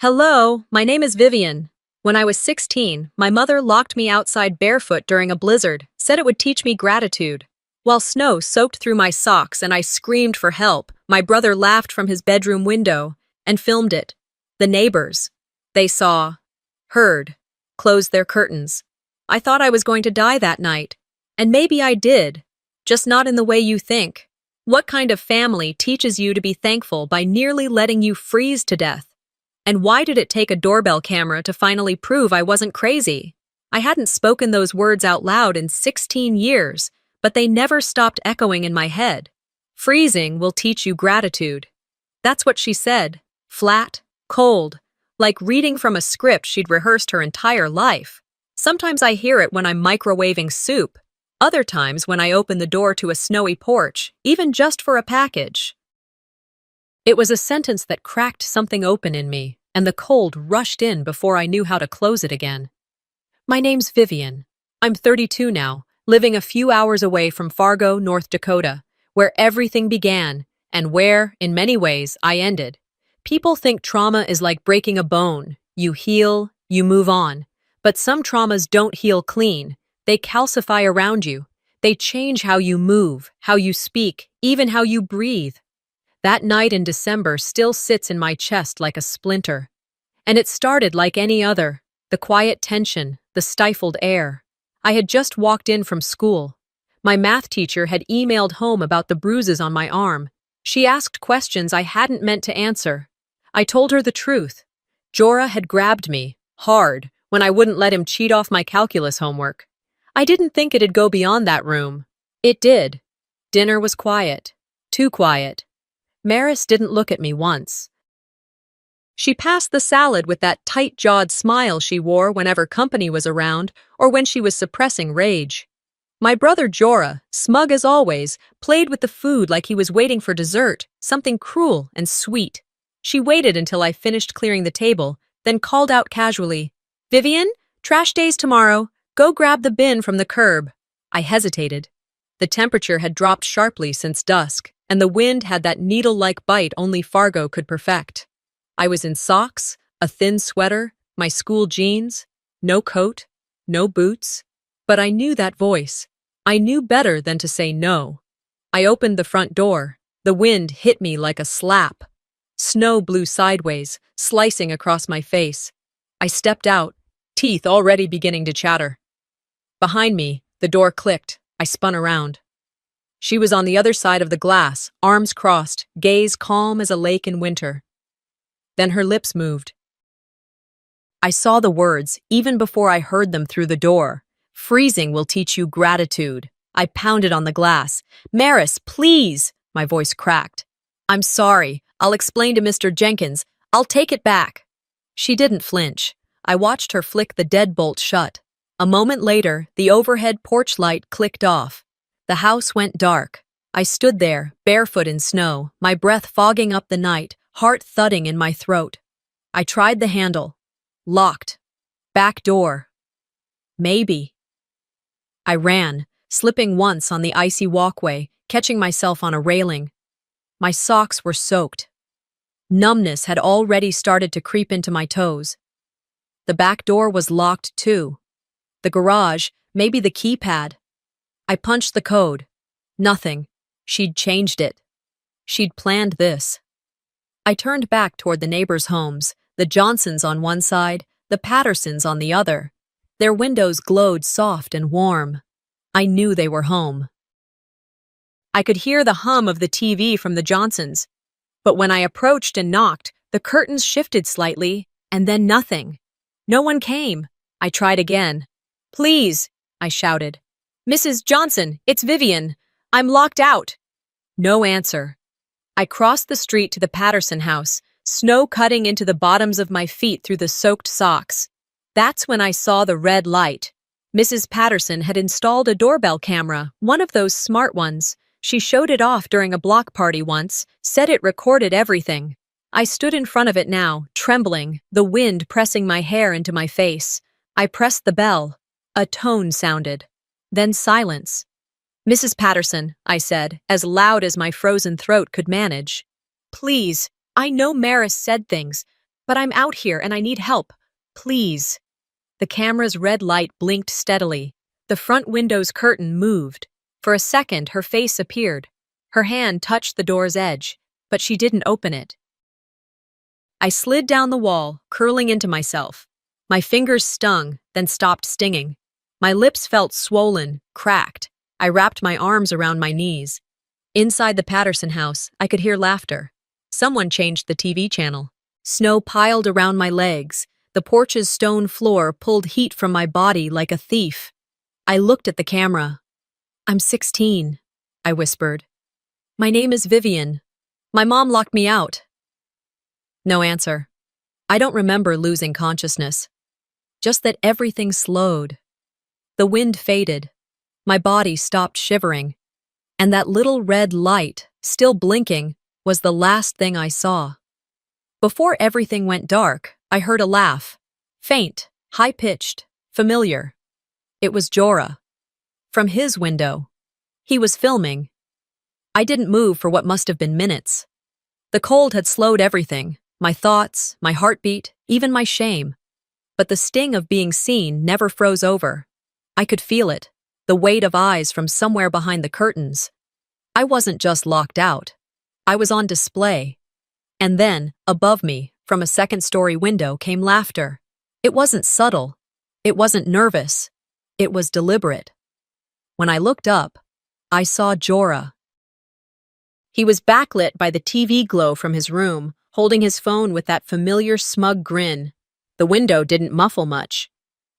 Hello, my name is Vivian. When I was 16, my mother locked me outside barefoot during a blizzard, said it would teach me gratitude. While snow soaked through my socks and I screamed for help, my brother laughed from his bedroom window and filmed it. The neighbors. They saw, heard, closed their curtains. I thought I was going to die that night. And maybe I did, just not in the way you think. What kind of family teaches you to be thankful by nearly letting you freeze to death? And why did it take a doorbell camera to finally prove I wasn't crazy? I hadn't spoken those words out loud in 16 years, but they never stopped echoing in my head. Freezing will teach you gratitude. That's what she said, flat, cold, like reading from a script she'd rehearsed her entire life. Sometimes I hear it when I'm microwaving soup, other times when I open the door to a snowy porch, even just for a package. It was a sentence that cracked something open in me, and the cold rushed in before I knew how to close it again. My name's Vivian. I'm 32 now, living a few hours away from Fargo, North Dakota, where everything began, and where, in many ways, I ended. People think trauma is like breaking a bone. You heal, you move on. But some traumas don't heal clean. They calcify around you. They change how you move, how you speak, even how you breathe. That night in December still sits in my chest like a splinter. And it started like any other, the quiet tension, the stifled air. I had just walked in from school. My math teacher had emailed home about the bruises on my arm. She asked questions I hadn't meant to answer. I told her the truth. Jorah had grabbed me, hard, when I wouldn't let him cheat off my calculus homework. I didn't think it'd go beyond that room. It did. Dinner was quiet. Too quiet. Maris didn't look at me once. She passed the salad with that tight-jawed smile she wore whenever company was around or when she was suppressing rage. My brother Jorah, smug as always, played with the food like he was waiting for dessert, something cruel and sweet. She waited until I finished clearing the table, then called out casually, "Vivian, trash day's tomorrow. Go grab the bin from the curb." I hesitated. The temperature had dropped sharply since dusk, and the wind had that needle-like bite only Fargo could perfect. I was in socks, a thin sweater, my school jeans, no coat, no boots. But I knew that voice. I knew better than to say no. I opened the front door. The wind hit me like a slap. Snow blew sideways, slicing across my face. I stepped out, teeth already beginning to chatter. Behind me, the door clicked. I spun around. She was on the other side of the glass, arms crossed, gaze calm as a lake in winter. Then her lips moved. I saw the words, even before I heard them through the door. "Freezing will teach you gratitude." I pounded on the glass. "Maris, please!" My voice cracked. "I'm sorry. I'll explain to Mr. Jenkins. I'll take it back." She didn't flinch. I watched her flick the deadbolt shut. A moment later, the overhead porch light clicked off. The house went dark. I stood there, barefoot in snow, my breath fogging up the night, heart thudding in my throat. I tried the handle. Locked. Back door. Maybe. I ran, slipping once on the icy walkway, catching myself on a railing. My socks were soaked. Numbness had already started to creep into my toes. The back door was locked too. The garage, maybe the keypad. I punched the code. Nothing. She'd changed it. She'd planned this. I turned back toward the neighbors' homes, the Johnsons on one side, the Pattersons on the other. Their windows glowed soft and warm. I knew they were home. I could hear the hum of the TV from the Johnsons, but when I approached and knocked, the curtains shifted slightly, and then nothing. No one came. I tried again. "Please," I shouted. "Mrs. Johnson, it's Vivian. I'm locked out." No answer. I crossed the street to the Patterson house, snow cutting into the bottoms of my feet through the soaked socks. That's when I saw the red light. Mrs. Patterson had installed a doorbell camera, one of those smart ones. She showed it off during a block party once, said it recorded everything. I stood in front of it now, trembling, the wind pressing my hair into my face. I pressed the bell. A tone sounded. Then silence. "Mrs. Patterson," I said, as loud as my frozen throat could manage. "Please, I know Maris said things, But I'm out here and I need help. Please. The camera's red light blinked steadily. The front window's curtain moved. For a second, her face appeared. Her hand touched the door's edge, but she didn't open it. I slid down the wall, curling into myself. My fingers stung, then stopped stinging. My lips felt swollen, cracked. I wrapped my arms around my knees. Inside the Patterson house, I could hear laughter. Someone changed the TV channel. Snow piled around my legs. The porch's stone floor pulled heat from my body like a thief. I looked at the camera. "I'm 16, I whispered. "My name is Vivian. My mom locked me out." No answer. I don't remember losing consciousness. Just that everything slowed. The wind faded. My body stopped shivering. And that little red light, still blinking, was the last thing I saw. Before everything went dark, I heard a laugh. Faint, high-pitched, familiar. It was Jorah. From his window. He was filming. I didn't move for what must have been minutes. The cold had slowed everything, my thoughts, my heartbeat, even my shame. But the sting of being seen never froze over. I could feel it, the weight of eyes from somewhere behind the curtains. I wasn't just locked out. I was on display. And then, above me, from a second-story window, came laughter. It wasn't subtle. It wasn't nervous. It was deliberate. When I looked up, I saw Jorah. He was backlit by the TV glow from his room, holding his phone with that familiar smug grin. The window didn't muffle much.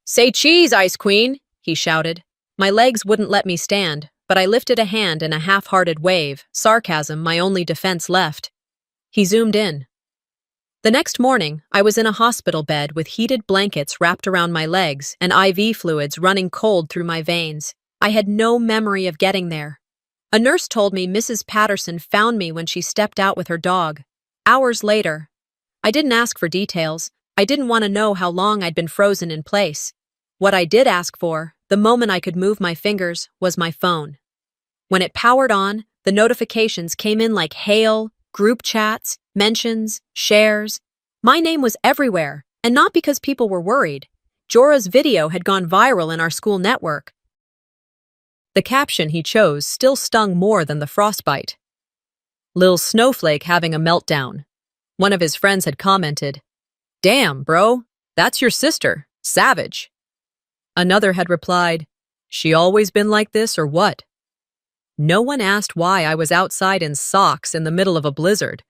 "Say cheese, Ice Queen," he shouted. My legs wouldn't let me stand, but I lifted a hand in a half-hearted wave, sarcasm my only defense left. He zoomed in. The next morning, I was in a hospital bed with heated blankets wrapped around my legs and IV fluids running cold through my veins. I had no memory of getting there. A nurse told me Mrs. Patterson found me when she stepped out with her dog. Hours later. I didn't ask for details. I didn't want to know how long I'd been frozen in place. What I did ask for, the moment I could move my fingers, was my phone. When it powered on, the notifications came in like hail, group chats, mentions, shares. My name was everywhere, and not because people were worried. Jorah's video had gone viral in our school network. The caption he chose still stung more than the frostbite. "Lil Snowflake having a meltdown." One of his friends had commented, "Damn, bro, that's your sister. Savage." Another had replied, "She always been like this or what?" No one asked why I was outside in socks in the middle of a blizzard.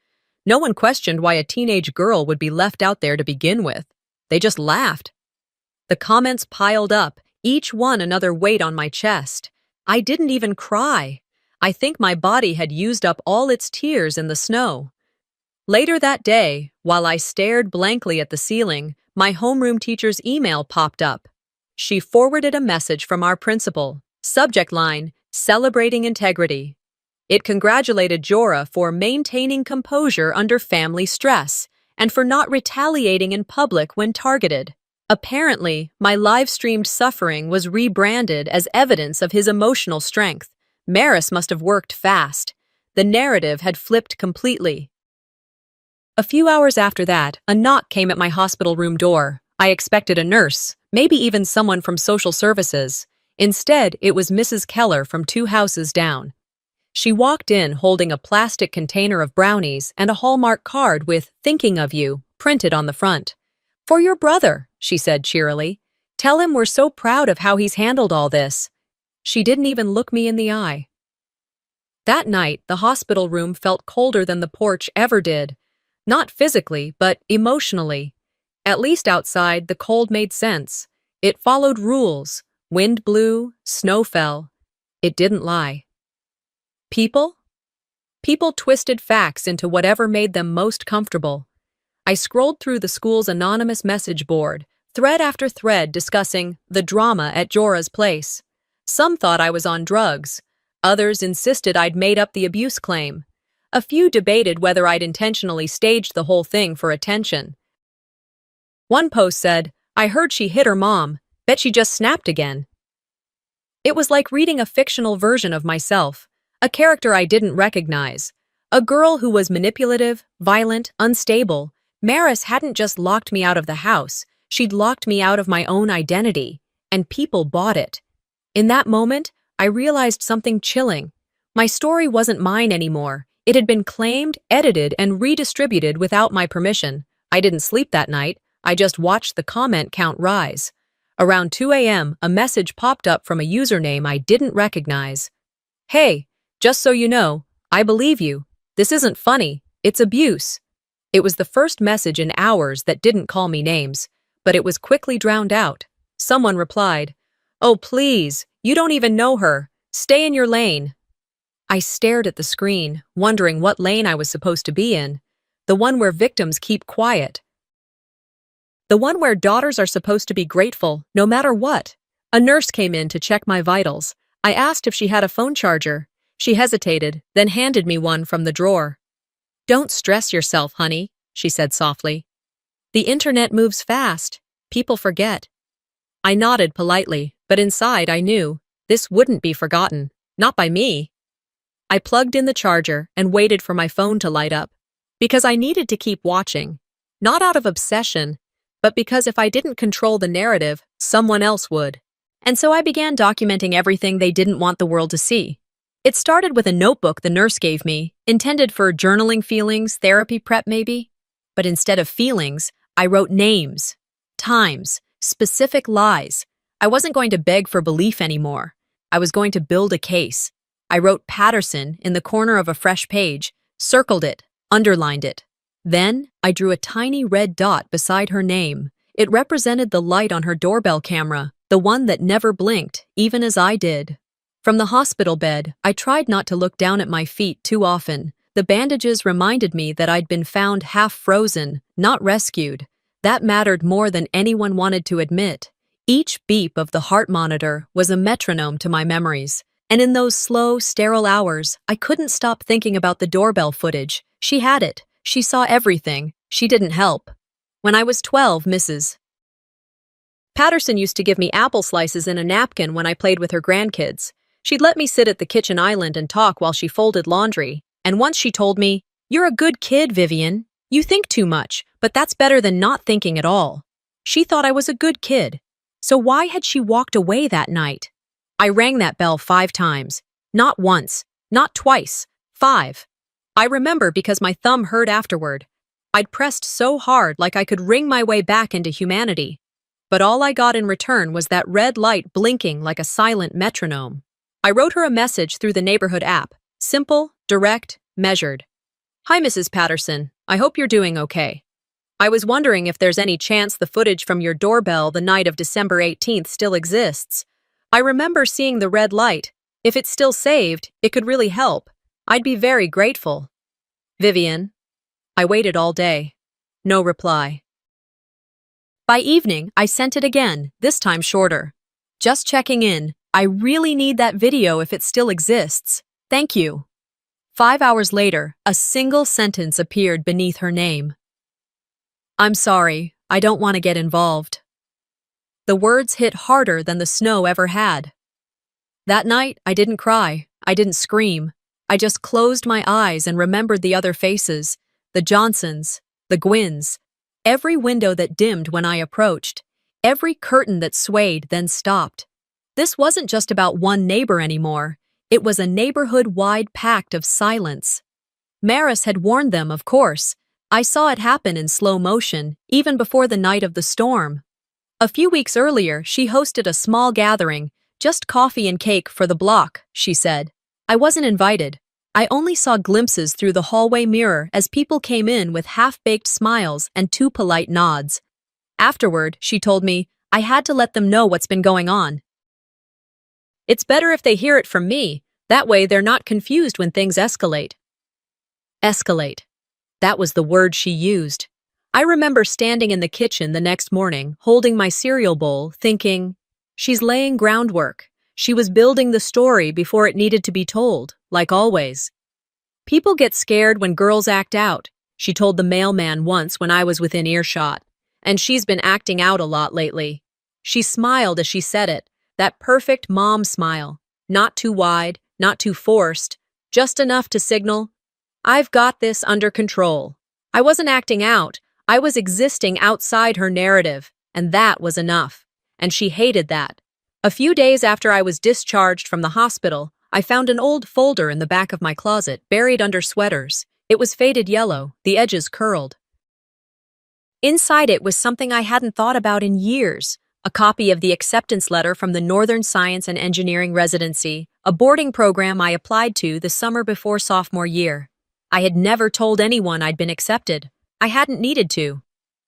No one questioned why a teenage girl would be left out there to begin with. They just laughed. The comments piled up, each one another weight on my chest. I didn't even cry. I think my body had used up all its tears in the snow. Later that day, while I stared blankly at the ceiling, my homeroom teacher's email popped up. She forwarded a message from our principal. Subject line, "Celebrating integrity." It congratulated Jorah for maintaining composure under family stress and for not retaliating in public when targeted. Apparently, my live-streamed suffering was rebranded as evidence of his emotional strength. Maris must have worked fast. The narrative had flipped completely. A few hours after that, a knock came at my hospital room door. I expected a nurse, maybe even someone from social services. Instead, it was Mrs. Keller from 2 houses down. She walked in holding a plastic container of brownies and a Hallmark card with "Thinking of You" printed on the front. "For your brother," she said cheerily. "Tell him we're so proud of how he's handled all this." She didn't even look me in the eye. That night, the hospital room felt colder than the porch ever did. Not physically, but emotionally. At least outside, the cold made sense. It followed rules. Wind blew, snow fell. It didn't lie. People? People twisted facts into whatever made them most comfortable. I scrolled through the school's anonymous message board, thread after thread discussing the drama at Jorah's place. Some thought I was on drugs. Others insisted I'd made up the abuse claim. A few debated whether I'd intentionally staged the whole thing for attention. One post said, "I heard she hit her mom. Bet she just snapped again." It was like reading a fictional version of myself, a character I didn't recognize, a girl who was manipulative, violent, unstable, Maris hadn't just locked me out of the house, she'd locked me out of my own identity, and people bought it. In that moment, I realized something chilling. My story wasn't mine anymore. It had been claimed, edited, and redistributed without my permission. I didn't sleep that night. I just watched the comment count rise. Around 2 a.m., a message popped up from a username I didn't recognize. "Hey, just so you know, I believe you. This isn't funny. It's abuse." It was the first message in hours that didn't call me names, but it was quickly drowned out. Someone replied, "Oh, please, you don't even know her. Stay in your lane." I stared at the screen, wondering what lane I was supposed to be in. The one where victims keep quiet. The one where daughters are supposed to be grateful, no matter what. A nurse came in to check my vitals. I asked if she had a phone charger. She hesitated, then handed me one from the drawer. "Don't stress yourself, honey," she said softly. "The internet moves fast. People forget." I nodded politely, but inside I knew this wouldn't be forgotten. Not by me. I plugged in the charger and waited for my phone to light up. Because I needed to keep watching. Not out of obsession, but because if I didn't control the narrative, someone else would. And so I began documenting everything they didn't want the world to see. It started with a notebook the nurse gave me, intended for journaling feelings, therapy prep maybe. But instead of feelings, I wrote names, times, specific lies. I wasn't going to beg for belief anymore. I was going to build a case. I wrote Patterson in the corner of a fresh page, circled it, underlined it. Then, I drew a tiny red dot beside her name. It represented the light on her doorbell camera, the one that never blinked, even as I did. From the hospital bed, I tried not to look down at my feet too often. The bandages reminded me that I'd been found half frozen, not rescued. That mattered more than anyone wanted to admit. Each beep of the heart monitor was a metronome to my memories. And in those slow, sterile hours, I couldn't stop thinking about the doorbell footage. She had it. She saw everything. She didn't help. When I was 12, Mrs. Patterson used to give me apple slices in a napkin when I played with her grandkids. She'd let me sit at the kitchen island and talk while she folded laundry. And once she told me, "You're a good kid, Vivian. You think too much, but that's better than not thinking at all." She thought I was a good kid. So why had she walked away that night? I rang that bell 5 times. Not once, not twice, 5. I remember because my thumb hurt afterward. I'd pressed so hard like I could wring my way back into humanity. But all I got in return was that red light blinking like a silent metronome. I wrote her a message through the neighborhood app. Simple, direct, measured. "Hi, Mrs. Patterson. I hope you're doing okay. I was wondering if there's any chance the footage from your doorbell the night of December 18th still exists. I remember seeing the red light. If it's still saved, it could really help. I'd be very grateful. Vivian." I waited all day. No reply. By evening, I sent it again, this time shorter. "Just checking in. I really need that video if it still exists. Thank you." 5 hours later, a single sentence appeared beneath her name. "I'm sorry. I don't want to get involved." The words hit harder than the snow ever had. That night, I didn't cry. I didn't scream. I just closed my eyes and remembered the other faces, the Johnsons, the Gwynns, every window that dimmed when I approached, every curtain that swayed then stopped. This wasn't just about one neighbor anymore. It was a neighborhood-wide pact of silence. Maris had warned them, of course. I saw it happen in slow motion, even before the night of the storm. A few weeks earlier, she hosted a small gathering, just coffee and cake for the block, she said. I wasn't invited. I only saw glimpses through the hallway mirror as people came in with half-baked smiles and 2 polite nods. Afterward, she told me, I had to let them know what's been going on. It's better if they hear it from me. That way they're not confused when things escalate. Escalate. That was the word she used. I remember standing in the kitchen the next morning, holding my cereal bowl, thinking, she's laying groundwork. She was building the story before it needed to be told, like always. People get scared when girls act out, she told the mailman once when I was within earshot. And she's been acting out a lot lately. She smiled as she said it, that perfect mom smile. Not too wide, not too forced, just enough to signal, I've got this under control. I wasn't acting out. I was existing outside her narrative, and that was enough. And she hated that. A few days after I was discharged from the hospital, I found an old folder in the back of my closet, buried under sweaters. It was faded yellow, the edges curled. Inside it was something I hadn't thought about in years. A copy of the acceptance letter from the Northern Science and Engineering Residency, a boarding program I applied to the summer before sophomore year. I had never told anyone I'd been accepted. I hadn't needed to.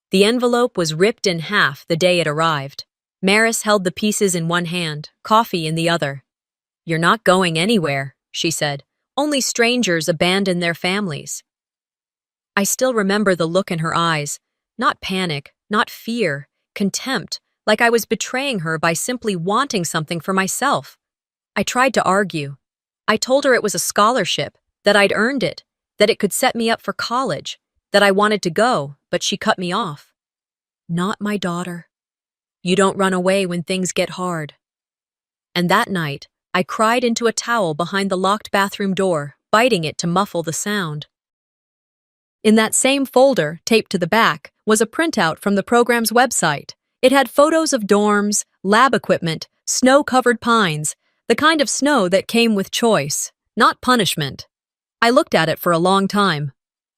The envelope was ripped in half the day it arrived. Maris held the pieces in one hand, coffee in the other. "You're not going anywhere," she said. "Only strangers abandon their families." I still remember the look in her eyes. Not panic, not fear, contempt, like I was betraying her by simply wanting something for myself. I tried to argue. I told her it was a scholarship, that I'd earned it, that it could set me up for college, that I wanted to go, but she cut me off. "Not my daughter. You don't run away when things get hard." And that night, I cried into a towel behind the locked bathroom door, biting it to muffle the sound. In that same folder, taped to the back, was a printout from the program's website. It had photos of dorms, lab equipment, snow-covered pines, the kind of snow that came with choice, not punishment. I looked at it for a long time.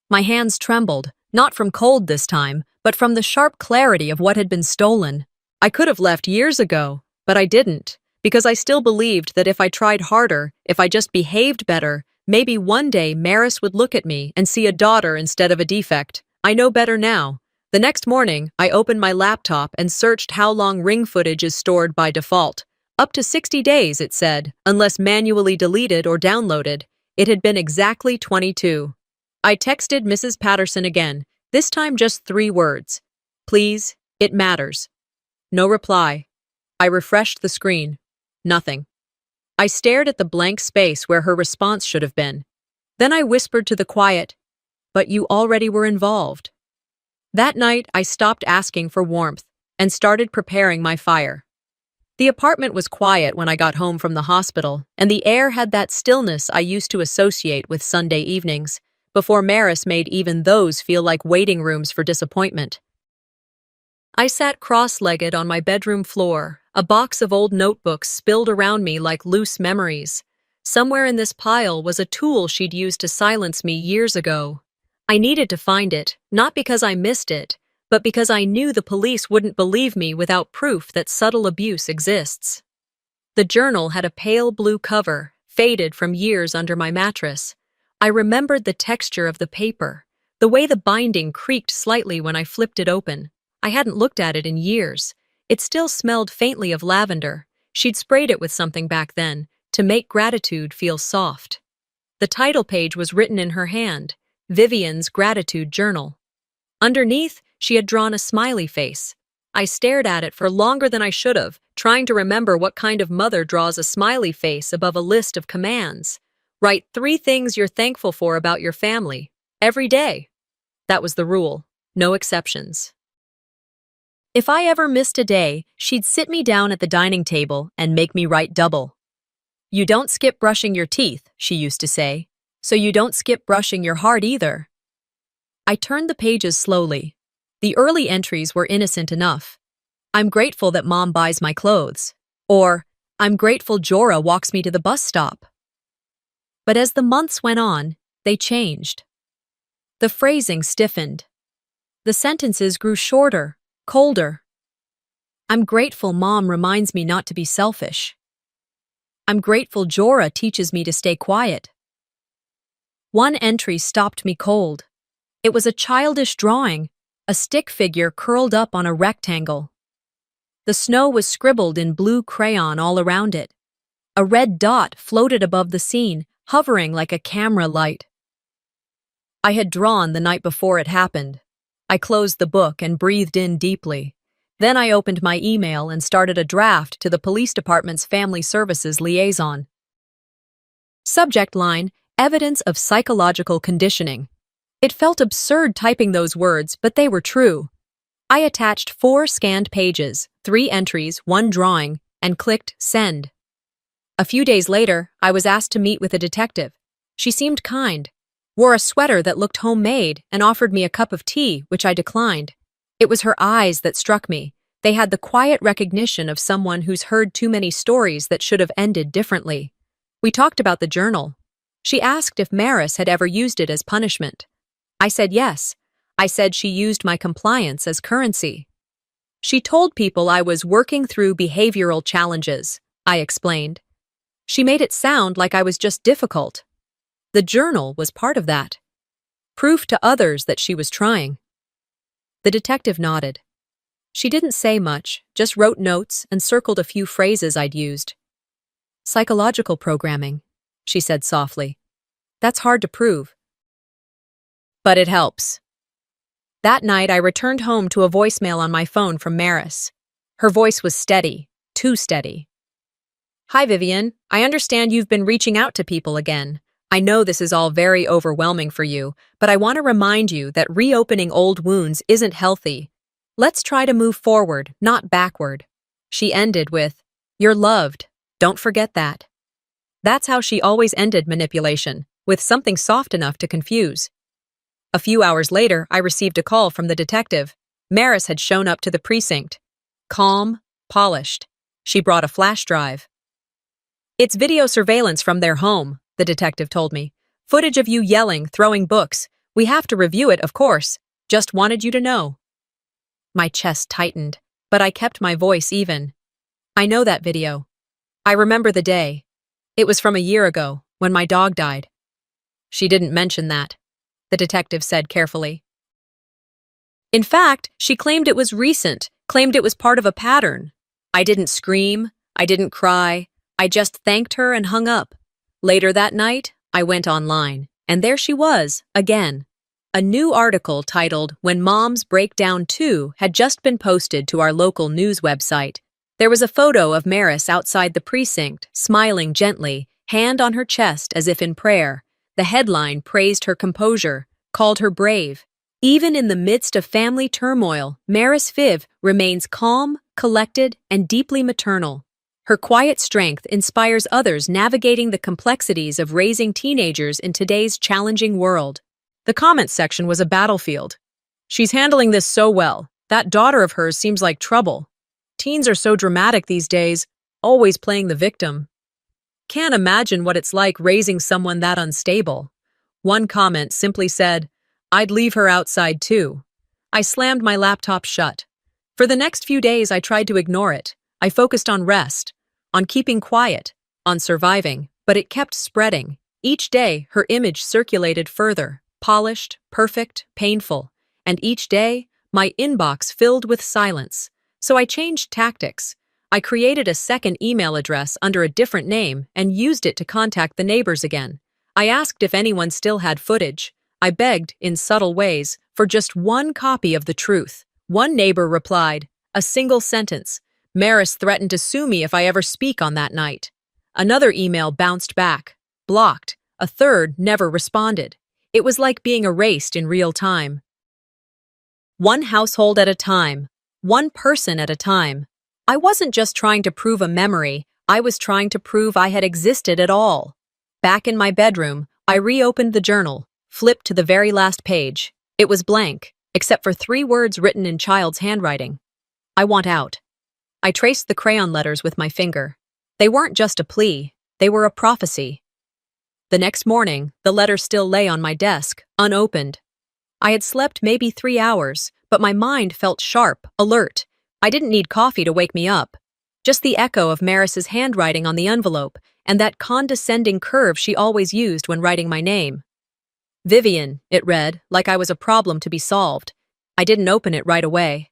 My hands trembled, not from cold this time, but from the sharp clarity of what had been stolen. I could have left years ago, but I didn't, because I still believed that if I tried harder, if I just behaved better, maybe one day Maris would look at me and see a daughter instead of a defect. I know better now. The next morning, I opened my laptop and searched how long ring footage is stored by default. Up to 60 days, it said, unless manually deleted or downloaded. It had been exactly 22. I texted Mrs. Patterson again, this time just 3 words. "Please, it matters." No reply. I refreshed the screen. Nothing. I stared at the blank space where her response should have been. Then I whispered to the quiet, "But you already were involved." That night, I stopped asking for warmth and started preparing my fire. The apartment was quiet when I got home from the hospital, and the air had that stillness I used to associate with Sunday evenings, before Maris made even those feel like waiting rooms for disappointment. I sat cross-legged on my bedroom floor, a box of old notebooks spilled around me like loose memories. Somewhere in this pile was a tool she'd used to silence me years ago. I needed to find it, not because I missed it, but because I knew the police wouldn't believe me without proof that subtle abuse exists. The journal had a pale blue cover, faded from years under my mattress. I remembered the texture of the paper, the way the binding creaked slightly when I flipped it open. I hadn't looked at it in years. It still smelled faintly of lavender. She'd sprayed it with something back then, to make gratitude feel soft. The title page was written in her hand, Vivian's Gratitude Journal. Underneath, she had drawn a smiley face. I stared at it for longer than I should have, trying to remember what kind of mother draws a smiley face above a list of commands. Write 3 things you're thankful for about your family, every day. That was the rule, no exceptions. If I ever missed a day, she'd sit me down at the dining table and make me write double. "You don't skip brushing your teeth," she used to say, "so you don't skip brushing your heart either." I turned the pages slowly. The early entries were innocent enough. "I'm grateful that Mom buys my clothes," or "I'm grateful Jorah walks me to the bus stop." But as the months went on, they changed. The phrasing stiffened. The sentences grew shorter, colder. "I'm grateful Mom reminds me not to be selfish." "I'm grateful Jorah teaches me to stay quiet." One entry stopped me cold. It was a childish drawing, a stick figure curled up on a rectangle. The snow was scribbled in blue crayon all around it. A red dot floated above the scene, hovering like a camera light. I had drawn the night before it happened. I closed the book and breathed in deeply. Then I opened my email and started a draft to the police department's family services liaison. Subject line, "Evidence of psychological conditioning." It felt absurd typing those words, but they were true. I attached 4 scanned pages, 3 entries, 1 drawing, and clicked send. A few days later, I was asked to meet with a detective. She seemed kind. wore a sweater that looked homemade, and offered me a cup of tea, which I declined. It was her eyes that struck me. They had the quiet recognition of someone who's heard too many stories that should have ended differently. We talked about the journal. She asked if Maris had ever used it as punishment. I said yes. I said she used my compliance as currency. She told people I was working through behavioral challenges, I explained. She made it sound like I was just difficult. The journal was part of that. Proof to others that she was trying. The detective nodded. She didn't say much, just wrote notes and circled a few phrases I'd used. Psychological programming, she said softly. That's hard to prove. But it helps. That night, I returned home to a voicemail on my phone from Maris. Her voice was steady, too steady. Hi, Vivian. I understand you've been reaching out to people again. I know this is all very overwhelming for you, but I want to remind you that reopening old wounds isn't healthy. Let's try to move forward, not backward. She ended with, "You're loved. Don't forget that." That's how she always ended manipulation, with something soft enough to confuse. A few hours later, I received a call from the detective. Maris had shown up to the precinct. Calm, polished. She brought a flash drive. "It's video surveillance from their home," the detective told me. "Footage of you yelling, throwing books. We have to review it, of course. Just wanted you to know." My chest tightened, but I kept my voice even. "I know that video. I remember the day. It was from a year ago, when my dog died." "She didn't mention that," the detective said carefully. "In fact, she claimed it was recent, claimed it was part of a pattern. I didn't scream, I didn't cry, I just thanked her and hung up. Later that night, I went online, and there she was, again. A new article titled "When Moms Break Down Too" had just been posted to our local news website. There was a photo of Maris outside the precinct, smiling gently, hand on her chest as if in prayer. The headline praised her composure, called her brave. Even in the midst of family turmoil, Maris Viv remains calm, collected, and deeply maternal. Her quiet strength inspires others navigating the complexities of raising teenagers in today's challenging world. The comments section was a battlefield. "She's handling this so well. That daughter of hers seems like trouble. Teens are so dramatic these days, always playing the victim. Can't imagine what it's like raising someone that unstable." One comment simply said, "I'd leave her outside too." I slammed my laptop shut. For the next few days, I tried to ignore it. I focused on rest, on keeping quiet, on surviving, but it kept spreading. Each day, her image circulated further, polished, perfect, painful. And each day, my inbox filled with silence. So I changed tactics. I created a second email address under a different name and used it to contact the neighbors again. I asked if anyone still had footage. I begged, in subtle ways, for just one copy of the truth. One neighbor replied, a single sentence. Maris threatened to sue me if I ever speak on that night. Another email bounced back, blocked. A third never responded. It was like being erased in real time. One household at a time, one person at a time. I wasn't just trying to prove a memory, I was trying to prove I had existed at all. Back in my bedroom, I reopened the journal, flipped to the very last page. It was blank, except for 3 words written in child's handwriting. I want out. I traced the crayon letters with my finger. They weren't just a plea, they were a prophecy. The next morning, the letter still lay on my desk, unopened. I had slept maybe 3 hours, but my mind felt sharp, alert. I didn't need coffee to wake me up. Just the echo of Maris's handwriting on the envelope and that condescending curve she always used when writing my name. Vivian, it read, like I was a problem to be solved. I didn't open it right away.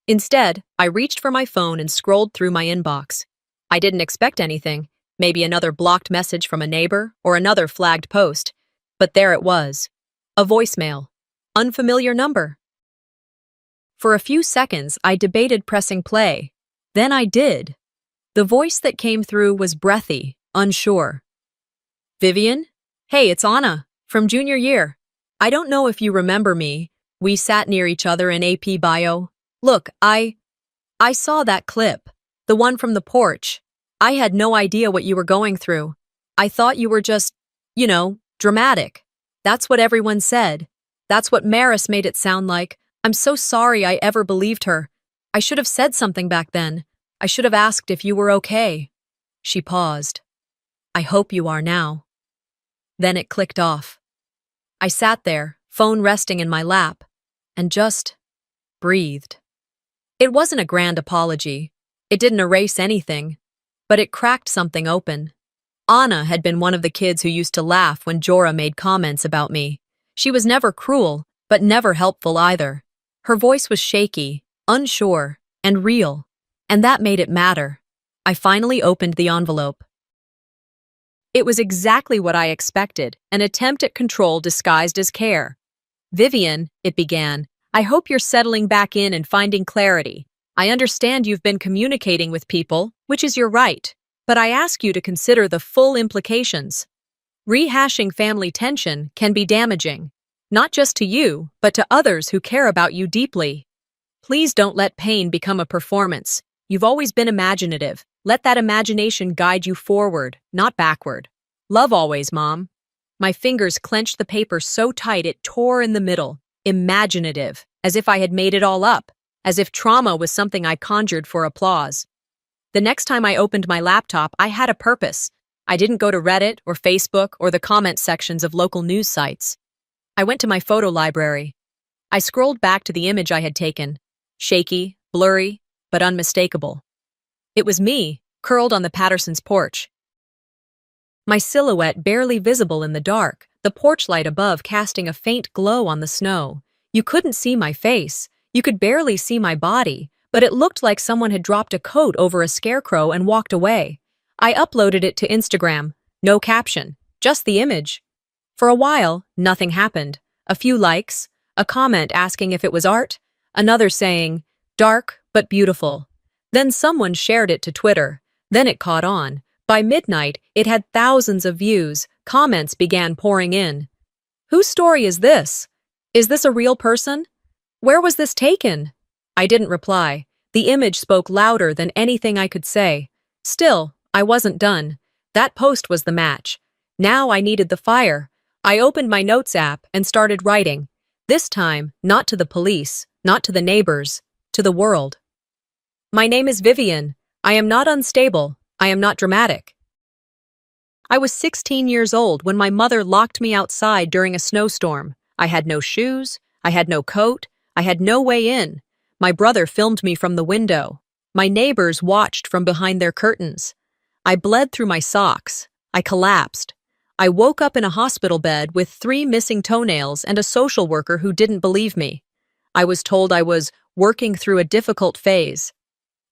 Instead, I reached for my phone and scrolled through my inbox. I didn't expect anything, maybe another blocked message from a neighbor or another flagged post. But there it was. A voicemail. Unfamiliar number. For a few seconds, I debated pressing play. Then I did. The voice that came through was breathy, unsure. Vivian? Hey, it's Anna, from junior year. I don't know if you remember me. We sat near each other in AP Bio. Look, I saw that clip, the one from the porch. I had no idea what you were going through. I thought you were just, dramatic. That's what everyone said. That's what Maris made it sound like. I'm so sorry I ever believed her. I should have said something back then. I should have asked if you were okay. She paused. I hope you are now. Then it clicked off. I sat there, phone resting in my lap, and just breathed. It wasn't a grand apology. It didn't erase anything, but it cracked something open. Anna had been one of the kids who used to laugh when Jorah made comments about me. She was never cruel, but never helpful either. Her voice was shaky, unsure, and real, and that made it matter. I finally opened the envelope. It was exactly what I expected, an attempt at control disguised as care. Vivian, it began, I hope you're settling back in and finding clarity. I understand you've been communicating with people, which is your right, but I ask you to consider the full implications. Rehashing family tension can be damaging, not just to you, but to others who care about you deeply. Please don't let pain become a performance. You've always been imaginative. Let that imagination guide you forward, not backward. Love always, Mom. My fingers clenched the paper so tight it tore in the middle. Imaginative, as if I had made it all up, as if trauma was something I conjured for applause. The next time I opened my laptop, I had a purpose. I didn't go to Reddit or Facebook or the comment sections of local news sites. I went to my photo library. I scrolled back to the image I had taken. Shaky, blurry, but unmistakable. It was me, curled on the Pattersons' porch. My silhouette barely visible in the dark, the porch light above casting a faint glow on the snow. You couldn't see my face. You could barely see my body, but it looked like someone had dropped a coat over a scarecrow and walked away. I uploaded it to Instagram. No caption, just the image. For a while, nothing happened. A few likes, a comment asking if it was art, another saying, dark but beautiful. Then someone shared it to Twitter. Then it caught on. By midnight, it had thousands of views. Comments began pouring in. Whose story is this? Is this a real person? Where was this taken? I didn't reply. The image spoke louder than anything I could say. Still, I wasn't done. That post was the match. Now I needed the fire. I opened my notes app and started writing. This time, not to the police, not to the neighbors, to the world. My name is Vivian. I am not unstable. I am not dramatic. I was 16 years old when my mother locked me outside during a snowstorm. I had no shoes. I had no coat. I had no way in. My brother filmed me from the window. My neighbors watched from behind their curtains. I bled through my socks. I collapsed. I woke up in a hospital bed with 3 missing toenails and a social worker who didn't believe me. I was told I was working through a difficult phase.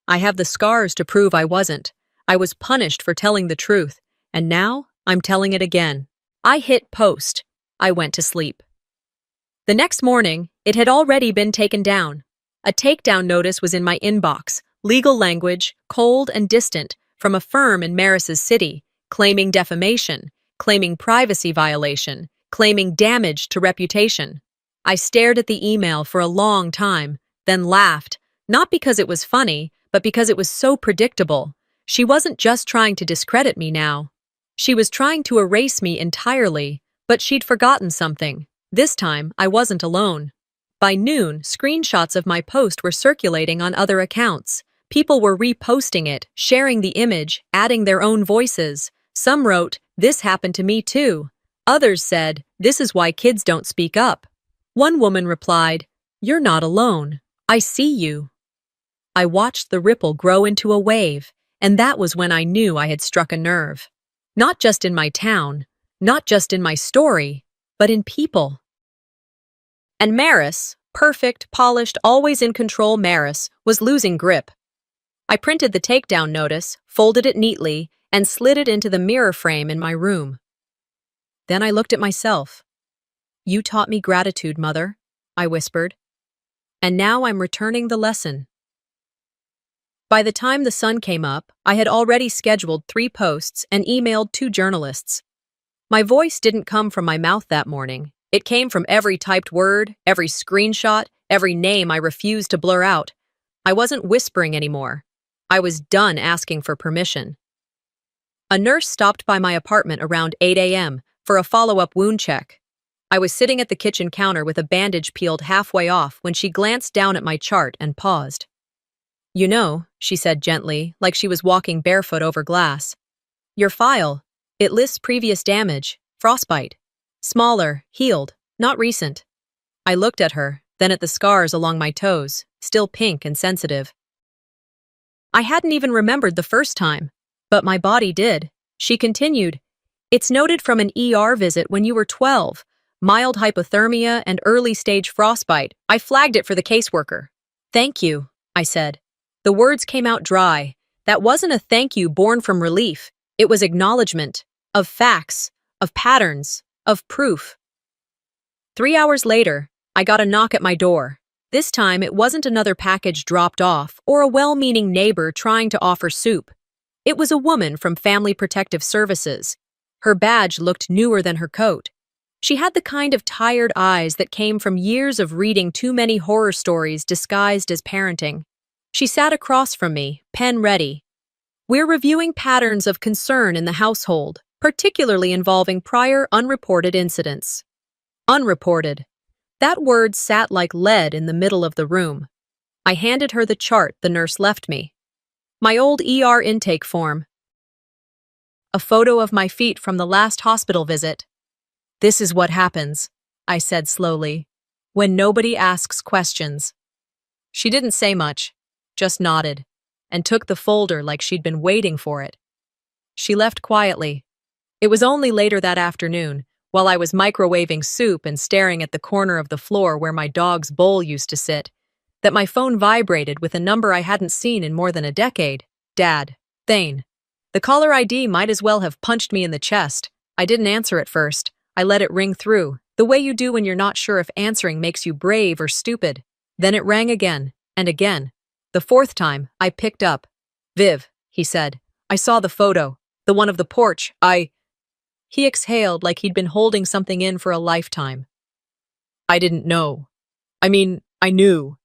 I have the scars to prove I wasn't. I was punished for telling the truth, and now I'm telling it again. I hit post. I went to sleep. The next morning, it had already been taken down. A takedown notice was in my inbox, legal language, cold and distant, from a firm in Maris's city, claiming defamation, claiming privacy violation, claiming damage to reputation. I stared at the email for a long time, then laughed, not because it was funny, but because it was so predictable. She wasn't just trying to discredit me now. She was trying to erase me entirely, but she'd forgotten something. This time, I wasn't alone. By noon, screenshots of my post were circulating on other accounts. People were reposting it, sharing the image, adding their own voices. Some wrote, "This happened to me too." Others said, "This is why kids don't speak up." One woman replied, "You're not alone. I see you." I watched the ripple grow into a wave, and that was when I knew I had struck a nerve. Not just in my town, not just in my story, but in people. And Maris, perfect, polished, always in control Maris, was losing grip. I printed the takedown notice, folded it neatly, and slid it into the mirror frame in my room. Then I looked at myself. "You taught me gratitude, Mother," I whispered. "And now I'm returning the lesson." By the time the sun came up, I had already scheduled 3 posts and emailed 2 journalists. My voice didn't come from my mouth that morning. It came from every typed word, every screenshot, every name I refused to blur out. I wasn't whispering anymore. I was done asking for permission. A nurse stopped by my apartment around 8 a.m. for a follow-up wound check. I was sitting at the kitchen counter with a bandage peeled halfway off when she glanced down at my chart and paused. You know, she said gently, like she was walking barefoot over glass. Your file. It lists previous damage, frostbite. Smaller, healed, not recent. I looked at her, then at the scars along my toes, still pink and sensitive. I hadn't even remembered the first time, but my body did. She continued, It's noted from an ER visit when you were 12, mild hypothermia and early-stage frostbite. I flagged it for the caseworker. Thank you, I said. The words came out dry. That wasn't a thank you born from relief. It was acknowledgement of facts, of patterns, of proof. 3 hours later, I got a knock at my door. This time, it wasn't another package dropped off or a well-meaning neighbor trying to offer soup. It was a woman from Family Protective Services. Her badge looked newer than her coat. She had the kind of tired eyes that came from years of reading too many horror stories disguised as parenting. She sat across from me, pen ready. We're reviewing patterns of concern in the household, particularly involving prior unreported incidents. Unreported. That word sat like lead in the middle of the room. I handed her the chart the nurse left me. My old ER intake form. A photo of my feet from the last hospital visit. This is what happens, I said slowly, when nobody asks questions. She didn't say much, just nodded, and took the folder like she'd been waiting for it. She left quietly. It was only later that afternoon, while I was microwaving soup and staring at the corner of the floor where my dog's bowl used to sit, that my phone vibrated with a number I hadn't seen in more than a decade. Dad. Thane. The caller ID might as well have punched me in the chest. I didn't answer at first. I let it ring through, the way you do when you're not sure if answering makes you brave or stupid. Then it rang again, and again. The fourth time, I picked up. Viv, he said. I saw the photo, the one of the porch. He exhaled like he'd been holding something in for a lifetime. I didn't know. I knew.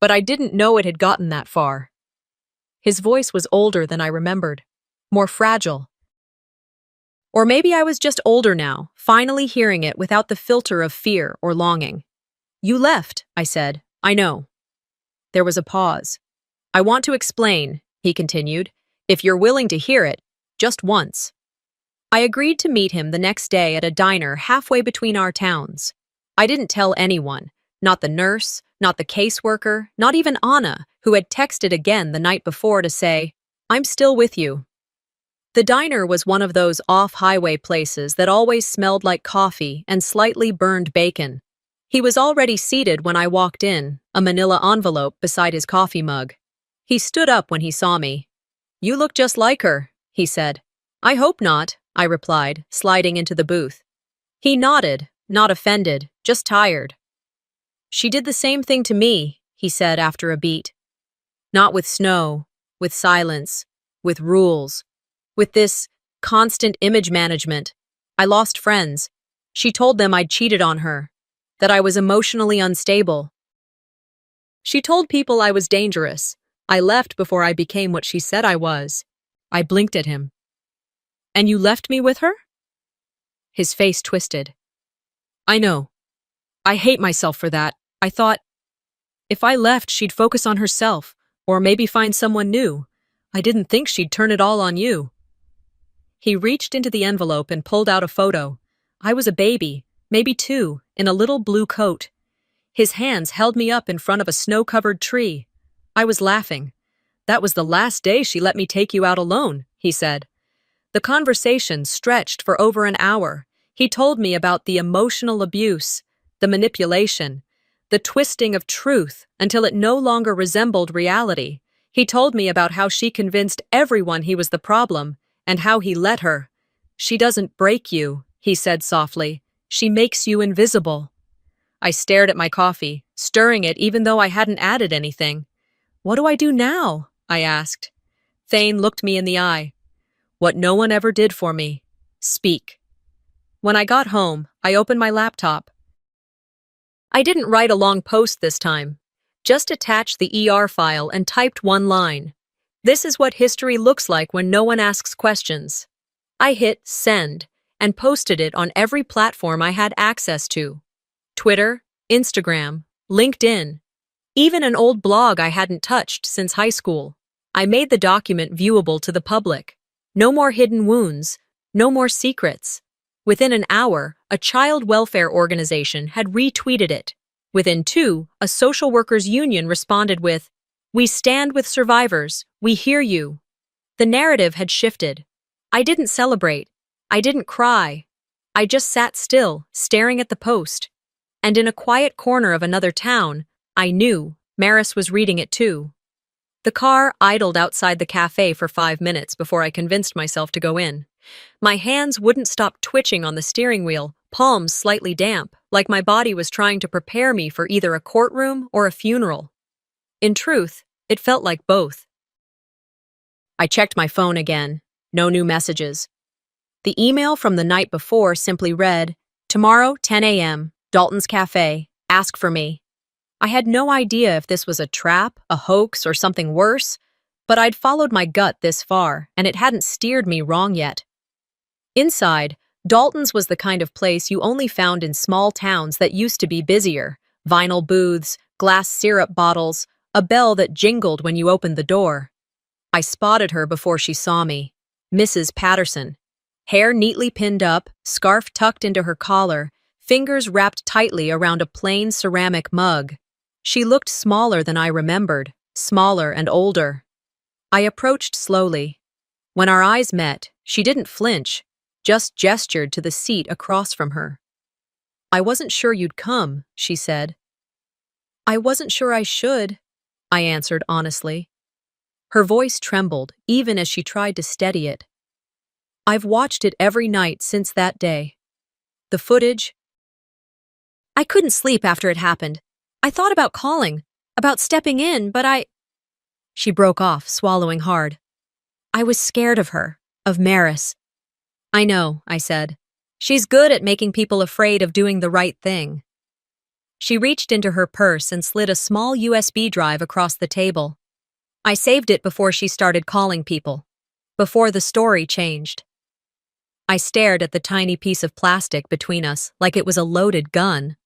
But I didn't know it had gotten that far. His voice was older than I remembered, more fragile. Or maybe I was just older now, finally hearing it without the filter of fear or longing. You left, I said. I know. There was a pause. I want to explain, he continued, if you're willing to hear it, just once. I agreed to meet him the next day at a diner halfway between our towns. I didn't tell anyone, not the nurse, not the caseworker, not even Anna, who had texted again the night before to say, I'm still with you. The diner was one of those off-highway places that always smelled like coffee and slightly burned bacon. He was already seated when I walked in, a manila envelope beside his coffee mug. He stood up when he saw me. You look just like her, he said. I hope not, I replied, sliding into the booth. He nodded, not offended, just tired. She did the same thing to me, he said after a beat. Not with snow, with silence, with rules, with this constant image management. I lost friends. She told them I'd cheated on her, that I was emotionally unstable. She told people I was dangerous. I left before I became what she said I was. I blinked at him. And you left me with her? His face twisted. I know. I hate myself for that. I thought, if I left, she'd focus on herself, or maybe find someone new. I didn't think she'd turn it all on you. He reached into the envelope and pulled out a photo. I was a baby, maybe 2, in a little blue coat. His hands held me up in front of a snow-covered tree. I was laughing. That was the last day she let me take you out alone, he said. The conversation stretched for over an hour. He told me about the emotional abuse, the manipulation, the twisting of truth until it no longer resembled reality. He told me about how she convinced everyone he was the problem and how he let her. She doesn't break you, he said softly. She makes you invisible. I stared at my coffee, stirring it even though I hadn't added anything. What do I do now? I asked. Thane looked me in the eye. What no one ever did for me. Speak. When I got home, I opened my laptop. I didn't write a long post this time. Just attached the ER file and typed one line. This is what history looks like when no one asks questions. I hit send, and posted it on every platform I had access to: Twitter, Instagram, LinkedIn, even an old blog I hadn't touched since high school. I made the document viewable to the public. No more hidden wounds, no more secrets. Within an hour, a child welfare organization had retweeted it. Within 2, a social workers union responded with, "We stand with survivors, we hear you." The narrative had shifted. I didn't celebrate. I didn't cry. I just sat still, staring at the post. And in a quiet corner of another town, I knew Maris was reading it too. The car idled outside the cafe for 5 minutes before I convinced myself to go in. My hands wouldn't stop twitching on the steering wheel, palms slightly damp, like my body was trying to prepare me for either a courtroom or a funeral. In truth, it felt like both. I checked my phone again. No new messages. The email from the night before simply read, "Tomorrow, 10 a.m., Dalton's Cafe. Ask for me." I had no idea if this was a trap, a hoax, or something worse, but I'd followed my gut this far, and it hadn't steered me wrong yet. Inside, Dalton's was the kind of place you only found in small towns that used to be busier: vinyl booths, glass syrup bottles, a bell that jingled when you opened the door. I spotted her before she saw me. Mrs. Patterson. Hair neatly pinned up, scarf tucked into her collar, fingers wrapped tightly around a plain ceramic mug. She looked smaller than I remembered, smaller and older. I approached slowly. When our eyes met, she didn't flinch, just gestured to the seat across from her. "I wasn't sure you'd come," she said. "I wasn't sure I should," I answered honestly. Her voice trembled, even as she tried to steady it. "I've watched it every night since that day. The footage. I couldn't sleep after it happened. I thought about calling, about stepping in, but She broke off, swallowing hard. "I was scared of her, of Maris." "I know," I said. "She's good at making people afraid of doing the right thing." She reached into her purse and slid a small USB drive across the table. I saved it before she started calling people, before the story changed. I stared at the tiny piece of plastic between us like it was a loaded gun.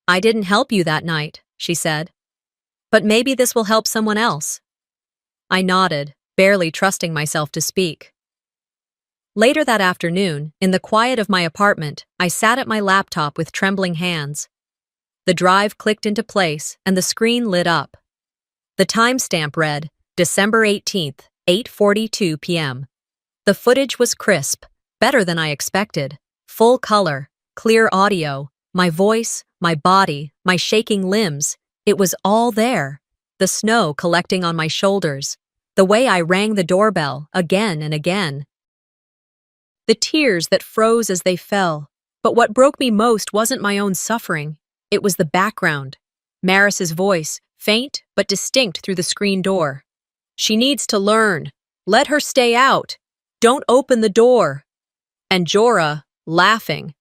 "I didn't help you that night," she said. "But maybe this will help someone else." I nodded, barely trusting myself to speak. Later that afternoon, in the quiet of my apartment, I sat at my laptop with trembling hands. The drive clicked into place, and the screen lit up. The timestamp read, December 18th, 8:42 p.m. The footage was crisp, better than I expected. Full color, clear audio, my voice, my body, my shaking limbs. It was all there. The snow collecting on my shoulders. The way I rang the doorbell, again and again. The tears that froze as they fell. But what broke me most wasn't my own suffering. It was the background. Maris's voice, faint but distinct through the screen door. "She needs to learn. Let her stay out. Don't open the door." And Jorah, laughing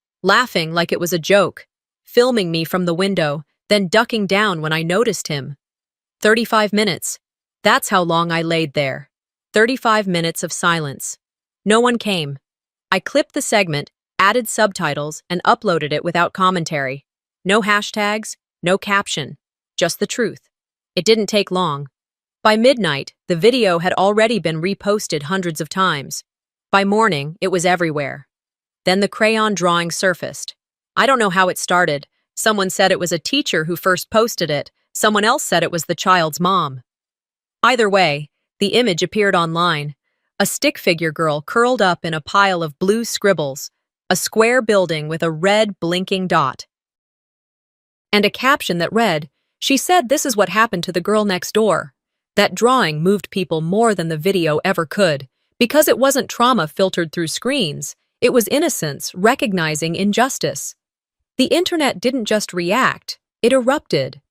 like it was a joke, filming me from the window, then ducking down when I noticed him. 35 minutes. That's how long I laid there. 35 minutes of silence. No one came. I clipped the segment, added subtitles, and uploaded it without commentary. No hashtags, no caption. Just the truth. It didn't take long. By midnight, the video had already been reposted hundreds of times. By morning, it was everywhere. Then the crayon drawing surfaced. I don't know how it started. Someone said it was a teacher who first posted it. Someone else said it was the child's mom. Either way, the image appeared online. A stick figure girl curled up in a pile of blue scribbles, a square building with a red blinking dot, and a caption that read, "She said this is what happened to the girl next door." That drawing moved people more than the video ever could, because it wasn't trauma filtered through screens. It was innocence recognizing injustice. The internet didn't just react, it erupted.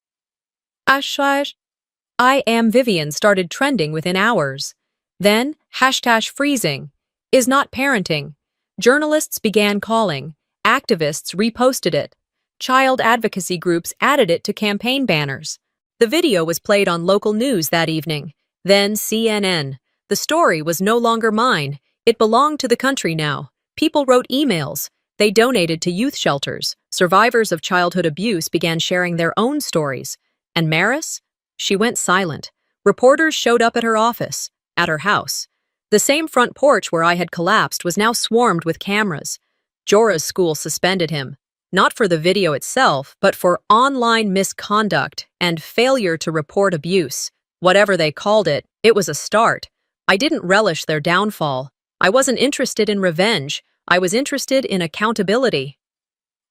I am Vivian started trending within hours. Then, #freezing is not parenting. Journalists began calling. Activists reposted it. Child advocacy groups added it to campaign banners. The video was played on local news that evening. Then CNN. The story was no longer mine. It belonged to the country now. People wrote emails. They donated to youth shelters. Survivors of childhood abuse began sharing their own stories. And Maris? She went silent. Reporters showed up at her office, at her house. The same front porch where I had collapsed was now swarmed with cameras. Jorah's school suspended him, not for the video itself, but for online misconduct and failure to report abuse. Whatever they called it, it was a start. I didn't relish their downfall. I wasn't interested in revenge. I was interested in accountability.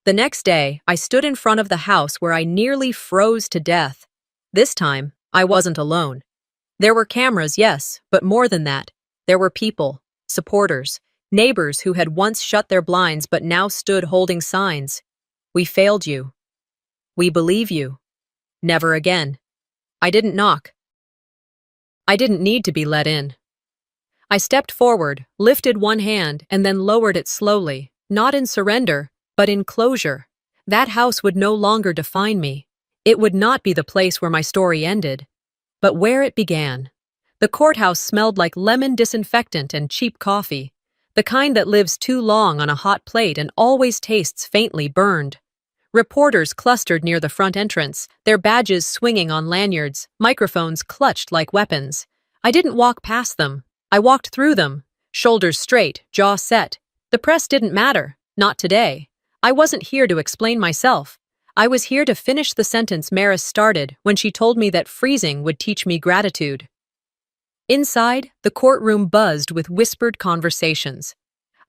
The next day, I stood in front of the house where I nearly froze to death. This time, I wasn't alone. There were cameras, yes, but more than that. There were people, supporters, neighbors who had once shut their blinds but now stood holding signs. We failed you. We believe you. Never again. I didn't knock. I didn't need to be let in. I stepped forward, lifted one hand, and then lowered it slowly, not in surrender, but in closure. That house would no longer define me. It would not be the place where my story ended, but where it began. The courthouse smelled like lemon disinfectant and cheap coffee, the kind that lives too long on a hot plate and always tastes faintly burned. Reporters clustered near the front entrance, their badges swinging on lanyards, microphones clutched like weapons. I didn't walk past them. I walked through them, shoulders straight, jaw set. The press didn't matter, not today. I wasn't here to explain myself. I was here to finish the sentence Maris started when she told me that freezing would teach me gratitude. Inside, the courtroom buzzed with whispered conversations.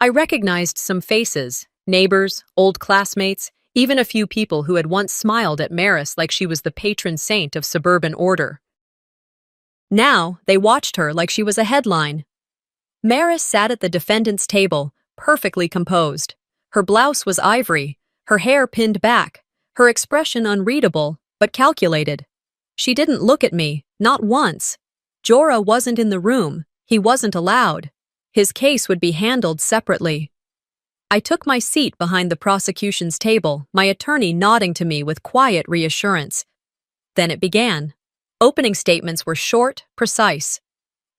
I recognized some faces, neighbors, old classmates, even a few people who had once smiled at Maris like she was the patron saint of suburban order. Now, they watched her like she was a headline. Maris sat at the defendant's table, perfectly composed. Her blouse was ivory, her hair pinned back, her expression unreadable, but calculated. She didn't look at me, not once. Jorah wasn't in the room. He wasn't allowed. His case would be handled separately. I took my seat behind the prosecution's table, my attorney nodding to me with quiet reassurance. Then it began. Opening statements were short, precise.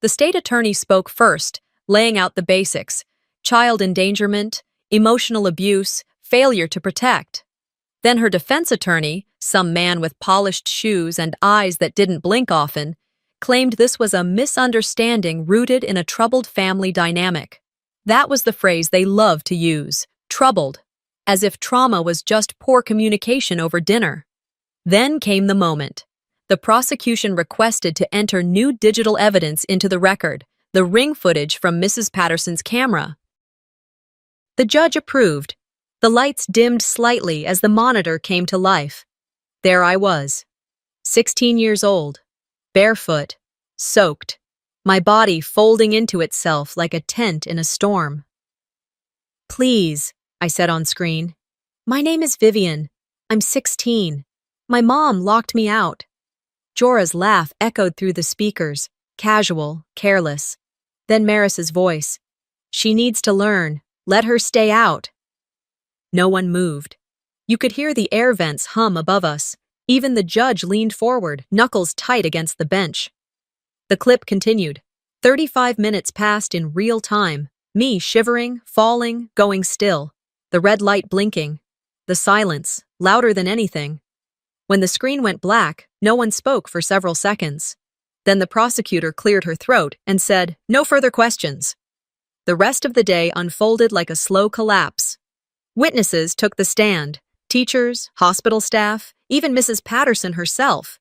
The state attorney spoke first, laying out the basics: child endangerment, emotional abuse, failure to protect. Then her defense attorney, some man with polished shoes and eyes that didn't blink often, claimed this was a misunderstanding rooted in a troubled family dynamic. That was the phrase they loved to use, troubled, as if trauma was just poor communication over dinner. Then came the moment. The prosecution requested to enter new digital evidence into the record, the ring footage from Mrs. Patterson's camera. The judge approved. The lights dimmed slightly as the monitor came to life. There I was, 16 years old, barefoot, soaked, my body folding into itself like a tent in a storm. "Please," I said on screen. "My name is Vivian. I'm 16. My mom locked me out." Jorah's laugh echoed through the speakers, casual, careless. Then Maris's voice. "She needs to learn. Let her stay out." No one moved. You could hear the air vents hum above us. Even the judge leaned forward, knuckles tight against the bench. The clip continued. 35 minutes passed in real time, me shivering, falling, going still, the red light blinking, the silence, louder than anything. When the screen went black, no one spoke for several seconds. Then the prosecutor cleared her throat and said, "No further questions." The rest of the day unfolded like a slow collapse. Witnesses took the stand, teachers, hospital staff, even Mrs. Patterson herself.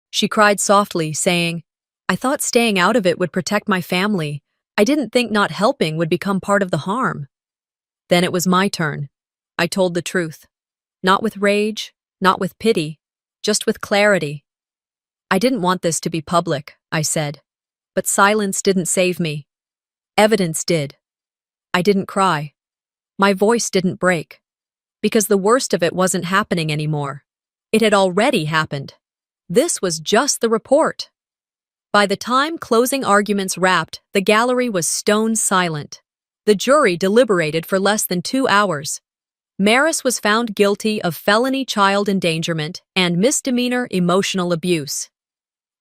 She cried softly, saying, "I thought staying out of it would protect my family. I didn't think not helping would become part of the harm." Then it was my turn. I told the truth. Not with rage, not with pity, just with clarity. "I didn't want this to be public," I said. But silence didn't save me. Evidence did. I didn't cry. My voice didn't break. Because the worst of it wasn't happening anymore. It had already happened. This was just the report. By the time closing arguments wrapped, the gallery was stone silent. The jury deliberated for less than 2 hours. Maris was found guilty of felony child endangerment and misdemeanor emotional abuse.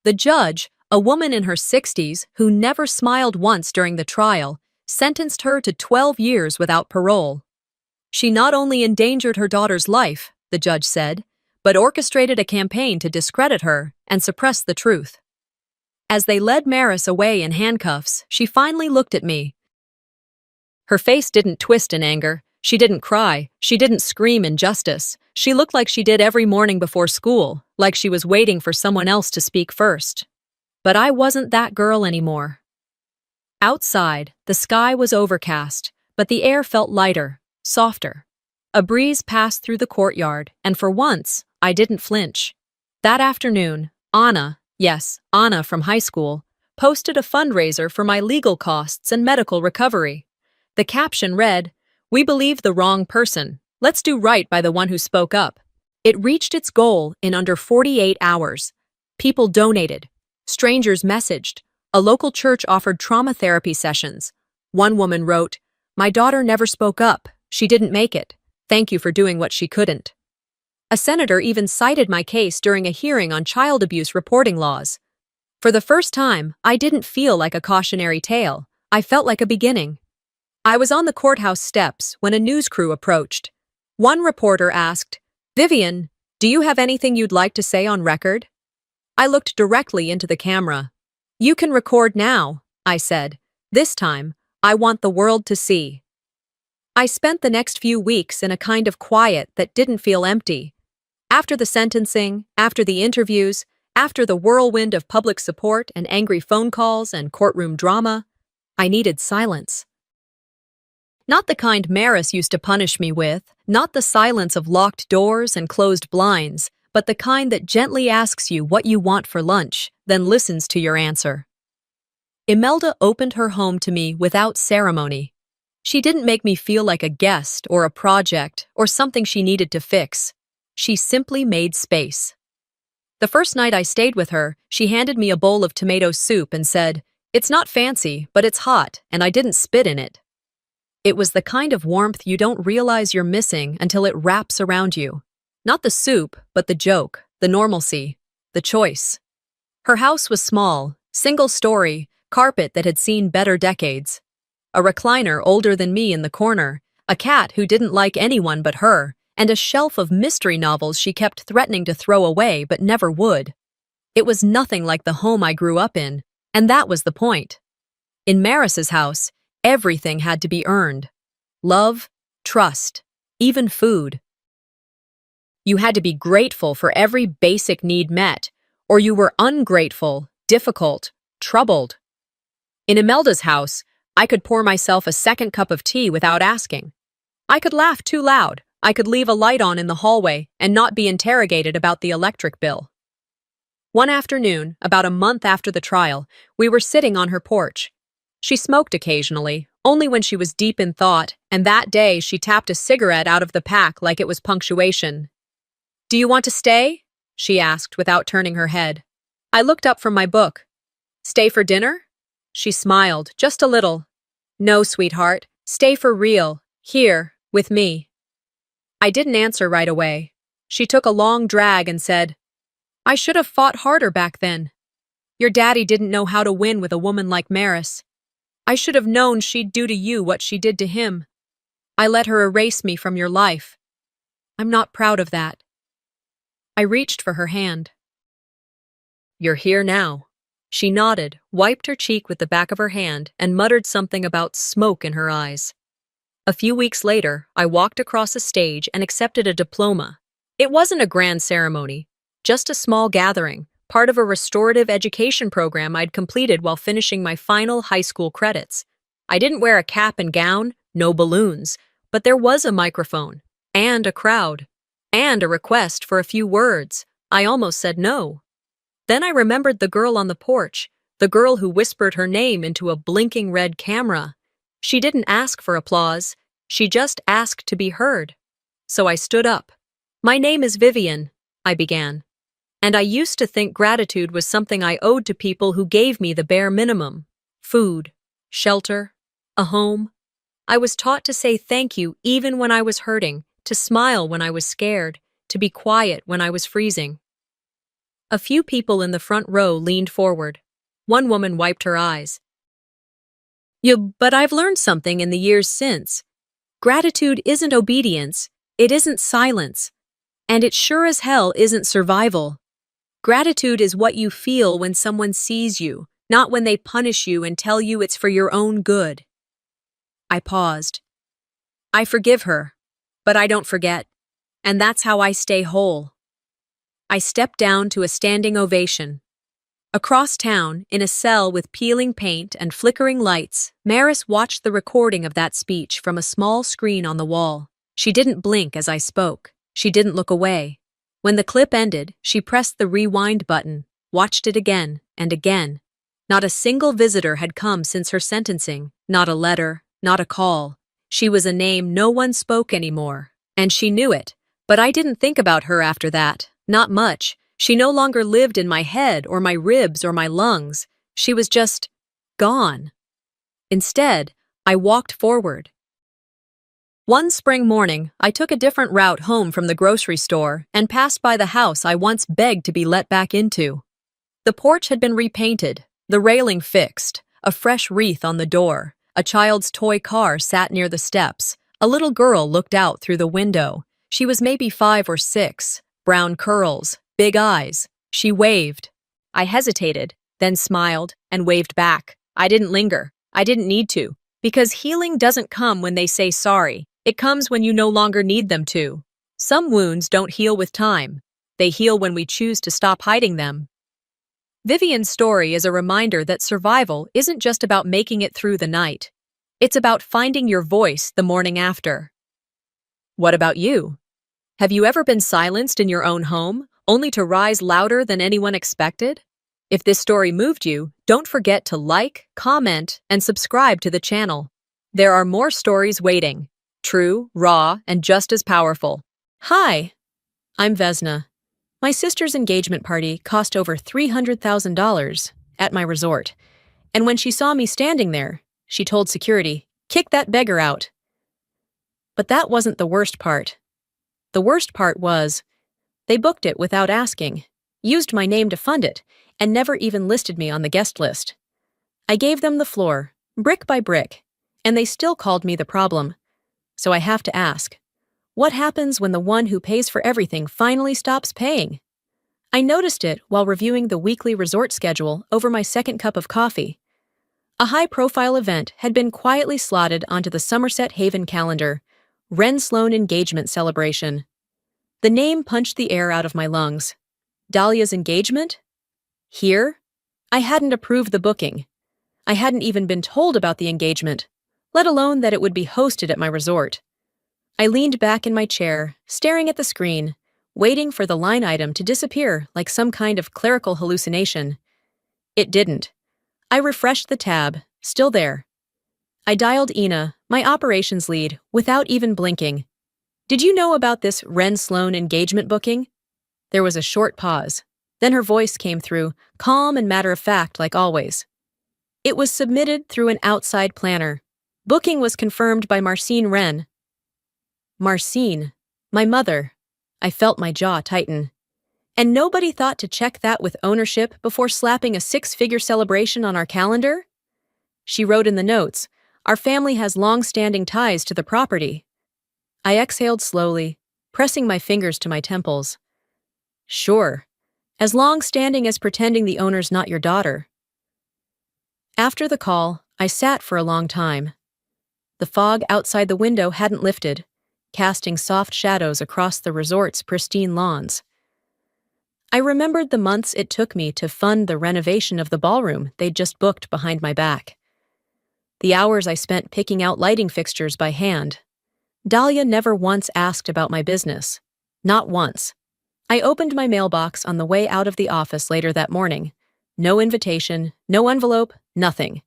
The judge, a woman in her 60s who never smiled once during the trial, sentenced her to 12 years without parole. She not only endangered her daughter's life, the judge said, but orchestrated a campaign to discredit her and suppress the truth. As they led Maris away in handcuffs, she finally looked at me. Her face didn't twist in anger. She didn't cry. She didn't scream injustice. She looked like she did every morning before school, like she was waiting for someone else to speak first. But I wasn't that girl anymore. Outside, the sky was overcast, but the air felt lighter, softer. A breeze passed through the courtyard, and for once, I didn't flinch. That afternoon, Anna from high school, posted a fundraiser for my legal costs and medical recovery. The caption read, "We believe the wrong person. Let's do right by the one who spoke up." It reached its goal in under 48 hours. People donated. Strangers messaged. A local church offered trauma therapy sessions. One woman wrote, "My daughter never spoke up. She didn't make it. Thank you for doing what she couldn't." A senator even cited my case during a hearing on child abuse reporting laws. For the first time, I didn't feel like a cautionary tale. I felt like a beginning. I was on the courthouse steps when a news crew approached. One reporter asked, "Vivian, do you have anything you'd like to say on record?" I looked directly into the camera. "You can record now," I said. "This time, I want the world to see." I spent the next few weeks in a kind of quiet that didn't feel empty. After the sentencing, after the interviews, after the whirlwind of public support and angry phone calls and courtroom drama, I needed silence. Not the kind Maris used to punish me with, not the silence of locked doors and closed blinds, but the kind that gently asks you what you want for lunch, then listens to your answer. Imelda opened her home to me without ceremony. She didn't make me feel like a guest or a project or something she needed to fix. She simply made space. The first night I stayed with her, she handed me a bowl of tomato soup and said, "It's not fancy, but it's hot, and I didn't spit in it." It was the kind of warmth you don't realize you're missing until it wraps around you. Not the soup, but the joke, the normalcy, the choice. Her house was small, single-story, carpet that had seen better decades. A recliner older than me in the corner, a cat who didn't like anyone but her, and a shelf of mystery novels she kept threatening to throw away but never would. It was nothing like the home I grew up in, and that was the point. In Maris's house, everything had to be earned. Love, trust, even food. You had to be grateful for every basic need met, or you were ungrateful, difficult, troubled. In Imelda's house, I could pour myself a second cup of tea without asking. I could laugh too loud. I could leave a light on in the hallway and not be interrogated about the electric bill. One afternoon, about a month after the trial, we were sitting on her porch. She smoked occasionally, only when she was deep in thought, and that day she tapped a cigarette out of the pack like it was punctuation. "Do you want to stay?" she asked without turning her head. I looked up from my book. "Stay for dinner?" She smiled, just a little. "No, sweetheart, stay for real, here, with me." I didn't answer right away. She took a long drag and said, "I should have fought harder back then. Your daddy didn't know how to win with a woman like Maris. I should have known she'd do to you what she did to him. I let her erase me from your life. I'm not proud of that." I reached for her hand. "You're here now." She nodded, wiped her cheek with the back of her hand, and muttered something about smoke in her eyes. A few weeks later, I walked across a stage and accepted a diploma. It wasn't a grand ceremony, just a small gathering, part of a restorative education program I'd completed while finishing my final high school credits. I didn't wear a cap and gown, no balloons, but there was a microphone, and a crowd, and a request for a few words. I almost said no. Then I remembered the girl on the porch, the girl who whispered her name into a blinking red camera. She didn't ask for applause, she just asked to be heard. So I stood up. "My name is Vivian," I began. And I used to think gratitude was something I owed to people who gave me the bare minimum. Food, shelter, a home. I was taught to say thank you even when I was hurting, to smile when I was scared, to be quiet when I was freezing. A few people in the front row leaned forward. One woman wiped her eyes. But I've learned something in the years since. Gratitude isn't obedience, it isn't silence, and it sure as hell isn't survival. Gratitude is what you feel when someone sees you, not when they punish you and tell you it's for your own good. I paused. I forgive her, but I don't forget, and that's how I stay whole. I stepped down to a standing ovation. Across town, in a cell with peeling paint and flickering lights, Maris watched the recording of that speech from a small screen on the wall. She didn't blink as I spoke. She didn't look away. When the clip ended, she pressed the rewind button, watched it again and again. Not a single visitor had come since her sentencing, not a letter, not a call. She was a name no one spoke anymore, and she knew it. But I didn't think about her after that, not much. She no longer lived in my head or my ribs or my lungs. She was just gone. Instead, I walked forward. One spring morning, I took a different route home from the grocery store and passed by the house I once begged to be let back into. The porch had been repainted, the railing fixed, a fresh wreath on the door. A child's toy car sat near the steps. A little girl looked out through the window. She was maybe 5 or 6, brown curls, big eyes. She waved. I hesitated, then smiled and waved back. I didn't linger. I didn't need to. Because healing doesn't come when they say sorry. It comes when you no longer need them to. Some wounds don't heal with time. They heal when we choose to stop hiding them. Vivian's story is a reminder that survival isn't just about making it through the night. It's about finding your voice the morning after. What about you? Have you ever been silenced in your own home, only to rise louder than anyone expected? If this story moved you, don't forget to like, comment, and subscribe to the channel. There are more stories waiting. True, raw, and just as powerful. Hi, I'm Vesna. My sister's engagement party cost over $300,000 at my resort, and when she saw me standing there, she told security, "Kick that beggar out." But that wasn't the worst part. The worst part was, they booked it without asking, used my name to fund it, and never even listed me on the guest list. I gave them the floor, brick by brick, and they still called me the problem. So I have to ask, what happens when the one who pays for everything finally stops paying? I noticed it while reviewing the weekly resort schedule over my second cup of coffee. A high-profile event had been quietly slotted onto the Somerset Haven calendar, Ren Sloan Engagement Celebration. The name punched the air out of my lungs. Dahlia's engagement? Here? I hadn't approved the booking. I hadn't even been told about the engagement, let alone that it would be hosted at my resort. I leaned back in my chair, staring at the screen, waiting for the line item to disappear like some kind of clerical hallucination. It didn't. I refreshed the tab, still there. I dialed Ina, my operations lead, without even blinking. "Did you know about this Ren Sloan engagement booking?" There was a short pause. Then her voice came through, calm and matter-of-fact like always. "It was submitted through an outside planner. Booking was confirmed by Marcine Wren." Marcine, my mother. I felt my jaw tighten. And nobody thought to check that with ownership before slapping a 6-figure celebration on our calendar? She wrote in the notes, "Our family has long-standing ties to the property." I exhaled slowly, pressing my fingers to my temples. Sure, as long-standing as pretending the owner's not your daughter. After the call, I sat for a long time. The fog outside the window hadn't lifted, casting soft shadows across the resort's pristine lawns. I remembered the months it took me to fund the renovation of the ballroom they'd just booked behind my back. The hours I spent picking out lighting fixtures by hand. Dahlia never once asked about my business. Not once. I opened my mailbox on the way out of the office later that morning. No invitation, no envelope, nothing.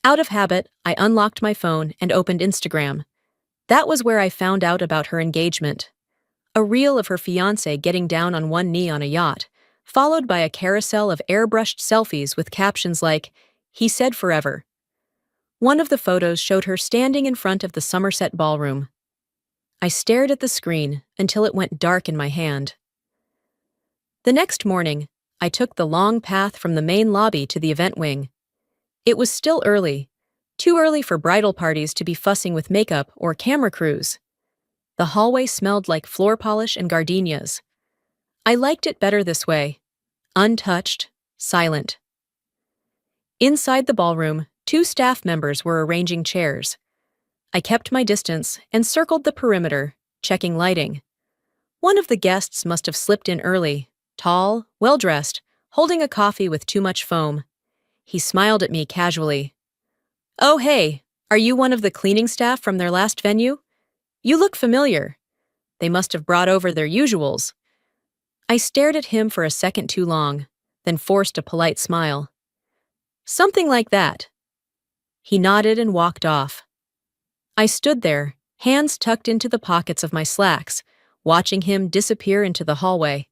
Out of habit, I unlocked my phone and opened Instagram. That was where I found out about her engagement. A reel of her fiancé getting down on one knee on a yacht, followed by a carousel of airbrushed selfies with captions like, "He said forever." One of the photos showed her standing in front of the Somerset ballroom. I stared at the screen until it went dark in my hand. The next morning, I took the long path from the main lobby to the event wing. It was still early, Too early for bridal parties to be fussing with makeup or camera crews. The hallway smelled like floor polish and gardenias. I liked it better this way. Untouched, silent. Inside the ballroom, two staff members were arranging chairs. I kept my distance and circled the perimeter, checking lighting. One of the guests must have slipped in early, tall, well-dressed, holding a coffee with too much foam. He smiled at me casually. "Oh, hey, are you one of the cleaning staff from their last venue? You look familiar." They must have brought over their usuals. I stared at him for a second too long, then forced a polite smile. "Something like that." He nodded and walked off. I stood there, hands tucked into the pockets of my slacks, watching him disappear into the hallway.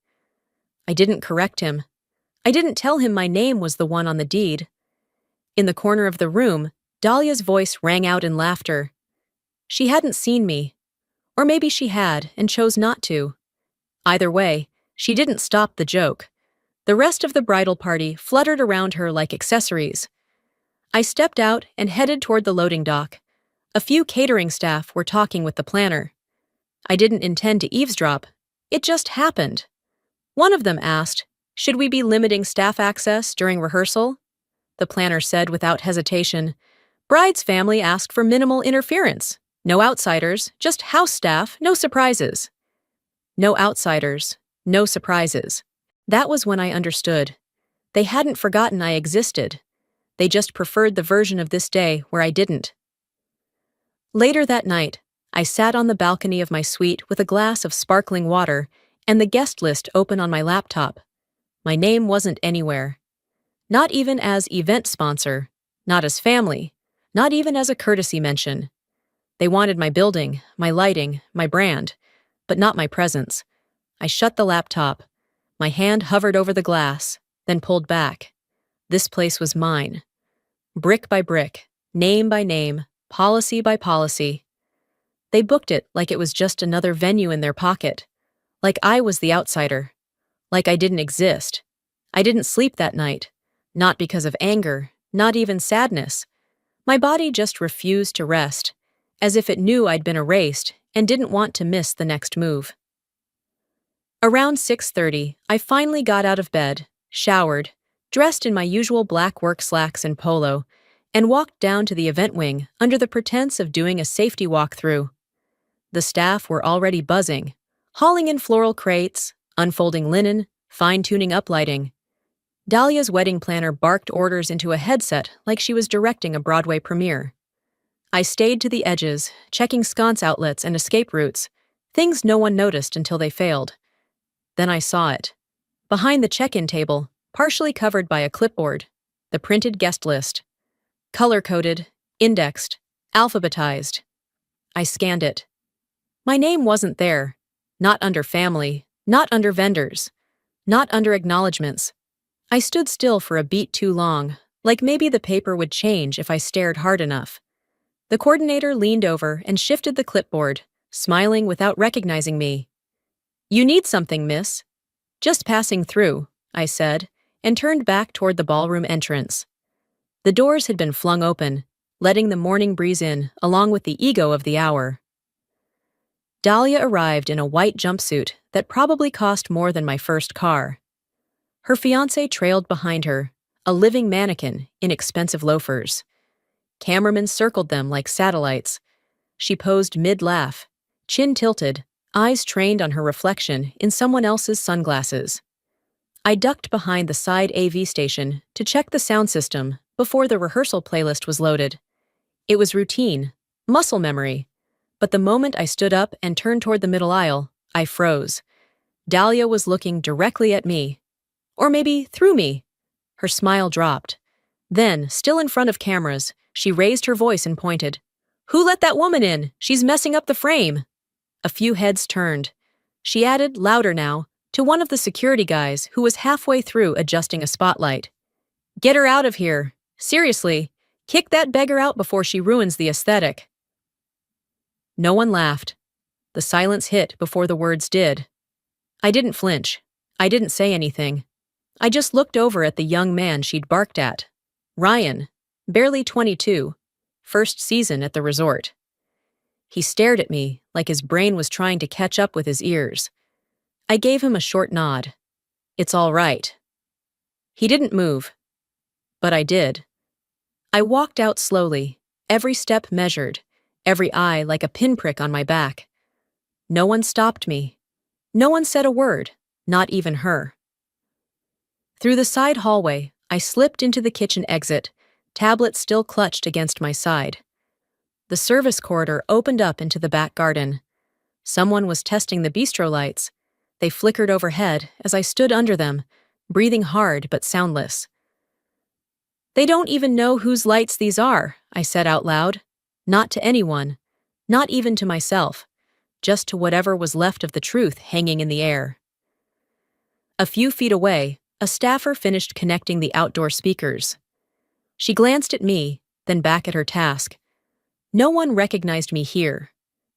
I didn't correct him. I didn't tell him my name was the one on the deed. In the corner of the room, Dahlia's voice rang out in laughter. She hadn't seen me. Or maybe she had and chose not to. Either way, she didn't stop the joke. The rest of the bridal party fluttered around her like accessories. I stepped out and headed toward the loading dock. A few catering staff were talking with the planner. I didn't intend to eavesdrop. It just happened. One of them asked, "Should we be limiting staff access during rehearsal?" The planner said without hesitation, "Bride's family asked for minimal interference. No outsiders, just house staff, no surprises." No outsiders, no surprises. That was when I understood. They hadn't forgotten I existed. They just preferred the version of this day where I didn't. Later that night, I sat on the balcony of my suite with a glass of sparkling water and the guest list open on my laptop. My name wasn't anywhere. Not even as event sponsor, not as family, not even as a courtesy mention. They wanted my building, my lighting, my brand, but not my presence. I shut the laptop. My hand hovered over the glass, then pulled back. This place was mine. Brick by brick, name by name, policy by policy. They booked it like it was just another venue in their pocket. Like I was the outsider. Like I didn't exist. I didn't sleep that night. Not because of anger, not even sadness. My body just refused to rest, as if it knew I'd been erased and didn't want to miss the next move. Around 6:30, I finally got out of bed, showered, dressed in my usual black work slacks and polo, and walked down to the event wing under the pretense of doing a safety walkthrough. The staff were already buzzing, hauling in floral crates, unfolding linen, fine-tuning uplighting. Dahlia's wedding planner barked orders into a headset like she was directing a Broadway premiere. I stayed to the edges, checking sconce outlets and escape routes, things no one noticed until they failed. Then I saw it. Behind the check-in table, partially covered by a clipboard, the printed guest list. Color-coded, indexed, alphabetized. I scanned it. My name wasn't there. Not under family, not under vendors, not under acknowledgments. I stood still for a beat too long, like maybe the paper would change if I stared hard enough. The coordinator leaned over and shifted the clipboard, smiling without recognizing me. "You need something, miss?" "Just passing through," I said, and turned back toward the ballroom entrance. The doors had been flung open, letting the morning breeze in, along with the ego of the hour. Dahlia arrived in a white jumpsuit that probably cost more than my first car. Her fiancé trailed behind her, a living mannequin in expensive loafers. Cameramen circled them like satellites. She posed mid-laugh, chin tilted, eyes trained on her reflection in someone else's sunglasses. I ducked behind the side AV station to check the sound system before the rehearsal playlist was loaded. It was routine, muscle memory, but the moment I stood up and turned toward the middle aisle, I froze. Dahlia was looking directly at me. Or maybe through me. Her smile dropped. Then, still in front of cameras, she raised her voice and pointed. "Who let that woman in? She's messing up the frame." A few heads turned. She added, louder now, to one of the security guys who was halfway through adjusting a spotlight. "Get her out of here. Seriously, kick that beggar out before she ruins the aesthetic." No one laughed. The silence hit before the words did. I didn't flinch. I didn't say anything. I just looked over at the young man she'd barked at. Ryan, barely 22, first season at the resort. He stared at me like his brain was trying to catch up with his ears. I gave him a short nod. It's all right. He didn't move, but I did. I walked out slowly, every step measured, every eye like a pinprick on my back. No one stopped me. No one said a word, not even her. Through the side hallway, I slipped into the kitchen exit, tablet still clutched against my side. The service corridor opened up into the back garden. Someone was testing the bistro lights. They flickered overhead as I stood under them, breathing hard but soundless. They don't even know whose lights these are, I said out loud. Not to anyone, not even to myself, just to whatever was left of the truth hanging in the air. A few feet away, a staffer finished connecting the outdoor speakers. She glanced at me, then back at her task. No one recognized me here.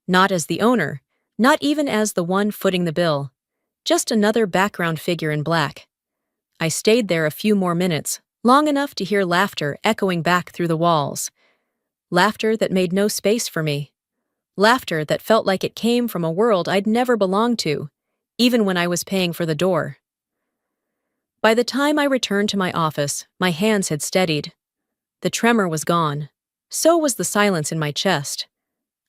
Not as the owner, not even as the one footing the bill. Just another background figure in black. I stayed there a few more minutes, long enough to hear laughter echoing back through the walls. Laughter that made no space for me. Laughter that felt like it came from a world I'd never belonged to, even when I was paying for the door. By the time I returned to my office, my hands had steadied. The tremor was gone. So was the silence in my chest.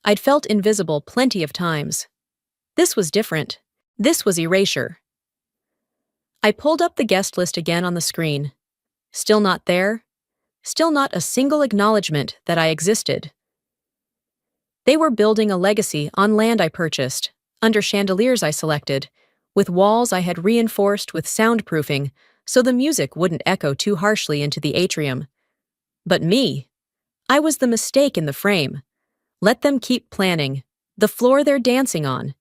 I'd felt invisible plenty of times. This was different. This was erasure. I pulled up the guest list again on the screen. Still not there. Still not a single acknowledgement that I existed. They were building a legacy on land I purchased, under chandeliers I selected, with walls I had reinforced with soundproofing so the music wouldn't echo too harshly into the atrium. But me, I was the mistake in the frame. Let them keep planning. The floor they're dancing on.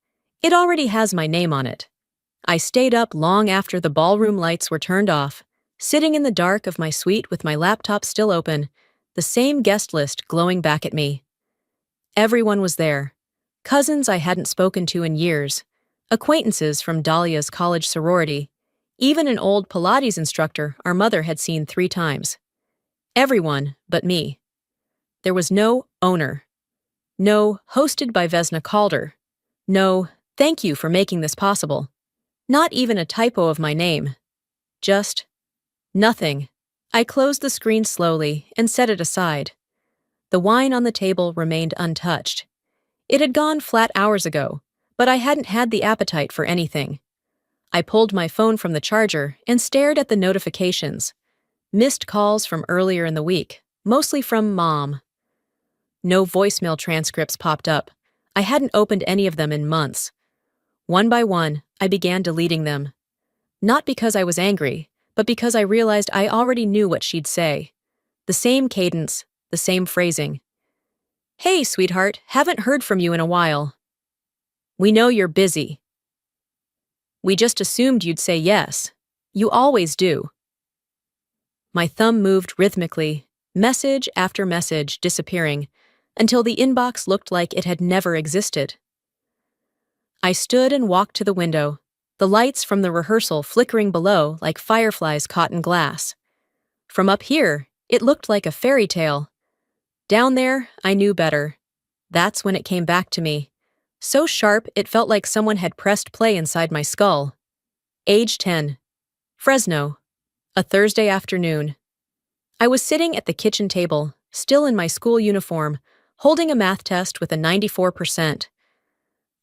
It already has my name on it. I stayed up long after the ballroom lights were turned off, sitting in the dark of my suite with my laptop still open, the same guest list glowing back at me. Everyone was there. Cousins I hadn't spoken to in years, acquaintances from Dahlia's college sorority, even an old Pilates instructor our mother had seen 3 times. Everyone but me. There was no owner. No, hosted by Vesna Calder. No, thank you for making this possible. Not even a typo of my name. Just nothing. I closed the screen slowly and set it aside. The wine on the table remained untouched. It had gone flat hours ago, but I hadn't had the appetite for anything. I pulled my phone from the charger and stared at the notifications. Missed calls from earlier in the week, mostly from Mom. No voicemail transcripts popped up. I hadn't opened any of them in months. One by one, I began deleting them. Not because I was angry, but because I realized I already knew what she'd say. The same cadence, the same phrasing. Hey, sweetheart, haven't heard from you in a while. We know you're busy. We just assumed you'd say yes. You always do. My thumb moved rhythmically, message after message disappearing, until the inbox looked like it had never existed. I stood and walked to the window, the lights from the rehearsal flickering below like fireflies caught in glass. From up here, it looked like a fairy tale. Down there, I knew better. That's when it came back to me. So sharp it felt like someone had pressed play inside my skull. Age 10. Fresno. A Thursday afternoon. I was sitting at the kitchen table, still in my school uniform, holding a math test with a 94%.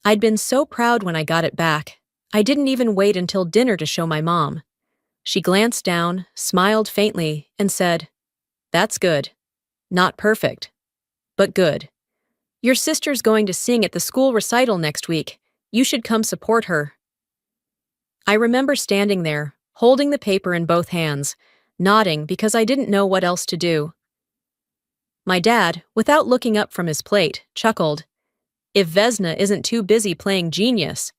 I'd been so proud when I got it back. I didn't even wait until dinner to show my mom. She glanced down, smiled faintly, and said, "That's good. Not perfect, but good. Your sister's going to sing at the school recital next week. You should come support her." I remember standing there, holding the paper in both hands, nodding because I didn't know what else to do. My dad, without looking up from his plate, chuckled. If Vesna isn't too busy playing genius.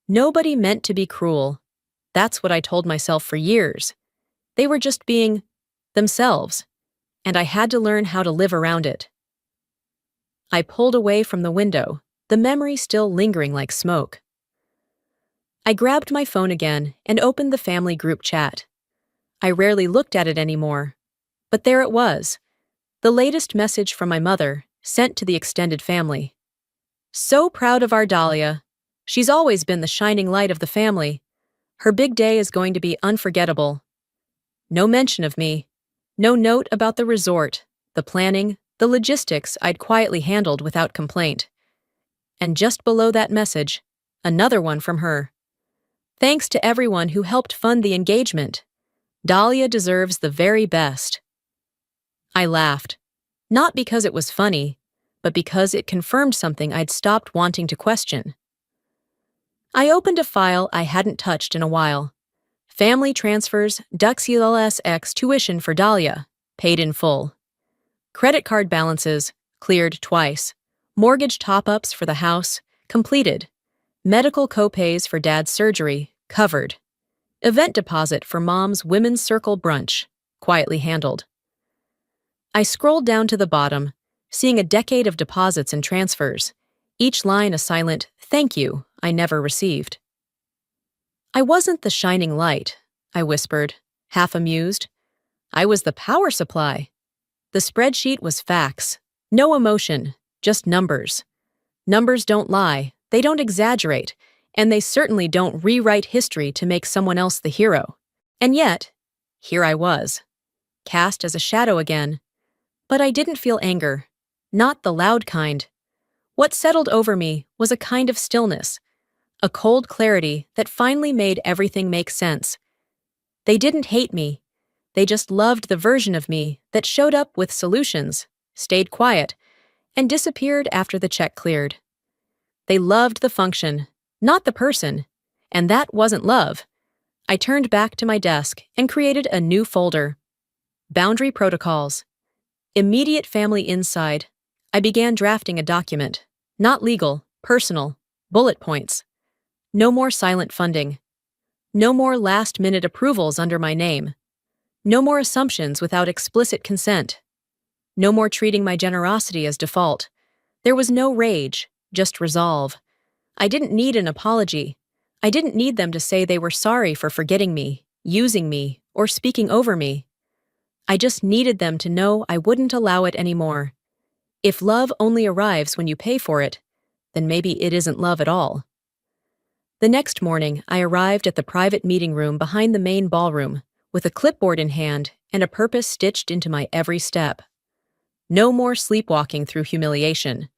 Nobody meant to be cruel. That's what I told myself for years. They were just being themselves, and I had to learn how to live around it. I pulled away from the window, the memory still lingering like smoke. I grabbed my phone again and opened the family group chat. I rarely looked at it anymore, but there it was. The latest message from my mother, sent to the extended family. So proud of our Dahlia. She's always been the shining light of the family. Her big day is going to be unforgettable. No mention of me. No note about the resort, the planning, the logistics I'd quietly handled without complaint. And just below that message, another one from her. Thanks to everyone who helped fund the engagement. Dahlia deserves the very best. I laughed. Not because it was funny, but because it confirmed something I'd stopped wanting to question. I opened a file I hadn't touched in a while. Family transfers, DuxULSX tuition for Dahlia, paid in full. Credit card balances, cleared twice. Mortgage top-ups for the house, completed. Medical co-pays for Dad's surgery, covered. Event deposit for Mom's Women's Circle brunch, quietly handled. I scrolled down to the bottom, seeing a decade of deposits and transfers, each line a silent thank you I never received. I wasn't the shining light, I whispered, half amused. I was the power supply. The spreadsheet was facts, no emotion, just numbers. Numbers don't lie, they don't exaggerate, and they certainly don't rewrite history to make someone else the hero. And yet, here I was, cast as a shadow again. But I didn't feel anger, not the loud kind. What settled over me was a kind of stillness, a cold clarity that finally made everything make sense. They didn't hate me. They just loved the version of me that showed up with solutions, stayed quiet, and disappeared after the check cleared. They loved the function, not the person, and that wasn't love. I turned back to my desk and created a new folder. Boundary protocols. Immediate family inside. I began drafting a document. Not legal, personal, bullet points. No more silent funding. No more last-minute approvals under my name. No more assumptions without explicit consent. No more treating my generosity as default. There was no rage, just resolve. I didn't need an apology. I didn't need them to say they were sorry for forgetting me, using me, or speaking over me. I just needed them to know I wouldn't allow it anymore. If love only arrives when you pay for it, then maybe it isn't love at all. The next morning, I arrived at the private meeting room behind the main ballroom, with a clipboard in hand and a purpose stitched into my every step. No more sleepwalking through humiliation.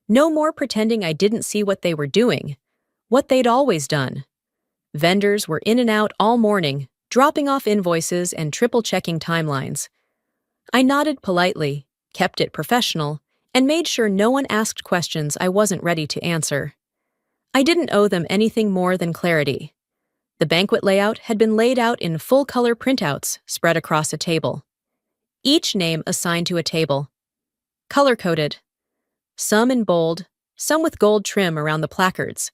No more pretending I didn't see what they were doing, what they'd always done. Vendors were in and out all morning, dropping off invoices and triple-checking timelines. I nodded politely, kept it professional, and made sure no one asked questions I wasn't ready to answer. I didn't owe them anything more than clarity. The banquet layout had been laid out in full-color printouts spread across a table. Each name assigned to a table. Color-coded. Some in bold, some with gold trim around the placards.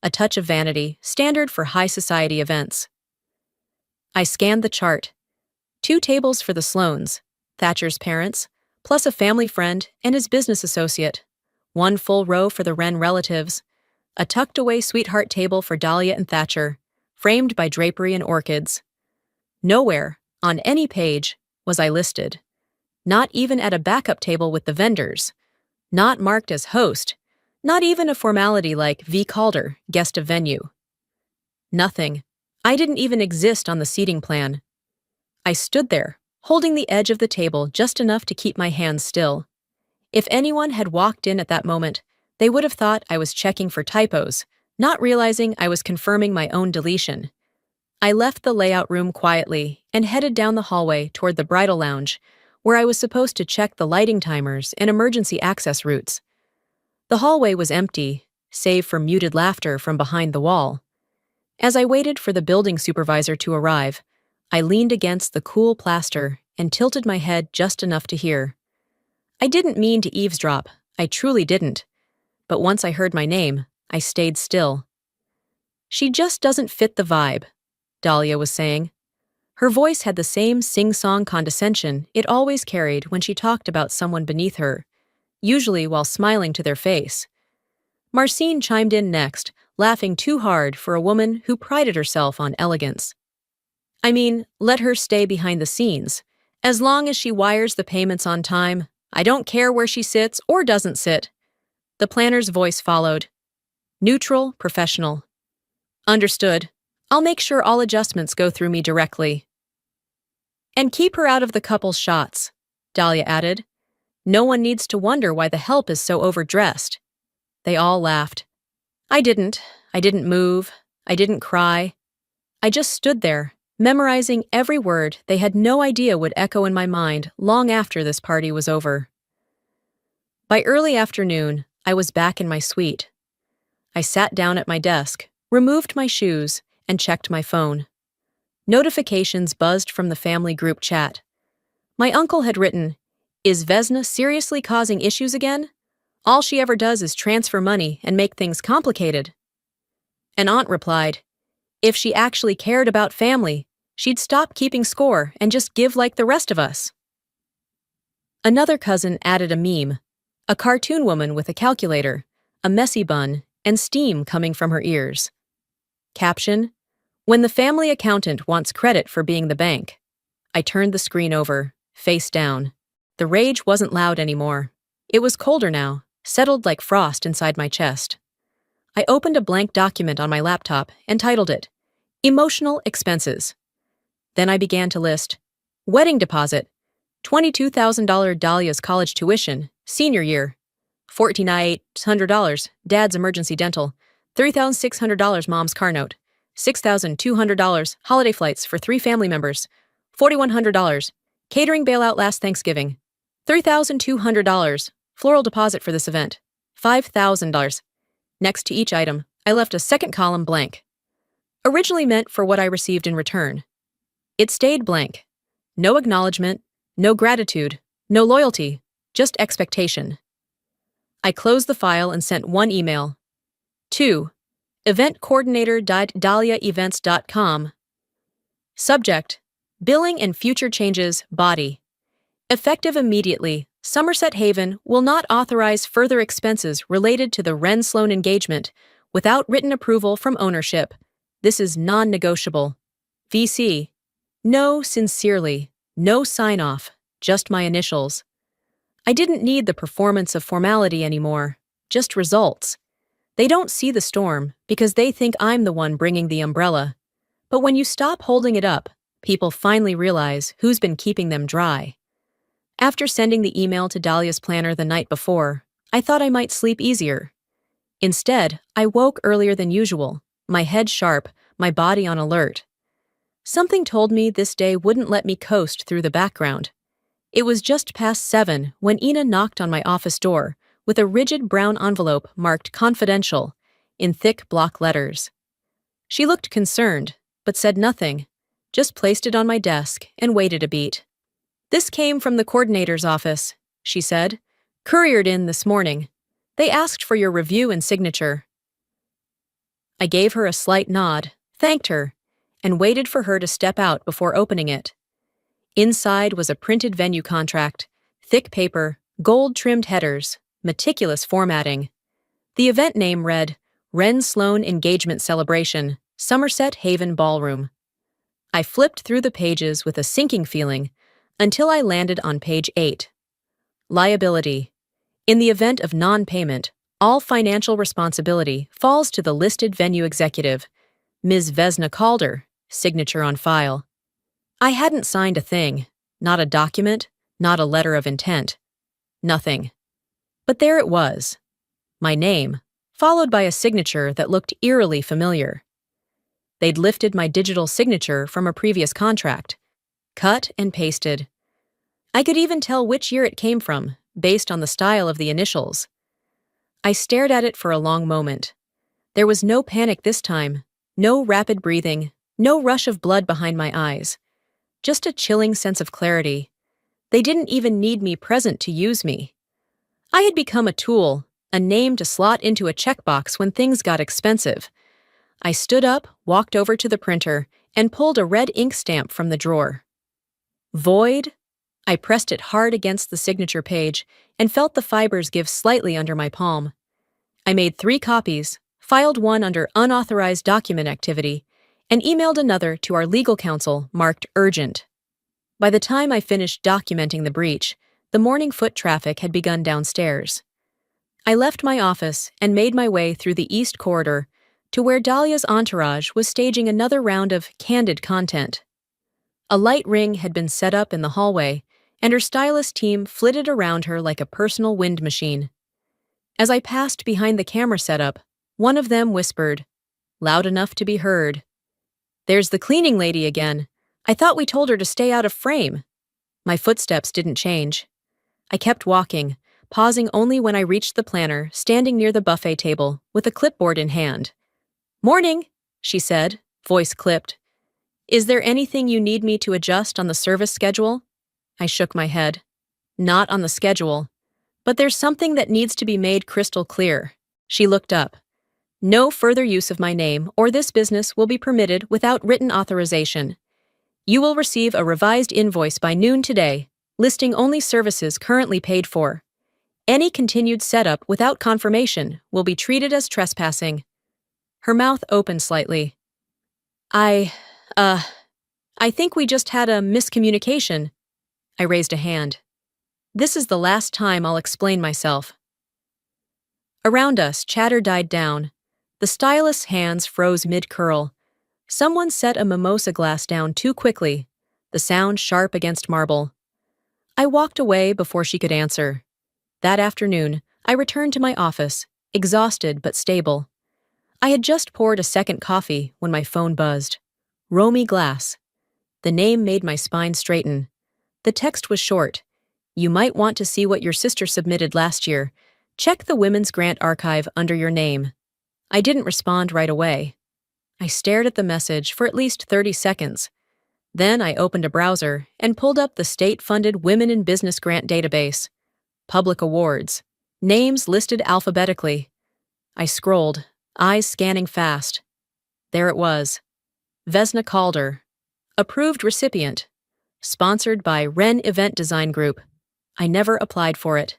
A touch of vanity, standard for high society events. I scanned the chart. 2 tables for the Sloanes, Thatcher's parents, plus a family friend and his business associate. 1 full row for the Wren relatives. A tucked-away sweetheart table for Dahlia and Thatcher, framed by drapery and orchids. Nowhere, on any page, was I listed. Not even at a backup table with the vendors. Not marked as host. Not even a formality like V. Calder, guest of venue. Nothing. I didn't even exist on the seating plan. I stood there, holding the edge of the table just enough to keep my hands still. If anyone had walked in at that moment, they would have thought I was checking for typos, not realizing I was confirming my own deletion. I left the layout room quietly and headed down the hallway toward the bridal lounge, where I was supposed to check the lighting timers and emergency access routes. The hallway was empty, save for muted laughter from behind the wall. As I waited for the building supervisor to arrive, I leaned against the cool plaster and tilted my head just enough to hear. I didn't mean to eavesdrop, I truly didn't. But once I heard my name, I stayed still. She just doesn't fit the vibe, Dahlia was saying. Her voice had the same sing-song condescension it always carried when she talked about someone beneath her, usually while smiling to their face. Marcine chimed in next, laughing too hard for a woman who prided herself on elegance. I mean, let her stay behind the scenes. As long as she wires the payments on time, I don't care where she sits or doesn't sit. The planner's voice followed. Neutral, professional. Understood. I'll make sure all adjustments go through me directly. And keep her out of the couple's shots, Dahlia added. No one needs to wonder why the help is so overdressed. They all laughed. I didn't move. I didn't cry. I just stood there, memorizing every word they had no idea would echo in my mind long after this party was over. By early afternoon, I was back in my suite. I sat down at my desk, removed my shoes, and checked my phone. Notifications buzzed from the family group chat. My uncle had written, "Is Vesna seriously causing issues again? All she ever does is transfer money and make things complicated." An aunt replied, "If she actually cared about family, she'd stop keeping score and just give like the rest of us." Another cousin added a meme, a cartoon woman with a calculator, a messy bun, and steam coming from her ears. Caption, "When the family accountant wants credit for being the bank." I turned the screen over, face down. The rage wasn't loud anymore. It was colder now, settled like frost inside my chest. I opened a blank document on my laptop and titled it, Emotional Expenses. Then I began to list, wedding deposit, $22,000 Dahlia's college tuition, senior year, $1,400 dad's emergency dental, $3,600 mom's car note, $6,200 holiday flights for 3 family members, $4,100 catering bailout last Thanksgiving, $3,200 floral deposit for this event, $5,000. Next to each item, I left a second column blank. Originally meant for what I received in return. It stayed blank. No acknowledgement, no gratitude, no loyalty, just expectation. I closed the file and sent one email. 2. eventcoordinator.dahliaevents.com. Subject, Billing and Future Changes, Body. Effective immediately, Somerset Haven will not authorize further expenses related to the Ren Sloan engagement without written approval from ownership. This is non-negotiable. VC. No, sincerely. No sign-off, just my initials. I didn't need the performance of formality anymore, just results. They don't see the storm because they think I'm the one bringing the umbrella. But when you stop holding it up, people finally realize who's been keeping them dry. After sending the email to Dahlia's planner the night before, I thought I might sleep easier. Instead, I woke earlier than usual, my head sharp, my body on alert. Something told me this day wouldn't let me coast through the background. It was just past 7 when Ina knocked on my office door with a rigid brown envelope marked confidential in thick block letters. She looked concerned, but said nothing, just placed it on my desk and waited a beat. "This came from the coordinator's office," she said. "Couriered in this morning. They asked for your review and signature." I gave her a slight nod, thanked her, and waited for her to step out before opening it. Inside was a printed venue contract, thick paper, gold-trimmed headers, meticulous formatting. The event name read, Ren Sloan Engagement Celebration, Somerset Haven Ballroom. I flipped through the pages with a sinking feeling until I landed on page 8. Liability. In the event of non-payment, all financial responsibility falls to the listed venue executive, Ms. Vesna Calder, signature on file. I hadn't signed a thing, not a document, not a letter of intent. Nothing. But there it was. My name, followed by a signature that looked eerily familiar. They'd lifted my digital signature from a previous contract, cut and pasted. I could even tell which year it came from, based on the style of the initials. I stared at it for a long moment. There was no panic this time, no rapid breathing, no rush of blood behind my eyes. Just a chilling sense of clarity. They didn't even need me present to use me. I had become a tool, a name to slot into a checkbox when things got expensive. I stood up, walked over to the printer, and pulled a red ink stamp from the drawer. Void? I pressed it hard against the signature page and felt the fibers give slightly under my palm. I made 3 copies, filed one under unauthorized document activity, and emailed another to our legal counsel marked urgent. By the time I finished documenting the breach, the morning foot traffic had begun downstairs. I left my office and made my way through the East Corridor to where Dahlia's entourage was staging another round of candid content. A light ring had been set up in the hallway, and her stylist team flitted around her like a personal wind machine. As I passed behind the camera setup, one of them whispered, loud enough to be heard, "There's the cleaning lady again. I thought we told her to stay out of frame." My footsteps didn't change. I kept walking, pausing only when I reached the planner standing near the buffet table with a clipboard in hand. "Morning," she said, voice clipped. "Is there anything you need me to adjust on the service schedule?" I shook my head. "Not on the schedule. But there's something that needs to be made crystal clear." She looked up. "No further use of my name or this business will be permitted without written authorization. You will receive a revised invoice by noon today, listing only services currently paid for. Any continued setup without confirmation will be treated as trespassing." Her mouth opened slightly. I think we just had a miscommunication." I raised a hand. "This is the last time I'll explain myself." Around us, chatter died down. The stylist's hands froze mid-curl. Someone set a mimosa glass down too quickly, the sound sharp against marble. I walked away before she could answer. That afternoon, I returned to my office, exhausted but stable. I had just poured a second coffee when my phone buzzed. Romy Glass. The name made my spine straighten. The text was short. "You might want to see what your sister submitted last year. Check the Women's Grant Archive under your name." I didn't respond right away. I stared at the message for at least 30 seconds. Then I opened a browser and pulled up the state-funded Women in Business Grant database. Public awards. Names listed alphabetically. I scrolled, eyes scanning fast. There it was. Vesna Calder. Approved recipient. Sponsored by Wren Event Design Group. I never applied for it.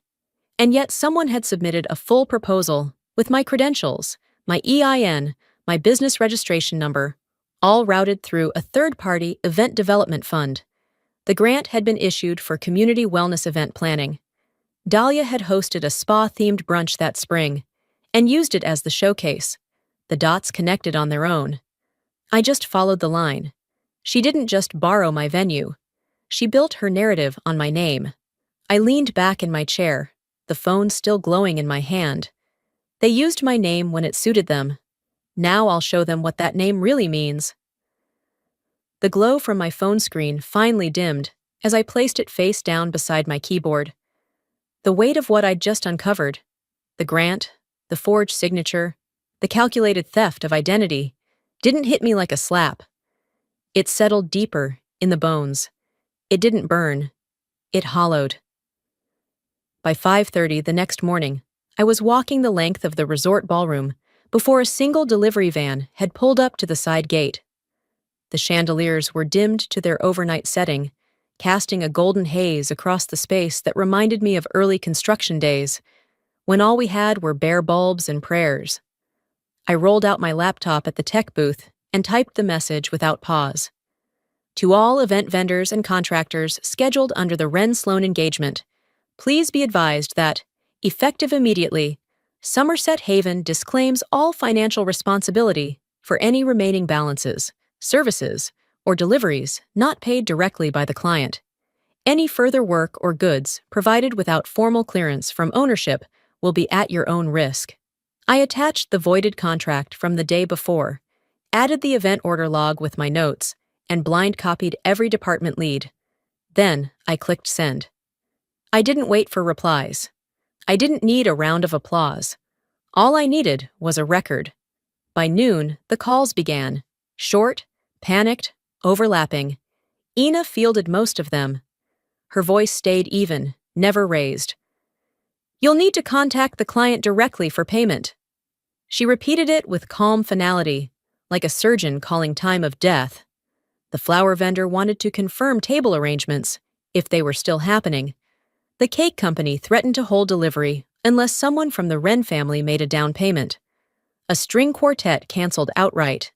And yet someone had submitted a full proposal with my credentials, my EIN, my business registration number, all routed through a third-party event development fund. The grant had been issued for community wellness event planning. Dahlia had hosted a spa-themed brunch that spring and used it as the showcase. The dots connected on their own. I just followed the line. She didn't just borrow my venue. She built her narrative on my name. I leaned back in my chair, the phone still glowing in my hand. They used my name when it suited them. Now I'll show them what that name really means. The glow from my phone screen finally dimmed as I placed it face down beside my keyboard. The weight of what I'd just uncovered, the grant, the forged signature, the calculated theft of identity, didn't hit me like a slap. It settled deeper, in the bones. It didn't burn. It hollowed. By 5:30 the next morning, I was walking the length of the resort ballroom before a single delivery van had pulled up to the side gate. The chandeliers were dimmed to their overnight setting, casting a golden haze across the space that reminded me of early construction days, when all we had were bare bulbs and prayers. I rolled out my laptop at the tech booth and typed the message without pause. To all event vendors and contractors scheduled under the Wren Sloan engagement, please be advised that, effective immediately, Somerset Haven disclaims all financial responsibility for any remaining balances, services, or deliveries not paid directly by the client. Any further work or goods provided without formal clearance from ownership will be at your own risk. I attached the voided contract from the day before, added the event order log with my notes, and blind copied every department lead. Then I clicked send. I didn't wait for replies. I didn't need a round of applause. All I needed was a record. By noon, the calls began. Short, panicked, overlapping. Ina fielded most of them. Her voice stayed even, never raised. "You'll need to contact the client directly for payment." She repeated it with calm finality, like a surgeon calling time of death. The flower vendor wanted to confirm table arrangements, if they were still happening. The cake company threatened to hold delivery unless someone from the Wren family made a down payment. A string quartet canceled outright.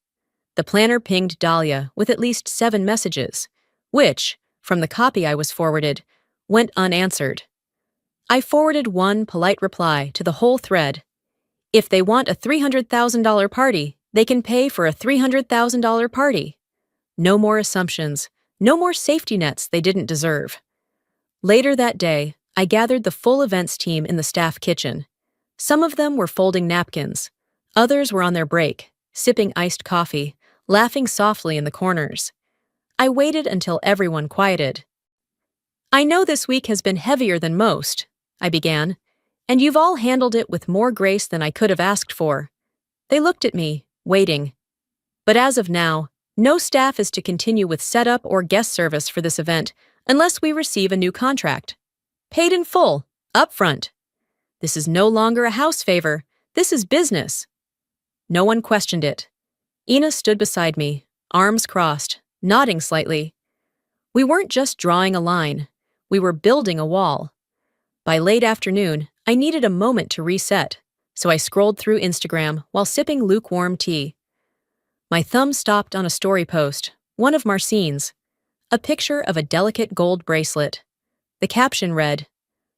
The planner pinged Dahlia with at least 7 messages, which, from the copy I was forwarded, went unanswered. I forwarded one polite reply to the whole thread. If they want a $300,000 party, they can pay for a $300,000 party. No more assumptions, no more safety nets they didn't deserve. Later that day, I gathered the full events team in the staff kitchen. Some of them were folding napkins. Others were on their break, sipping iced coffee, laughing softly in the corners. I waited until everyone quieted. I know this week has been heavier than most, I began, and you've all handled it with more grace than I could have asked for. They looked at me, waiting. But as of now, no staff is to continue with setup or guest service for this event unless we receive a new contract. Paid in full, upfront. This is no longer a house favor, this is business. No one questioned it. Ina stood beside me, arms crossed, nodding slightly. We weren't just drawing a line, we were building a wall. By late afternoon, I needed a moment to reset, so I scrolled through Instagram while sipping lukewarm tea. My thumb stopped on a story post, one of Marcine's, a picture of a delicate gold bracelet. The caption read,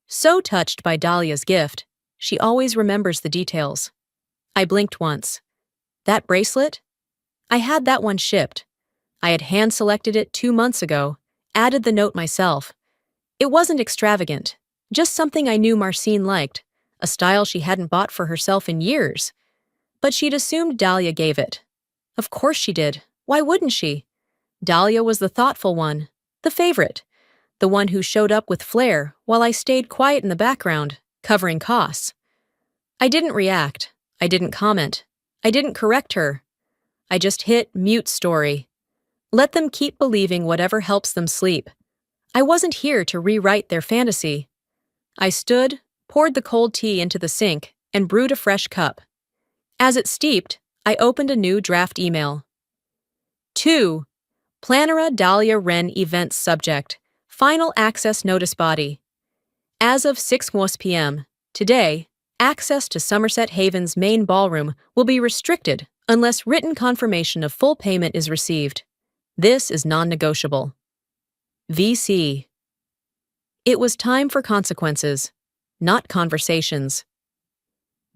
"So touched by Dahlia's gift, she always remembers the details." I blinked once. That bracelet? I had that one shipped. I had hand-selected it 2 months ago, added the note myself. It wasn't extravagant, just something I knew Marcine liked, a style she hadn't bought for herself in years. But she'd assumed Dahlia gave it. Of course she did. Why wouldn't she? Dahlia was the thoughtful one, the favorite, the one who showed up with flair while I stayed quiet in the background, covering costs. I didn't react. I didn't comment. I didn't correct her. I just hit mute story. Let them keep believing whatever helps them sleep. I wasn't here to rewrite their fantasy. I stood, poured the cold tea into the sink, and brewed a fresh cup. As it steeped, I opened a new draft email. 2. Planera Dahlia Wren Events Subject. Final Access Notice Body. As of 6 p.m. today, access to Somerset Haven's main ballroom will be restricted unless written confirmation of full payment is received. This is non-negotiable. VC. It was time for consequences, not conversations.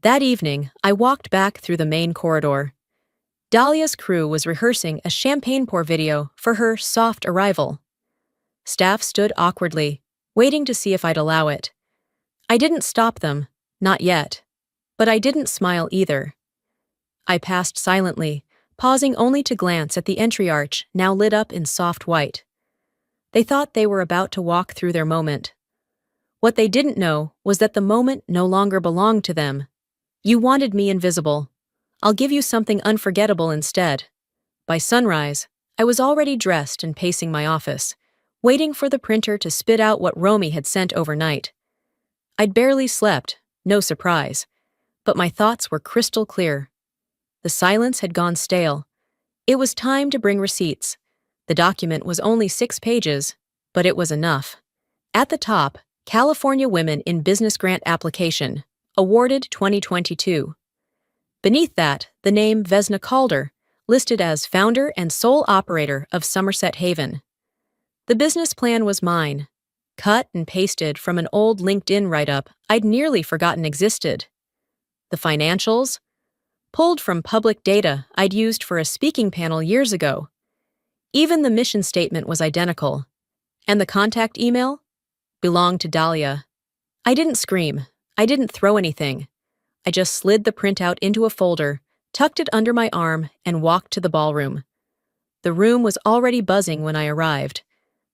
That evening, I walked back through the main corridor. Dahlia's crew was rehearsing a champagne pour video for her soft arrival. Staff stood awkwardly, waiting to see if I'd allow it. I didn't stop them, not yet. But I didn't smile either. I passed silently, pausing only to glance at the entry arch now lit up in soft white. They thought they were about to walk through their moment. What they didn't know was that the moment no longer belonged to them. You wanted me invisible. I'll give you something unforgettable instead. By sunrise, I was already dressed and pacing my office, waiting for the printer to spit out what Romy had sent overnight. I'd barely slept, no surprise, but my thoughts were crystal clear. The silence had gone stale. It was time to bring receipts. The document was only 6 pages, but it was enough. At the top, California Women in Business Grant Application, awarded 2022. Beneath that, the name Vesna Calder, listed as founder and sole operator of Somerset Haven. The business plan was mine, cut and pasted from an old LinkedIn write-up I'd nearly forgotten existed. The financials? Pulled from public data I'd used for a speaking panel years ago. Even the mission statement was identical. And the contact email? Belonged to Dahlia. I didn't scream. I didn't throw anything. I just slid the printout into a folder, tucked it under my arm, and walked to the ballroom. The room was already buzzing when I arrived.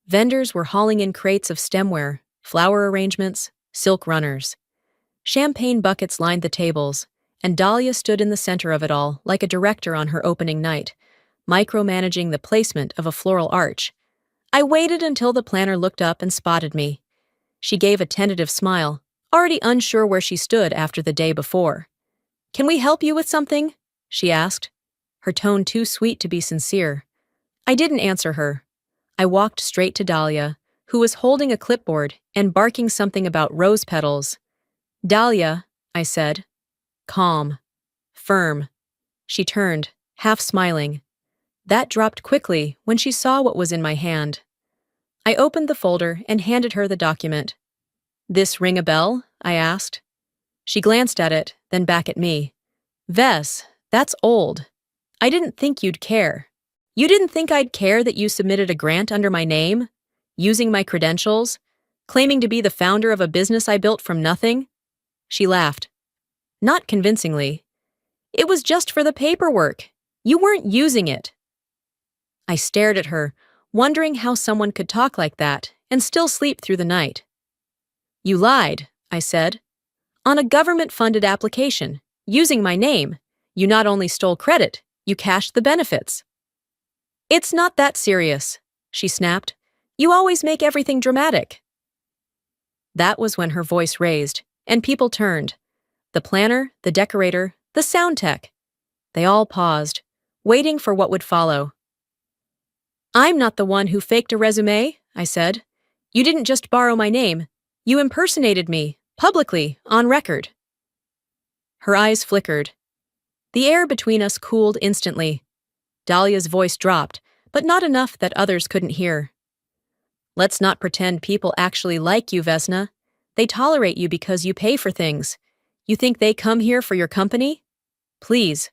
Vendors were hauling in crates of stemware, flower arrangements, silk runners. Champagne buckets lined the tables, and Dahlia stood in the center of it all like a director on her opening night, micromanaging the placement of a floral arch. I waited until the planner looked up and spotted me. She gave a tentative smile, already unsure where she stood after the day before. "Can we help you with something?" she asked, her tone too sweet to be sincere. I didn't answer her. I walked straight to Dahlia, who was holding a clipboard and barking something about rose petals. "Dahlia," I said. Calm. Firm. She turned, half smiling. That dropped quickly when she saw what was in my hand. I opened the folder and handed her the document. "This ring a bell?" I asked. She glanced at it, then back at me. "Ves, that's old. I didn't think you'd care." "You didn't think I'd care that you submitted a grant under my name? Using my credentials? Claiming to be the founder of a business I built from nothing?" She laughed. Not convincingly. "It was just for the paperwork. You weren't using it." I stared at her, wondering how someone could talk like that and still sleep through the night. "You lied," I said. "On a government-funded application, using my name, you not only stole credit, you cashed the benefits." "It's not that serious," she snapped. "You always make everything dramatic." That was when her voice raised, and people turned. The planner, the decorator, the sound tech. They all paused, waiting for what would follow. "I'm not the one who faked a resume," I said. "You didn't just borrow my name. You impersonated me, publicly, on record." Her eyes flickered. The air between us cooled instantly. Dahlia's voice dropped, but not enough that others couldn't hear. "Let's not pretend people actually like you, Vesna. They tolerate you because you pay for things. You think they come here for your company? Please."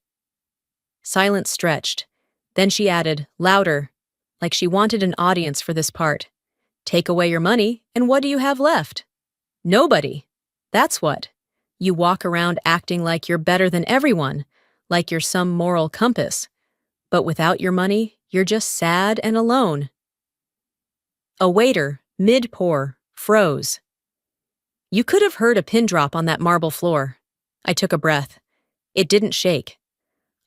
Silence stretched. Then she added, louder, like she wanted an audience for this part. "Take away your money, and what do you have left? Nobody. That's what. You walk around acting like you're better than everyone, like you're some moral compass. But without your money, you're just sad and alone." A waiter, mid-pour, froze. You could have heard a pin drop on that marble floor. I took a breath. It didn't shake.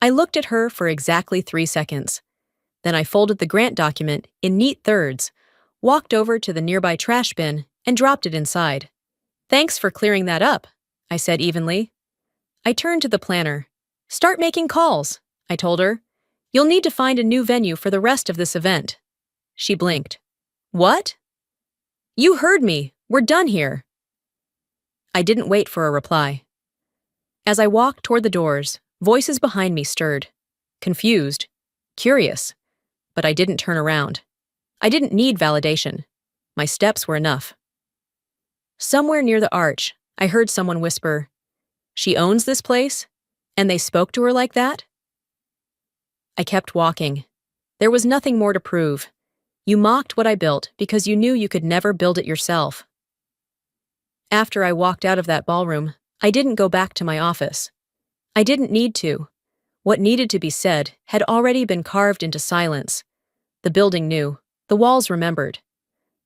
I looked at her for exactly 3 seconds. Then I folded the grant document in neat thirds, walked over to the nearby trash bin, and dropped it inside. "Thanks for clearing that up," I said evenly. I turned to the planner. "Start making calls," I told her. "You'll need to find a new venue for the rest of this event." She blinked. "What?" "You heard me. We're done here." I didn't wait for a reply. As I walked toward the doors, voices behind me stirred. Confused. Curious. But I didn't turn around. I didn't need validation. My steps were enough. Somewhere near the arch, I heard someone whisper, "She owns this place? And they spoke to her like that?" I kept walking. There was nothing more to prove. You mocked what I built because you knew you could never build it yourself. After I walked out of that ballroom, I didn't go back to my office. I didn't need to. What needed to be said had already been carved into silence. The building knew. The walls remembered.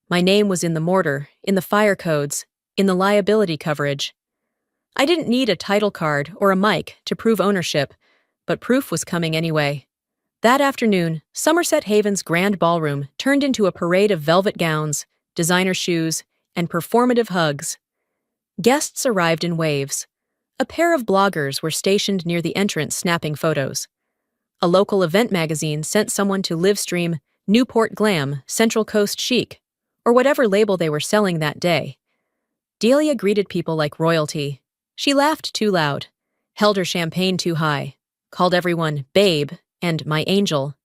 My name was in the mortar, in the fire codes, in the liability coverage. I didn't need a title card or a mic to prove ownership, but proof was coming anyway. That afternoon, Somerset Haven's grand ballroom turned into a parade of velvet gowns, designer shoes, and performative hugs. Guests arrived in waves. A pair of bloggers were stationed near the entrance snapping photos. A local event magazine sent someone to livestream Newport Glam, Central Coast Chic, or whatever label they were selling that day. Delia greeted people like royalty. She laughed too loud, held her champagne too high, called everyone babe and my angel.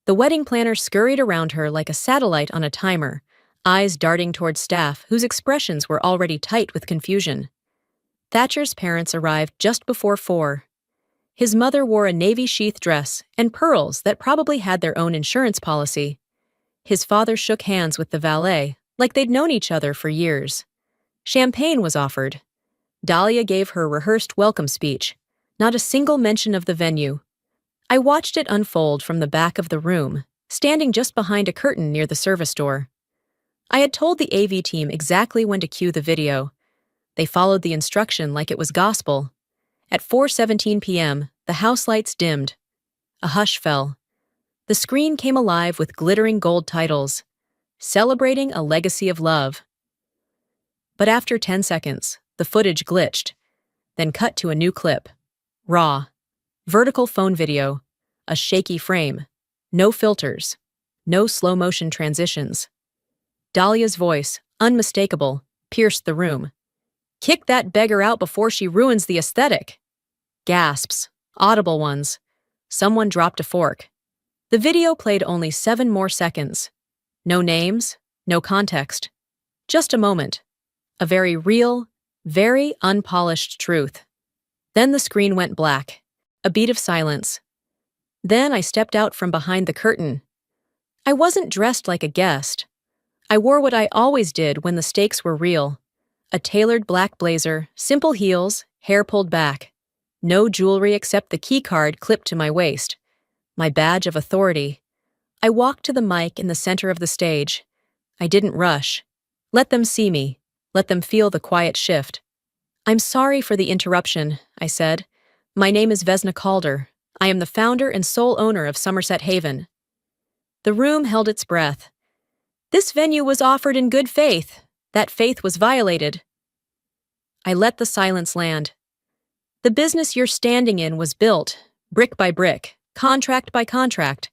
The wedding planner scurried around her like a satellite on a timer, eyes darting towards staff whose expressions were already tight with confusion. Thatcher's parents arrived just before 4. His mother wore a navy sheath dress and pearls that probably had their own insurance policy. His father shook hands with the valet, like they'd known each other for years. Champagne was offered. Dahlia gave her rehearsed welcome speech, not a single mention of the venue. I watched it unfold from the back of the room, standing just behind a curtain near the service door. I had told the AV team exactly when to cue the video. They followed the instruction like it was gospel. At 4:17 p.m., the house lights dimmed. A hush fell. The screen came alive with glittering gold titles, "Celebrating a Legacy of Love." But after 10 seconds, the footage glitched, then cut to a new clip. Raw. Vertical phone video. A shaky frame. No filters. No slow-motion transitions. Dahlia's voice, unmistakable, pierced the room. "Kick that beggar out before she ruins the aesthetic." Gasps. Audible ones. Someone dropped a fork. The video played only 7 more seconds. No names, no context. Just a moment. A very real, very unpolished truth. Then the screen went black. A beat of silence. Then I stepped out from behind the curtain. I wasn't dressed like a guest. I wore what I always did when the stakes were real. A tailored black blazer, simple heels, hair pulled back. No jewelry except the keycard clipped to my waist. My badge of authority. I walked to the mic in the center of the stage. I didn't rush. Let them see me. Let them feel the quiet shift. "I'm sorry for the interruption," I said. "My name is Vesna Calder. I am the founder and sole owner of Somerset Haven." The room held its breath. This venue was offered in good faith. That faith was violated. I let the silence land. The business you're standing in was built, brick by brick, contract by contract,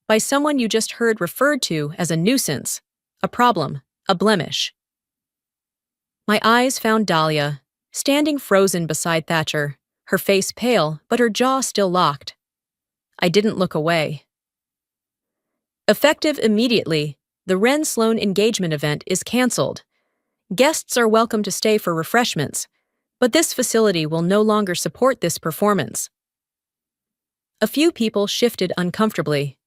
by someone you just heard referred to as a nuisance, a problem, a blemish. My eyes found Dahlia, standing frozen beside Thatcher, her face pale but her jaw still locked. I didn't look away. Effective immediately, the Ren Sloan engagement event is canceled. Guests are welcome to stay for refreshments, but this facility will no longer support this performance. A few people shifted uncomfortably.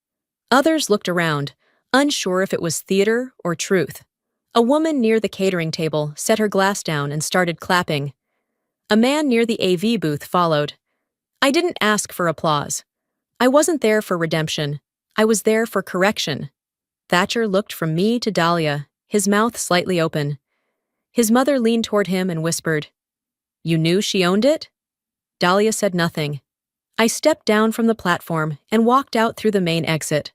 Others looked around, unsure if it was theater or truth. A woman near the catering table set her glass down and started clapping. A man near the AV booth followed. I didn't ask for applause. I wasn't there for redemption. I was there for correction. Thatcher looked from me to Dahlia, his mouth slightly open. His mother leaned toward him and whispered, "You knew she owned it?" Dahlia said nothing. I stepped down from the platform and walked out through the main exit.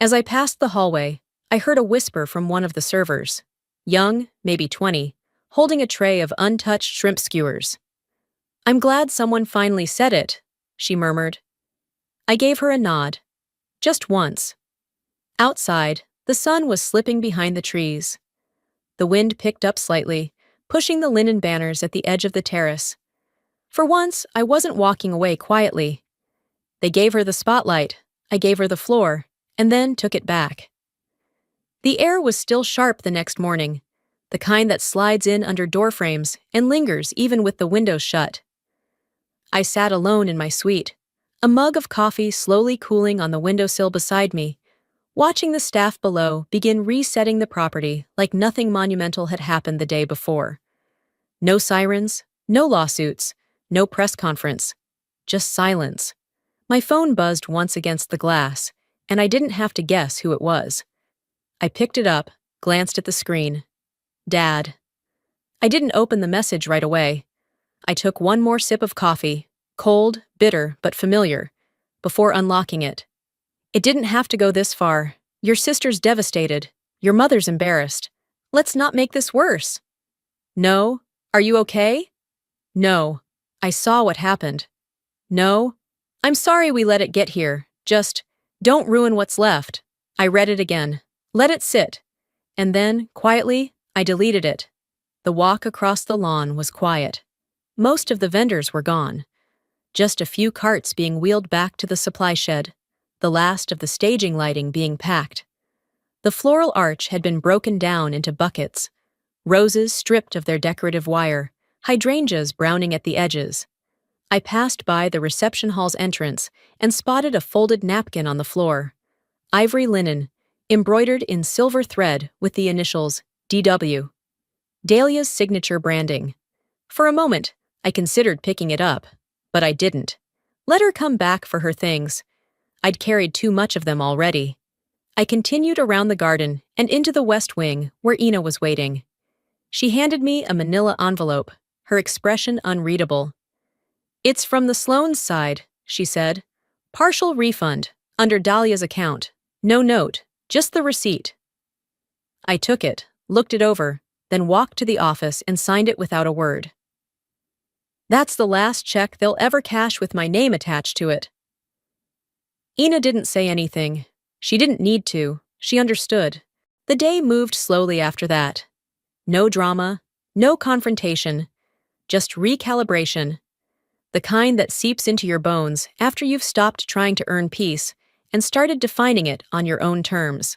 As I passed the hallway, I heard a whisper from one of the servers, young, maybe 20, holding a tray of untouched shrimp skewers. "I'm glad someone finally said it," she murmured. I gave her a nod. Just once. Outside, the sun was slipping behind the trees. The wind picked up slightly, pushing the linen banners at the edge of the terrace. For once, I wasn't walking away quietly. They gave her the spotlight, I gave her the floor, and then took it back. The air was still sharp the next morning, the kind that slides in under doorframes and lingers even with the windows shut. I sat alone in my suite, a mug of coffee slowly cooling on the windowsill beside me, watching the staff below begin resetting the property like nothing monumental had happened the day before. No sirens, no lawsuits, no press conference, just silence. My phone buzzed once against the glass, and I didn't have to guess who it was. I picked it up, glanced at the screen. Dad. I didn't open the message right away. I took one more sip of coffee, cold, bitter, but familiar, before unlocking it. It didn't have to go this far. Your sister's devastated. Your mother's embarrassed. Let's not make this worse. No. Are you okay? No. I saw what happened. No. I'm sorry we let it get here. Just, don't ruin what's left. I read it again. Let it sit. And then, quietly, I deleted it. The walk across the lawn was quiet. Most of the vendors were gone. Just a few carts being wheeled back to the supply shed, the last of the staging lighting being packed. The floral arch had been broken down into buckets, roses stripped of their decorative wire, hydrangeas browning at the edges. I passed by the reception hall's entrance and spotted a folded napkin on the floor. Ivory linen, embroidered in silver thread with the initials DW. Dahlia's signature branding. For a moment, I considered picking it up, but I didn't. Let her come back for her things. I'd carried too much of them already. I continued around the garden and into the west wing where Ina was waiting. She handed me a manila envelope, her expression unreadable. "It's from the Sloan's side," she said. "Partial refund, under Dahlia's account. No note, just the receipt." I took it, looked it over, then walked to the office and signed it without a word. That's the last check they'll ever cash with my name attached to it. Ina didn't say anything. She didn't need to. She understood. The day moved slowly after that. No drama, no confrontation, just recalibration. The kind that seeps into your bones after you've stopped trying to earn peace and started defining it on your own terms.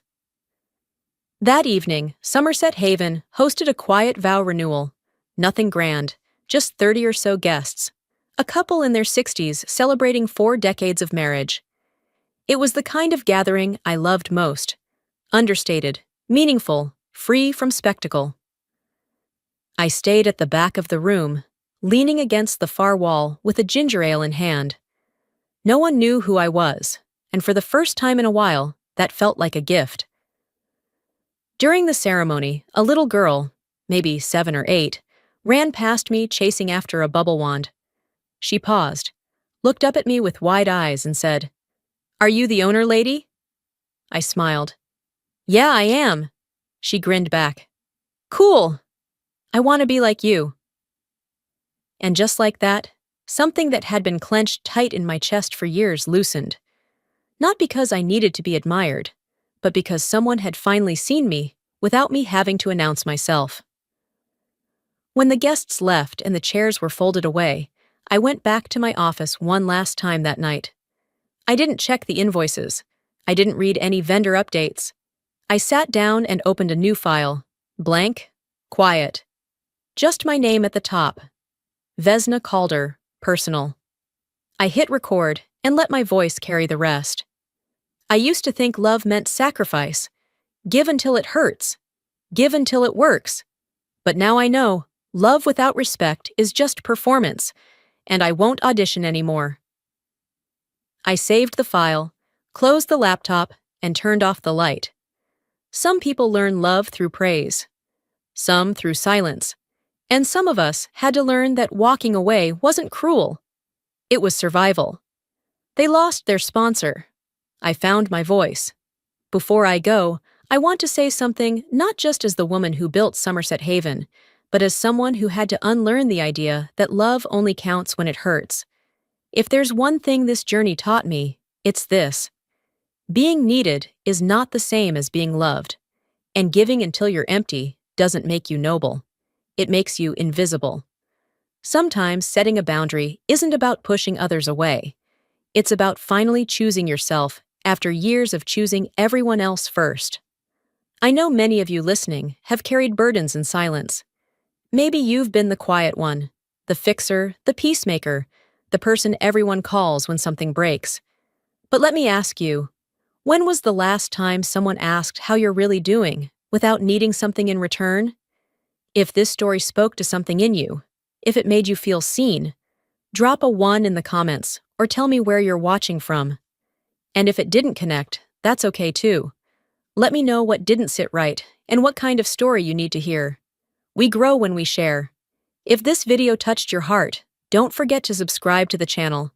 That evening, Somerset Haven hosted a quiet vow renewal. Nothing grand, just 30 or so guests. A couple in their 60s celebrating 4 decades of marriage. It was the kind of gathering I loved most. Understated, meaningful, free from spectacle. I stayed at the back of the room, leaning against the far wall with a ginger ale in hand. No one knew who I was, and for the first time in a while, that felt like a gift. During the ceremony, a little girl, maybe 7 or 8, ran past me chasing after a bubble wand. She paused, looked up at me with wide eyes and said, "Are you the owner, lady?" I smiled. "Yeah, I am." She grinned back. "Cool. I want to be like you." And just like that, something that had been clenched tight in my chest for years loosened. Not because I needed to be admired, but because someone had finally seen me without me having to announce myself. When the guests left and the chairs were folded away, I went back to my office one last time that night. I didn't check the invoices. I didn't read any vendor updates. I sat down and opened a new file. Blank, quiet. Just my name at the top. Vesna Calder, personal. I hit record and let my voice carry the rest. I used to think love meant sacrifice. Give until it hurts. Give until it works. But now I know, love without respect is just performance, and I won't audition anymore. I saved the file, closed the laptop, and turned off the light. Some people learn love through praise. Some through silence. And some of us had to learn that walking away wasn't cruel. It was survival. They lost their sponsor. I found my voice. Before I go, I want to say something not just as the woman who built Somerset Haven, but as someone who had to unlearn the idea that love only counts when it hurts. If there's one thing this journey taught me, it's this. Being needed is not the same as being loved, and giving until you're empty doesn't make you noble. It makes you invisible. Sometimes setting a boundary isn't about pushing others away. It's about finally choosing yourself after years of choosing everyone else first. I know many of you listening have carried burdens in silence. Maybe you've been the quiet one, the fixer, the peacemaker, the person everyone calls when something breaks. But let me ask you, when was the last time someone asked how you're really doing without needing something in return? If this story spoke to something in you, if it made you feel seen, drop a 1 in the comments or tell me where you're watching from. And if it didn't connect, that's okay too. Let me know what didn't sit right and what kind of story you need to hear. We grow when we share. If this video touched your heart, don't forget to subscribe to the channel.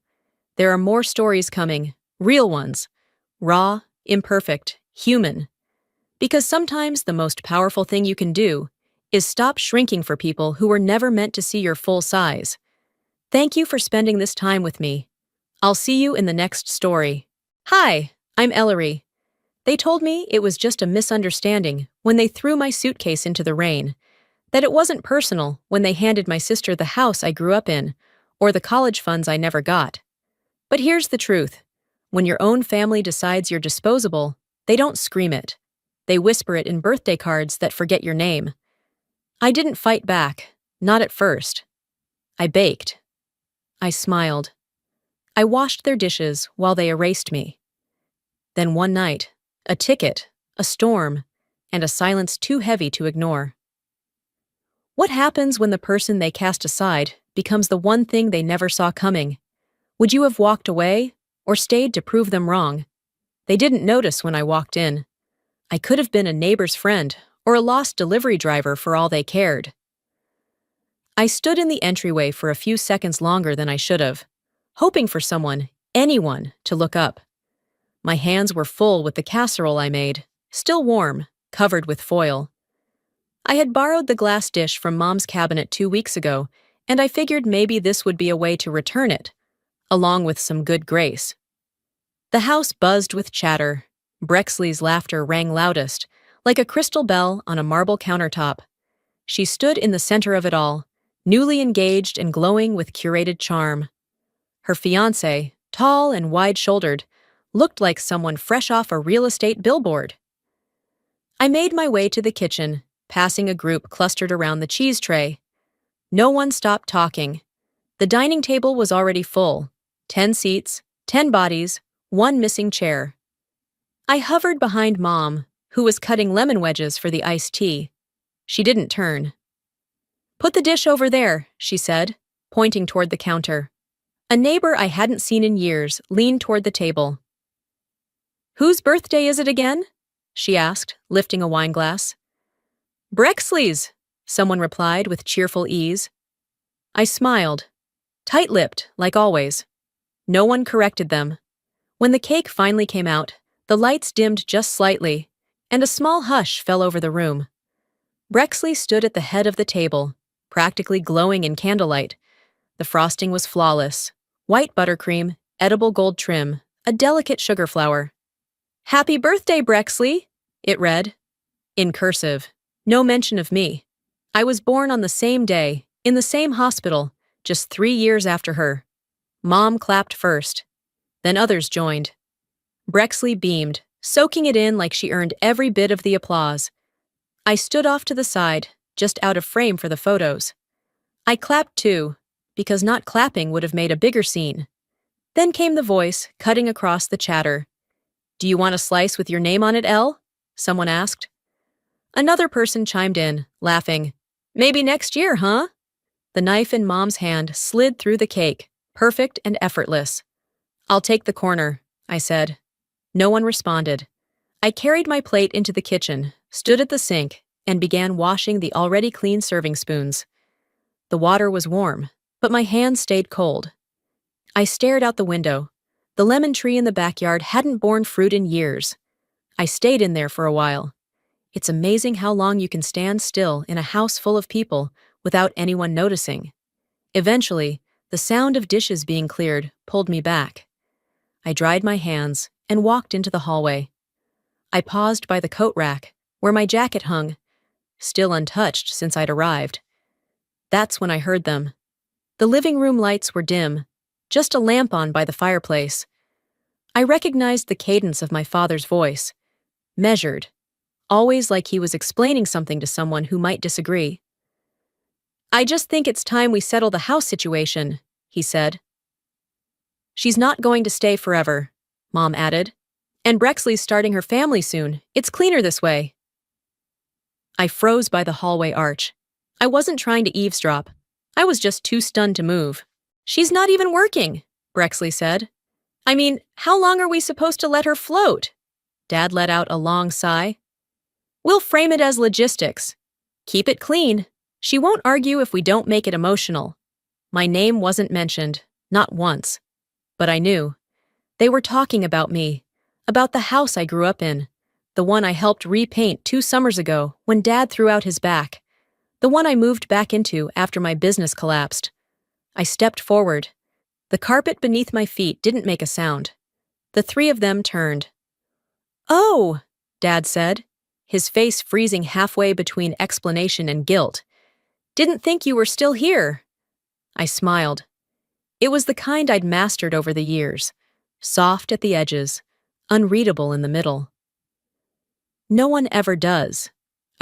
There are more stories coming, real ones, raw, imperfect, human. Because sometimes the most powerful thing you can do is stop shrinking for people who were never meant to see your full size. Thank you for spending this time with me. I'll see you in the next story. Hi, I'm Ellery. They told me it was just a misunderstanding when they threw my suitcase into the rain, that it wasn't personal when they handed my sister the house I grew up in, or the college funds I never got. But here's the truth. When your own family decides you're disposable, they don't scream it. They whisper it in birthday cards that forget your name. I didn't fight back, not at first. I baked. I smiled. I washed their dishes while they erased me. Then one night, a ticket, a storm, and a silence too heavy to ignore. What happens when the person they cast aside becomes the one thing they never saw coming? Would you have walked away or stayed to prove them wrong? They didn't notice when I walked in. I could have been a neighbor's friend or a lost delivery driver for all they cared. I stood in the entryway for a few seconds longer than I should have, hoping for someone, anyone, to look up. My hands were full with the casserole I made, still warm, covered with foil. I had borrowed the glass dish from Mom's cabinet 2 weeks ago, and I figured maybe this would be a way to return it, along with some good grace. The house buzzed with chatter. Brexley's laughter rang loudest, like a crystal bell on a marble countertop. She stood in the center of it all, newly engaged and glowing with curated charm. Her fiancé, tall and wide-shouldered, looked like someone fresh off a real estate billboard. I made my way to the kitchen, passing a group clustered around the cheese tray. No one stopped talking. The dining table was already full. 10 seats, 10 bodies, one missing chair. I hovered behind Mom, who was cutting lemon wedges for the iced tea. She didn't turn. "Put the dish over there," she said, pointing toward the counter. A neighbor I hadn't seen in years leaned toward the table. "Whose birthday is it again?" she asked, lifting a wineglass. "Brexley's," someone replied with cheerful ease. I smiled, tight-lipped, like always. No one corrected them. When the cake finally came out, the lights dimmed just slightly, and a small hush fell over the room. Brexley stood at the head of the table, practically glowing in candlelight. The frosting was flawless. White buttercream, edible gold trim, a delicate sugar flower. "Happy birthday, Brexley," it read. In cursive. No mention of me. I was born on the same day, in the same hospital, just 3 years after her. Mom clapped first. Then others joined. Brexley beamed, soaking it in like she earned every bit of the applause. I stood off to the side, just out of frame for the photos. I clapped too, because not clapping would have made a bigger scene. Then came the voice, cutting across the chatter. "Do you want a slice with your name on it, Elle?" someone asked. Another person chimed in, laughing. "Maybe next year, huh?" The knife in Mom's hand slid through the cake, perfect and effortless. "I'll take the corner," I said. No one responded. I carried my plate into the kitchen, stood at the sink, and began washing the already clean serving spoons. The water was warm, but my hands stayed cold. I stared out the window. The lemon tree in the backyard hadn't borne fruit in years. I stayed in there for a while. It's amazing how long you can stand still in a house full of people without anyone noticing. Eventually, the sound of dishes being cleared pulled me back. I dried my hands and walked into the hallway. I paused by the coat rack, where my jacket hung, still untouched since I'd arrived. That's when I heard them. The living room lights were dim, just a lamp on by the fireplace. I recognized the cadence of my father's voice, measured, always like he was explaining something to someone who might disagree. "I just think it's time we settle the house situation," he said. "She's not going to stay forever," Mom added. "And Brexley's starting her family soon. It's cleaner this way." I froze by the hallway arch. I wasn't trying to eavesdrop. I was just too stunned to move. "She's not even working," Brexley said. "I mean, how long are we supposed to let her float?" Dad let out a long sigh. "We'll frame it as logistics. Keep it clean. She won't argue if we don't make it emotional." My name wasn't mentioned, not once. But I knew. They were talking about me, about the house I grew up in, the one I helped repaint 2 summers ago when Dad threw out his back, the one I moved back into after my business collapsed. I stepped forward. The carpet beneath my feet didn't make a sound. The 3 of them turned. "Oh," Dad said, his face freezing halfway between explanation and guilt. "Didn't think you were still here." I smiled. It was the kind I'd mastered over the years, soft at the edges, unreadable in the middle. "No one ever does,"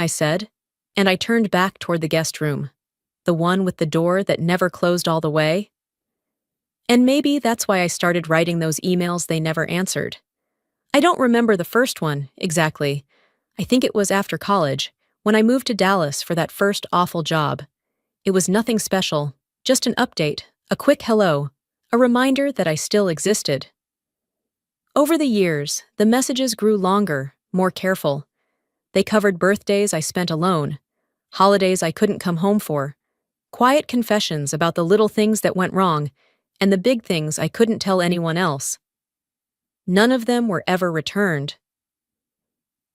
I said, and I turned back toward the guest room, the one with the door that never closed all the way. And maybe that's why I started writing those emails they never answered. I don't remember the first one, exactly. I think it was after college, when I moved to Dallas for that first awful job. It was nothing special, just an update, a quick hello, a reminder that I still existed. Over the years, the messages grew longer, more careful. They covered birthdays I spent alone, holidays I couldn't come home for, quiet confessions about the little things that went wrong, and the big things I couldn't tell anyone else. None of them were ever returned.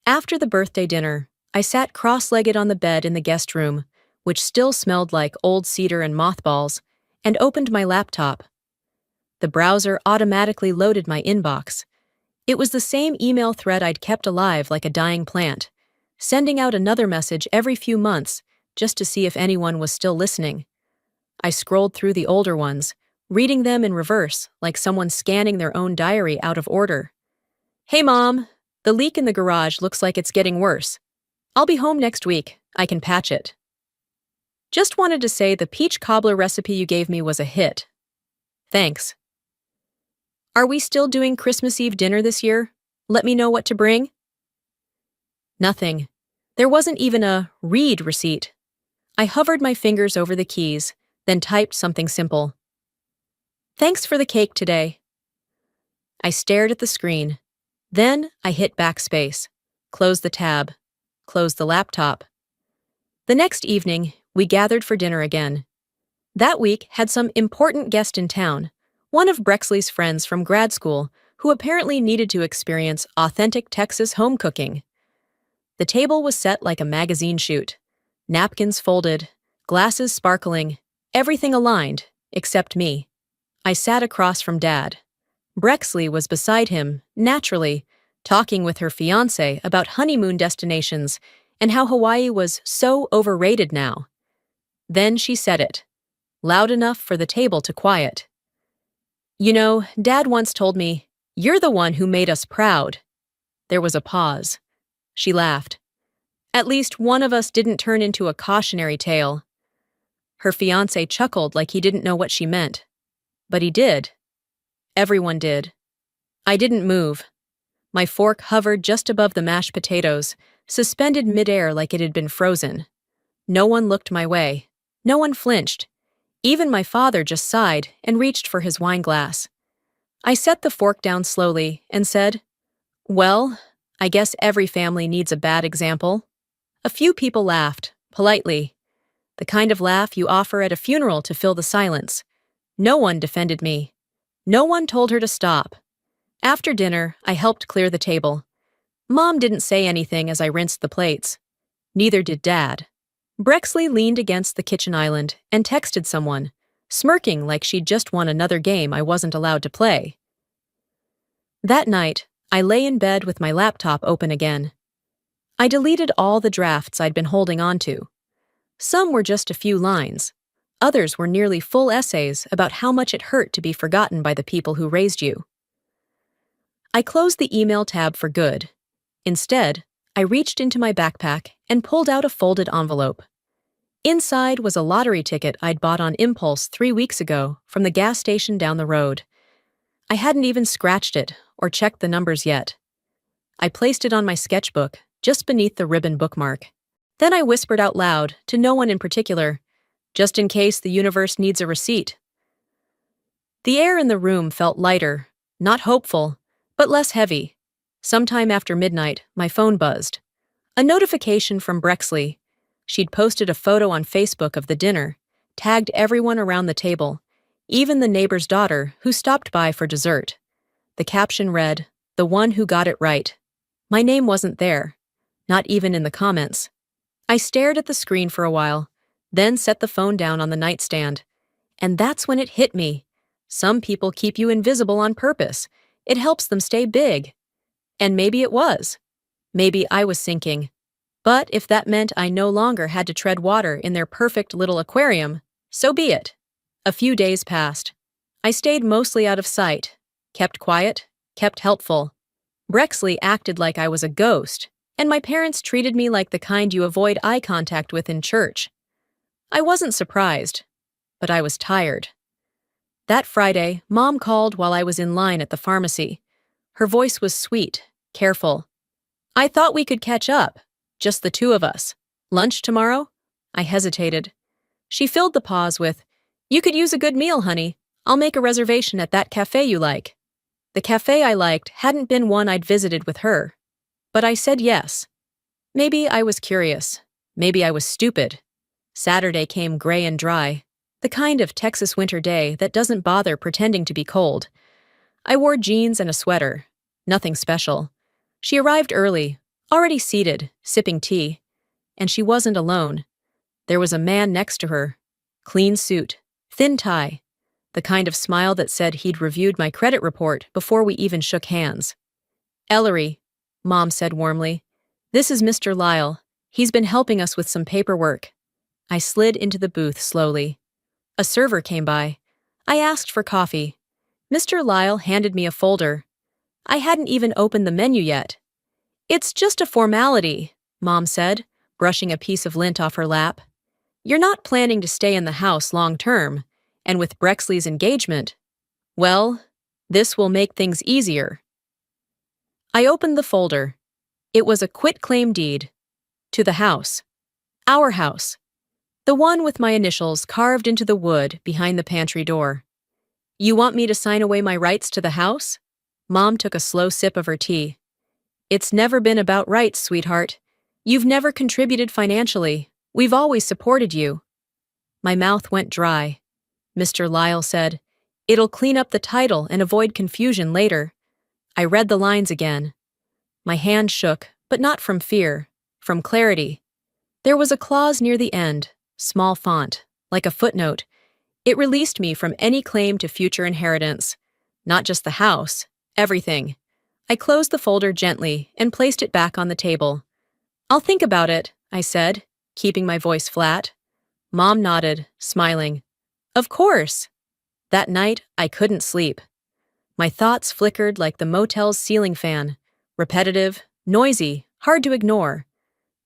After the birthday dinner, I sat cross-legged on the bed in the guest room, which still smelled like old cedar and mothballs, and opened my laptop. The browser automatically loaded my inbox. It was the same email thread I'd kept alive like a dying plant, sending out another message every few months just to see if anyone was still listening. I scrolled through the older ones, reading them in reverse like someone scanning their own diary out of order. "Hey, Mom, the leak in the garage looks like it's getting worse. I'll be home next week. I can patch it. Just wanted to say the peach cobbler recipe you gave me was a hit. Thanks. Are we still doing Christmas Eve dinner this year? Let me know what to bring. Nothing. There wasn't even a read receipt. I hovered my fingers over the keys, then typed something simple. Thanks for the cake today. I stared at the screen. Then I hit backspace, closed the tab, closed the laptop. The next evening, we gathered for dinner again. That week had some important guest in town, one of Brexley's friends from grad school who apparently needed to experience authentic Texas home cooking. The table was set like a magazine shoot. Napkins folded, glasses sparkling, everything aligned, except me. I sat across from Dad. Brexley was beside him, naturally, talking with her fiancé about honeymoon destinations and how Hawaii was so overrated now. Then she said it, loud enough for the table to quiet. You know, Dad once told me, "You're the one who made us proud." There was a pause. She laughed. At least one of us didn't turn into a cautionary tale. Her fiancé chuckled like he didn't know what she meant. But he did. Everyone did. I didn't move. My fork hovered just above the mashed potatoes, suspended midair like it had been frozen. No one looked my way. No one flinched. Even my father just sighed and reached for his wine glass. I set the fork down slowly and said, "Well, I guess every family needs a bad example." A few people laughed, politely. The kind of laugh you offer at a funeral to fill the silence. No one defended me. No one told her to stop. After dinner, I helped clear the table. Mom didn't say anything as I rinsed the plates. Neither did Dad. Brexley leaned against the kitchen island and texted someone, smirking like she'd just won another game I wasn't allowed to play. That night, I lay in bed with my laptop open again. I deleted all the drafts I'd been holding on to. Some were just a few lines. Others were nearly full essays about how much it hurt to be forgotten by the people who raised you. I closed the email tab for good. Instead, I reached into my backpack and pulled out a folded envelope. Inside was a lottery ticket I'd bought on impulse 3 weeks ago from the gas station down the road. I hadn't even scratched it or checked the numbers yet. I placed it on my sketchbook, just beneath the ribbon bookmark. Then I whispered out loud, to no one in particular, just in case the universe needs a receipt. The air in the room felt lighter, not hopeful, but less heavy. Sometime after midnight, my phone buzzed. A notification from Brexley. She'd posted a photo on Facebook of the dinner, tagged everyone around the table, even the neighbor's daughter who stopped by for dessert. The caption read, "The one who got it right." My name wasn't there, not even in the comments. I stared at the screen for a while, then set the phone down on the nightstand. And that's when it hit me. Some people keep you invisible on purpose. It helps them stay big. And maybe it was. Maybe I was sinking. But if that meant I no longer had to tread water in their perfect little aquarium, so be it. A few days passed. I stayed mostly out of sight, kept quiet, kept helpful. Brexley acted like I was a ghost, and my parents treated me like the kind you avoid eye contact with in church. I wasn't surprised, but I was tired. That Friday, Mom called while I was in line at the pharmacy. Her voice was sweet, careful. "I thought we could catch up, just the two of us. Lunch tomorrow?" I hesitated. She filled the pause with, "You could use a good meal, honey. I'll make a reservation at that cafe you like." The cafe I liked hadn't been one I'd visited with her. But I said yes. Maybe I was curious. Maybe I was stupid. Saturday came gray and dry, the kind of Texas winter day that doesn't bother pretending to be cold. I wore jeans and a sweater. Nothing special. She arrived early, already seated, sipping tea. And she wasn't alone. There was a man next to her. Clean suit, thin tie, the kind of smile that said he'd reviewed my credit report before we even shook hands. "Ellery," Mom said warmly, "this is Mr. Lyle. He's been helping us with some paperwork." I slid into the booth slowly. A server came by. I asked for coffee. Mr. Lyle handed me a folder. I hadn't even opened the menu yet. "It's just a formality," Mom said, brushing a piece of lint off her lap. You're not planning to stay in the house long term, and with Brexley's engagement, well, this will make things easier. I opened the folder. It was a quitclaim deed. To the house. Our house. The one with my initials carved into the wood behind the pantry door. You want me to sign away my rights to the house? Mom took a slow sip of her tea. It's never been about rights, sweetheart. You've never contributed financially. We've always supported you. My mouth went dry. Mr. Lyle said, It'll clean up the title and avoid confusion later. I read the lines again. My hand shook, but not from fear, from clarity. There was a clause near the end, small font, like a footnote. It released me from any claim to future inheritance. Not just the house, everything. I closed the folder gently and placed it back on the table. I'll think about it, I said, keeping my voice flat. Mom nodded, smiling. Of course. That night, I couldn't sleep. My thoughts flickered like the motel's ceiling fan, repetitive, noisy, hard to ignore.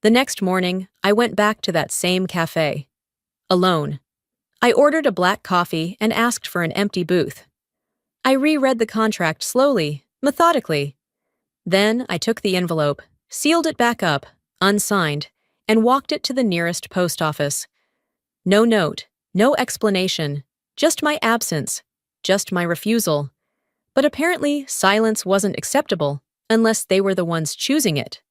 The next morning, I went back to that same cafe. Alone. I ordered a black coffee and asked for an empty booth. I reread the contract slowly, methodically. Then I took the envelope, sealed it back up, unsigned, and walked it to the nearest post office. No note, no explanation, just my absence, just my refusal. But apparently, silence wasn't acceptable unless they were the ones choosing it.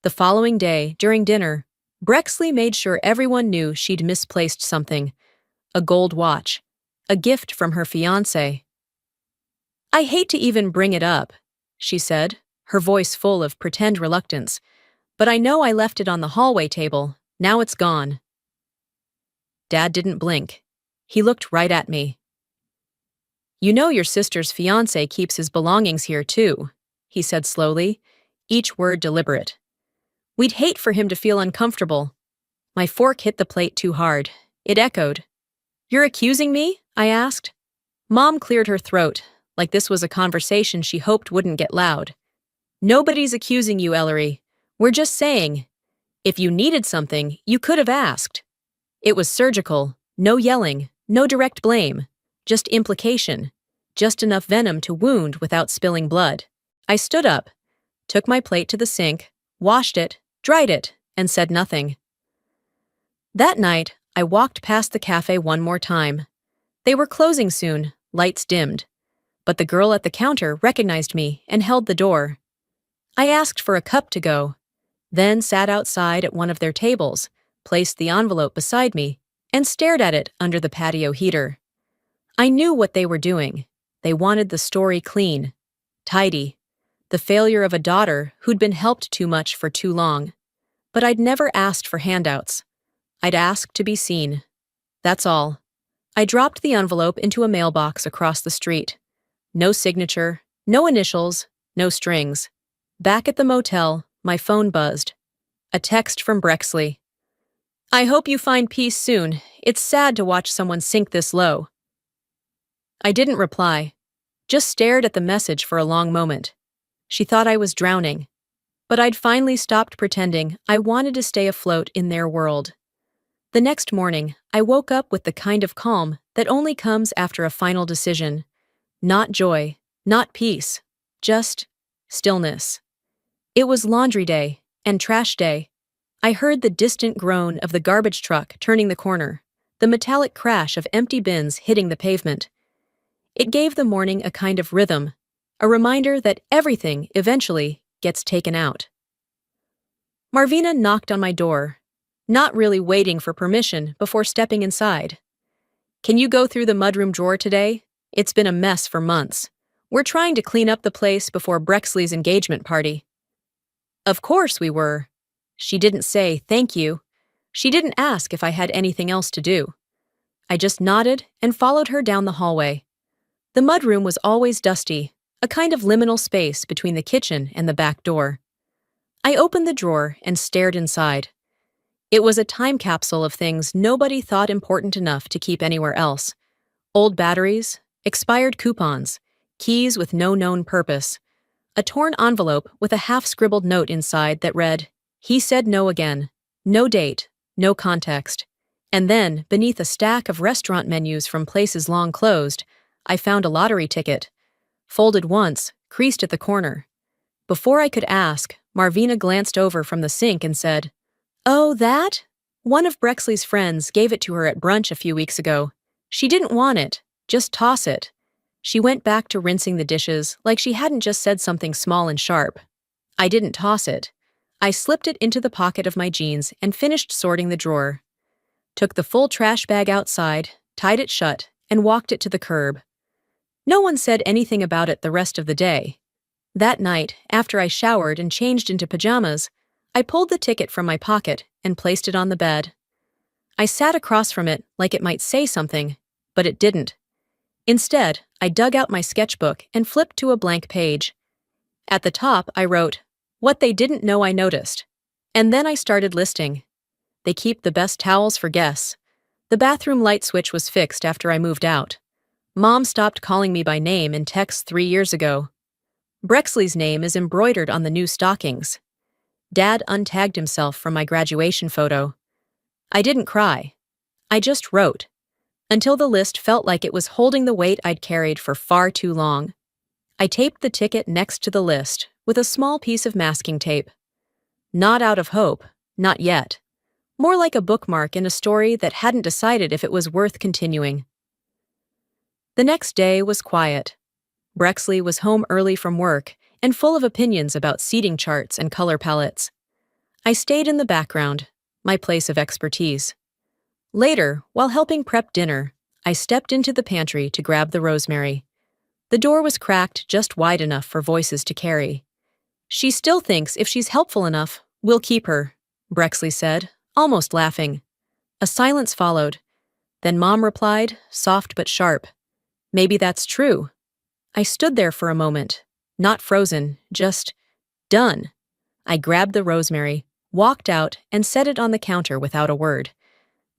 The following day, during dinner, Brexley made sure everyone knew she'd misplaced something. A gold watch. A gift from her fiancé. I hate to even bring it up, she said, her voice full of pretend reluctance. But I know I left it on the hallway table. Now it's gone. Dad didn't blink. He looked right at me. You know your sister's fiancé keeps his belongings here too, he said slowly, each word deliberate. We'd hate for him to feel uncomfortable. My fork hit the plate too hard. It echoed. You're accusing me? I asked. Mom cleared her throat, like this was a conversation she hoped wouldn't get loud. Nobody's accusing you, Ellery. We're just saying, if you needed something, you could have asked. It was surgical, no yelling, no direct blame, just implication, just enough venom to wound without spilling blood. I stood up, took my plate to the sink, washed it, dried it, and said nothing. That night, I walked past the cafe one more time. They were closing soon, lights dimmed. But the girl at the counter recognized me and held the door. I asked for a cup to go, then sat outside at one of their tables, placed the envelope beside me, and stared at it under the patio heater. I knew what they were doing. They wanted the story clean, tidy. The failure of a daughter who'd been helped too much for too long. But I'd never asked for handouts. I'd asked to be seen. That's all. I dropped the envelope into a mailbox across the street. No signature, no initials, no strings. Back at the motel, my phone buzzed. A text from Brexley. I hope you find peace soon. It's sad to watch someone sink this low. I didn't reply, just stared at the message for a long moment. She thought I was drowning. But I'd finally stopped pretending I wanted to stay afloat in their world. The next morning, I woke up with the kind of calm that only comes after a final decision. Not joy, not peace, just stillness. It was laundry day and trash day. I heard the distant groan of the garbage truck turning the corner, the metallic crash of empty bins hitting the pavement. It gave the morning a kind of rhythm, a reminder that everything eventually gets taken out. Marvina knocked on my door, not really waiting for permission before stepping inside. Can you go through the mudroom drawer today? It's been a mess for months. We're trying to clean up the place before Brexley's engagement party. Of course we were. She didn't say thank you. She didn't ask if I had anything else to do. I just nodded and followed her down the hallway. The mudroom was always dusty, a kind of liminal space between the kitchen and the back door. I opened the drawer and stared inside. It was a time capsule of things nobody thought important enough to keep anywhere else. Old batteries, expired coupons, keys with no known purpose, a torn envelope with a half-scribbled note inside that read, He said no again. No date, no context. And then, beneath a stack of restaurant menus from places long closed, I found a lottery ticket. Folded once, creased at the corner. Before I could ask, Marvina glanced over from the sink and said, "Oh, that? One of Brexley's friends gave it to her at brunch a few weeks ago. She didn't want it, just toss it." She went back to rinsing the dishes like she hadn't just said something small and sharp. I didn't toss it. I slipped it into the pocket of my jeans and finished sorting the drawer. Took the full trash bag outside, tied it shut, and walked it to the curb. No one said anything about it the rest of the day. That night, after I showered and changed into pajamas, I pulled the ticket from my pocket and placed it on the bed. I sat across from it like it might say something, but it didn't. Instead, I dug out my sketchbook and flipped to a blank page. At the top, I wrote, "What they didn't know I noticed." And then I started listing. They keep the best towels for guests. The bathroom light switch was fixed after I moved out. Mom stopped calling me by name in texts 3 years ago. Brexley's name is embroidered on the new stockings. Dad untagged himself from my graduation photo. I didn't cry. I just wrote, until the list felt like it was holding the weight I'd carried for far too long. I taped the ticket next to the list with a small piece of masking tape. Not out of hope, not yet. More like a bookmark in a story that hadn't decided if it was worth continuing. The next day was quiet. Brexley was home early from work and full of opinions about seating charts and color palettes. I stayed in the background, my place of expertise. Later, while helping prep dinner, I stepped into the pantry to grab the rosemary. The door was cracked just wide enough for voices to carry. "She still thinks if she's helpful enough, we'll keep her," Brexley said, almost laughing. A silence followed. Then Mom replied, soft but sharp, "Maybe that's true." I stood there for a moment, not frozen, just done. I grabbed the rosemary, walked out, and set it on the counter without a word.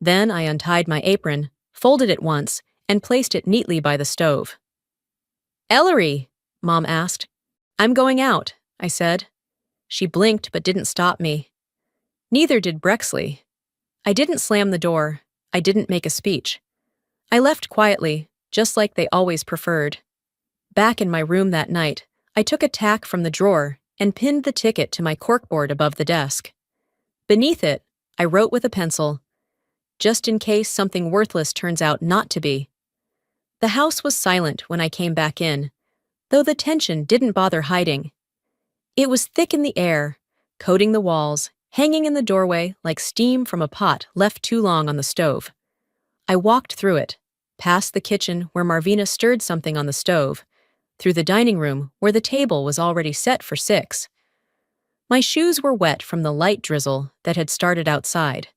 Then I untied my apron, folded it once, and placed it neatly by the stove. "Ellery," Mom asked. "I'm going out," I said. She blinked but didn't stop me. Neither did Brexley. I didn't slam the door. I didn't make a speech. I left quietly, just like they always preferred. Back in my room that night, I took a tack from the drawer and pinned the ticket to my corkboard above the desk. Beneath it, I wrote with a pencil, "Just in case something worthless turns out not to be." The house was silent when I came back in, though the tension didn't bother hiding. It was thick in the air, coating the walls, hanging in the doorway like steam from a pot left too long on the stove. I walked through it, past the kitchen where Marvina stirred something on the stove, through the dining room where the table was already set for 6. My shoes were wet from the light drizzle that had started outside.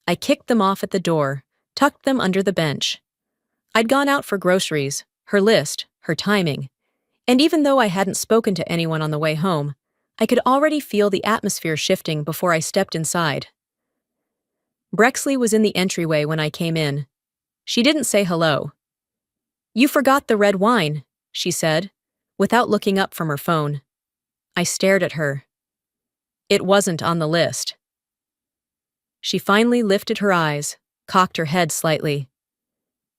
I kicked them off at the door, tucked them under the bench. I'd gone out for groceries, her list, her timing, and even though I hadn't spoken to anyone on the way home, I could already feel the atmosphere shifting before I stepped inside. Brexley was in the entryway when I came in. She didn't say hello. "You forgot the red wine," she said, without looking up from her phone. I stared at her. "It wasn't on the list." She finally lifted her eyes, cocked her head slightly.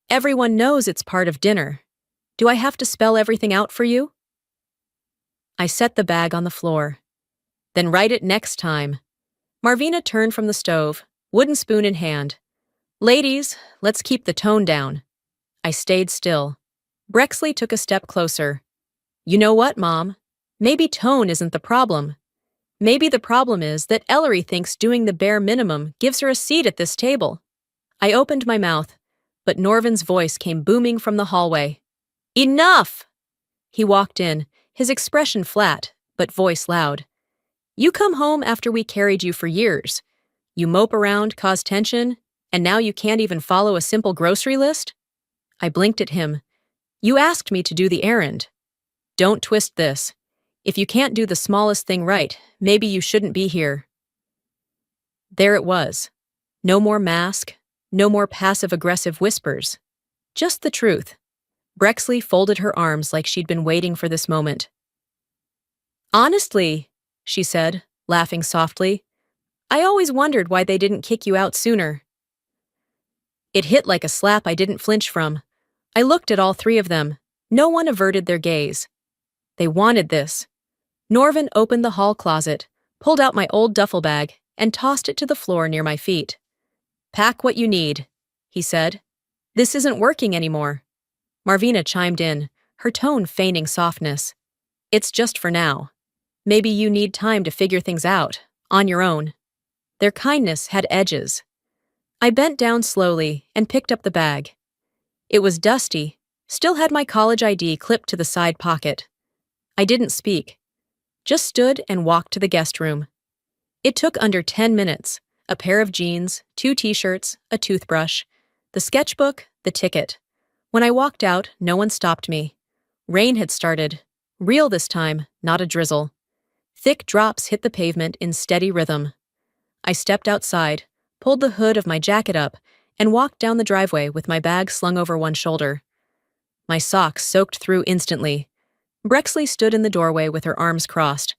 "Everyone knows it's part of dinner. Do I have to spell everything out for you?" I set the bag on the floor. "Then write it next time." Marvina turned from the stove, wooden spoon in hand. "Ladies, let's keep the tone down." I stayed still. Brexley took a step closer. "You know what, Mom? Maybe tone isn't the problem. Maybe the problem is that Ellery thinks doing the bare minimum gives her a seat at this table." I opened my mouth, but Norvin's voice came booming from the hallway. "Enough!" He walked in, his expression flat, but voice loud. "You come home after we carried you for years. You mope around, cause tension, and now you can't even follow a simple grocery list?" I blinked at him. "You asked me to do the errand. Don't twist this. If you can't do the smallest thing right, maybe you shouldn't be here." There it was. No more mask, no more passive-aggressive whispers. Just the truth. Brexley folded her arms like she'd been waiting for this moment. "Honestly," she said, laughing softly, I always wondered why they didn't kick you out sooner. It hit like a slap I didn't flinch from. I looked at all three of them. No one averted their gaze. They wanted this. Norvin opened the hall closet, pulled out my old duffel bag, and tossed it to the floor near my feet. "Pack what you need," he said. "This isn't working anymore." Marvina chimed in, her tone feigning softness. "It's just for now. Maybe you need time to figure things out, on your own." Their kindness had edges. I bent down slowly and picked up the bag. It was dusty, still had my college ID clipped to the side pocket. I didn't speak, just stood and walked to the guest room. It took under 10 minutes, a pair of jeans, 2 t-shirts, a toothbrush, the sketchbook, the ticket. When I walked out, no one stopped me. Rain had started, real this time, not a drizzle. Thick drops hit the pavement in steady rhythm. I stepped outside, pulled the hood of my jacket up, and walked down the driveway with my bag slung over one shoulder. My socks soaked through instantly. Brexley stood in the doorway with her arms crossed.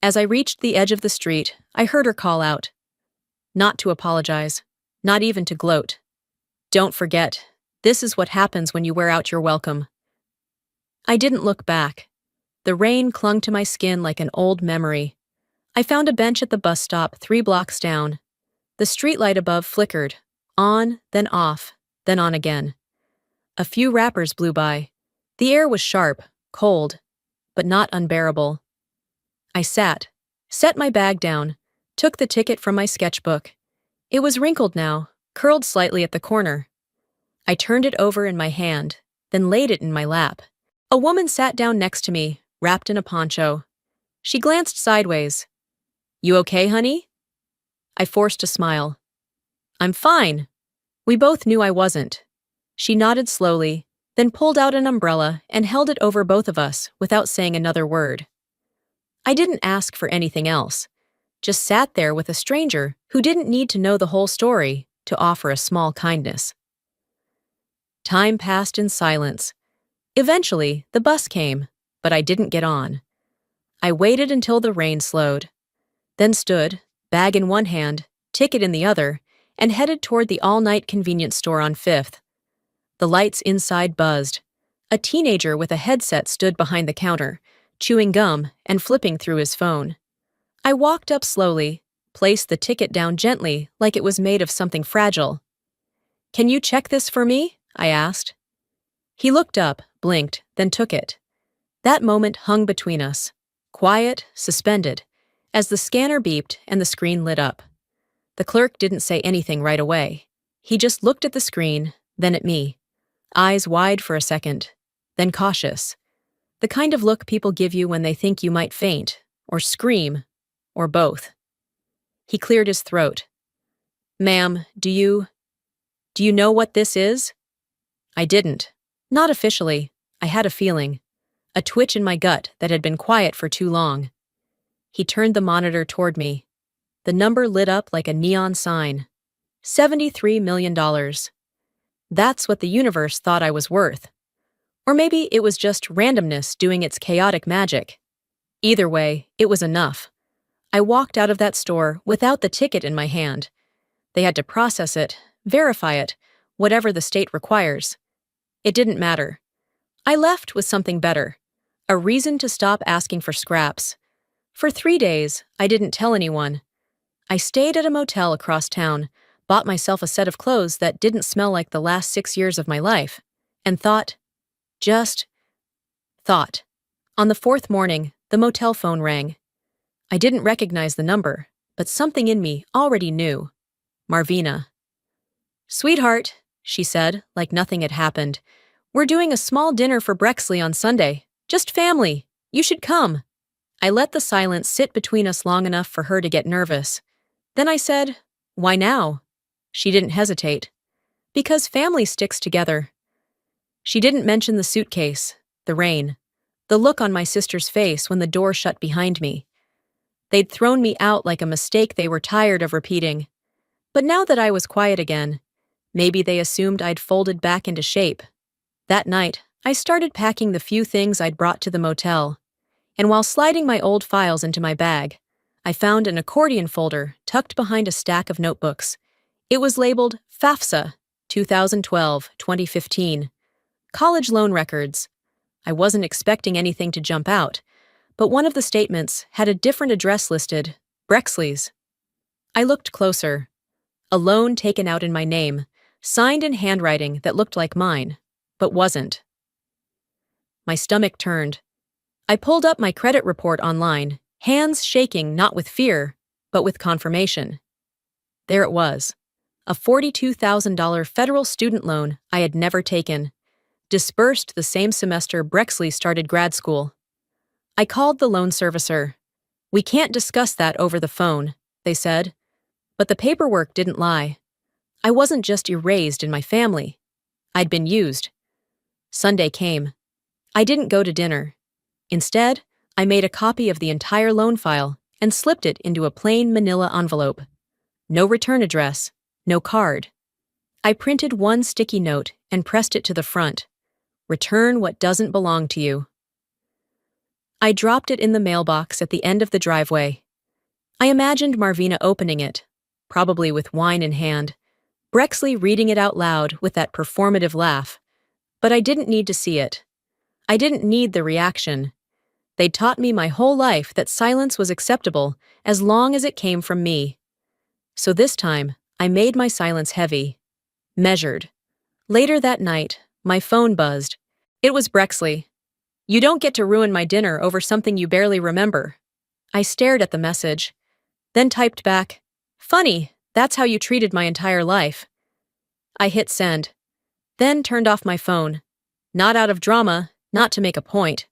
As I reached the edge of the street, I heard her call out. Not to apologize, not even to gloat. "Don't forget, this is what happens when you wear out your welcome." I didn't look back. The rain clung to my skin like an old memory. I found a bench at the bus stop 3 blocks down. The streetlight above flickered, on, then off, then on again. A few rappers blew by. The air was sharp, cold, but not unbearable. I sat, set my bag down, took the ticket from my sketchbook. It was wrinkled now, curled slightly at the corner. I turned it over in my hand, then laid it in my lap. A woman sat down next to me, wrapped in a poncho. She glanced sideways. "You okay, honey?" I forced a smile. "I'm fine." We both knew I wasn't. She nodded slowly, then pulled out an umbrella and held it over both of us without saying another word. I didn't ask for anything else, just sat there with a stranger who didn't need to know the whole story to offer a small kindness. Time passed in silence. Eventually, the bus came, but I didn't get on. I waited until the rain slowed, then stood, bag in one hand, ticket in the other, and headed toward the all-night convenience store on 5th. The lights inside buzzed. A teenager with a headset stood behind the counter, chewing gum and flipping through his phone. I walked up slowly, placed the ticket down gently like it was made of something fragile. "Can you check this for me?" I asked. He looked up, blinked, then took it. That moment hung between us, quiet, suspended, as the scanner beeped and the screen lit up. The clerk didn't say anything right away. He just looked at the screen, then at me, eyes wide for a second, then cautious. The kind of look people give you when they think you might faint, or scream, or both. He cleared his throat. "Ma'am, do you know what this is?" I didn't. Not officially. I had a feeling. A twitch in my gut that had been quiet for too long. He turned the monitor toward me. The number lit up like a neon sign. $73 million. That's what the universe thought I was worth. Or maybe it was just randomness doing its chaotic magic. Either way, it was enough. I walked out of that store without the ticket in my hand. They had to process it, verify it, whatever the state requires. It didn't matter. I left with something better. A reason to stop asking for scraps. For 3 days, I didn't tell anyone. I stayed at a motel across town, bought myself a set of clothes that didn't smell like the last 6 years of my life, and thought. Just thought. On the 4th morning, the motel phone rang. I didn't recognize the number, but something in me already knew. Marvina. "Sweetheart," she said, like nothing had happened. "We're doing a small dinner for Brexley on Sunday. Just family. You should come." I let the silence sit between us long enough for her to get nervous. Then I said, "Why now?" She didn't hesitate. "Because family sticks together." She didn't mention the suitcase, the rain, the look on my sister's face when the door shut behind me. They'd thrown me out like a mistake they were tired of repeating. But now that I was quiet again, maybe they assumed I'd folded back into shape. That night, I started packing the few things I'd brought to the motel. And while sliding my old files into my bag, I found an accordion folder tucked behind a stack of notebooks. It was labeled FAFSA 2012-2015. College loan records. I wasn't expecting anything to jump out, but one of the statements had a different address listed, Brexley's. I looked closer. A loan taken out in my name, signed in handwriting that looked like mine, but wasn't. My stomach turned. I pulled up my credit report online, hands shaking not with fear, but with confirmation. There it was, a $42,000 federal student loan I had never taken, disbursed the same semester Brexley started grad school. I called the loan servicer. "We can't discuss that over the phone," they said. But the paperwork didn't lie. I wasn't just erased in my family. I'd been used. Sunday came. I didn't go to dinner. Instead, I made a copy of the entire loan file and slipped it into a plain manila envelope. No return address, no card. I printed one sticky note and pressed it to the front. "Return what doesn't belong to you." I dropped it in the mailbox at the end of the driveway. I imagined Marvina opening it, probably with wine in hand, Brexley reading it out loud with that performative laugh. But I didn't need to see it. I didn't need the reaction. They'd taught me my whole life that silence was acceptable as long as it came from me. So this time, I made my silence heavy, measured. Later that night, my phone buzzed. It was Brexley. "You don't get to ruin my dinner over something you barely remember." I stared at the message, then typed back, "Funny, that's how you treated my entire life." I hit send, then turned off my phone. Not out of drama, not to make a point.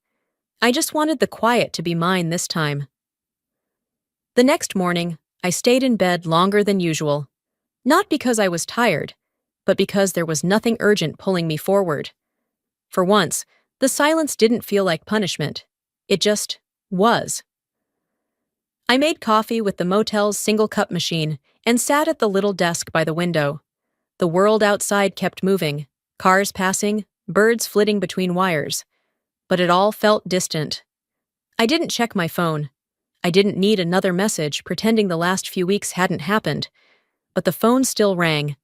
I just wanted the quiet to be mine this time. The next morning, I stayed in bed longer than usual. Not because I was tired, but because there was nothing urgent pulling me forward. For once, the silence didn't feel like punishment. It just was. I made coffee with the motel's single-cup machine and sat at the little desk by the window. The world outside kept moving, cars passing, birds flitting between wires. But it all felt distant. I didn't check my phone. I didn't need another message pretending the last few weeks hadn't happened. But the phone still rang.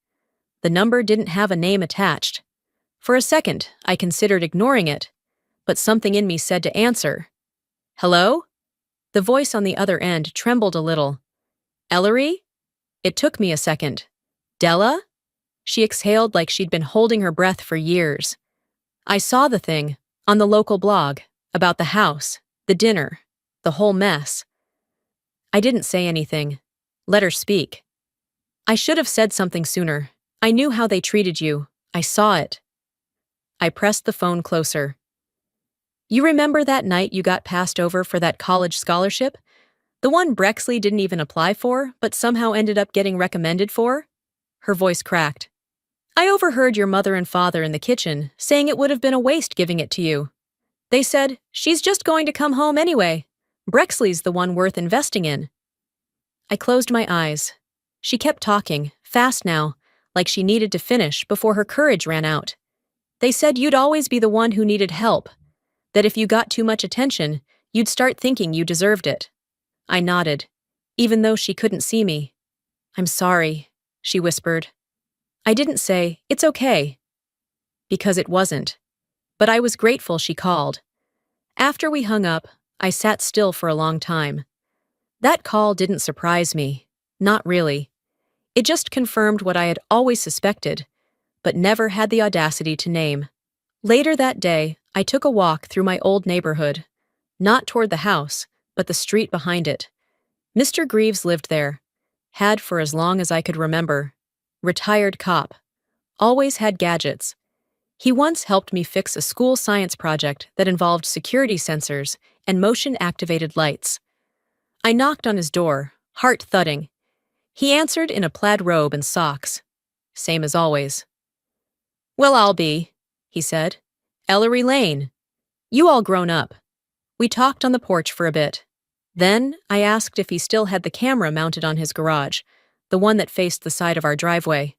The number didn't have a name attached. For a second, I considered ignoring it, but something in me said to answer. "Hello?" The voice on the other end trembled a little. "Ellery?" It took me a second. "Della?" She exhaled like she'd been holding her breath for years. I saw the thing, on the local blog, about the house, the dinner, the whole mess. I didn't say anything. Let her speak. "I should have said something sooner. I knew how they treated you. I saw it." I pressed the phone closer. "You remember that night you got passed over for that college scholarship? The one Brexley didn't even apply for, but somehow ended up getting recommended for?" Her voice cracked. "I overheard your mother and father in the kitchen saying it would have been a waste giving it to you. They said, 'She's just going to come home anyway. Brexley's the one worth investing in.'" I closed my eyes. She kept talking, fast now, like she needed to finish before her courage ran out. "They said you'd always be the one who needed help. That if you got too much attention, you'd start thinking you deserved it." I nodded, even though she couldn't see me. "I'm sorry," she whispered. I didn't say, "It's okay," because it wasn't. But I was grateful she called. After we hung up, I sat still for a long time. That call didn't surprise me. Not really. It just confirmed what I had always suspected, but never had the audacity to name. Later that day, I took a walk through my old neighborhood. Not toward the house, but the street behind it. Mr. Greaves lived there. Had for as long as I could remember. Retired cop. Always had gadgets. He once helped me fix a school science project that involved security sensors and motion-activated lights. I knocked on his door, heart thudding. He answered in a plaid robe and socks. Same as always. "Well, I'll be," he said. "Ellery Lane. You all grown up." We talked on the porch for a bit. Then I asked if he still had the camera mounted on his garage, the one that faced the side of our driveway.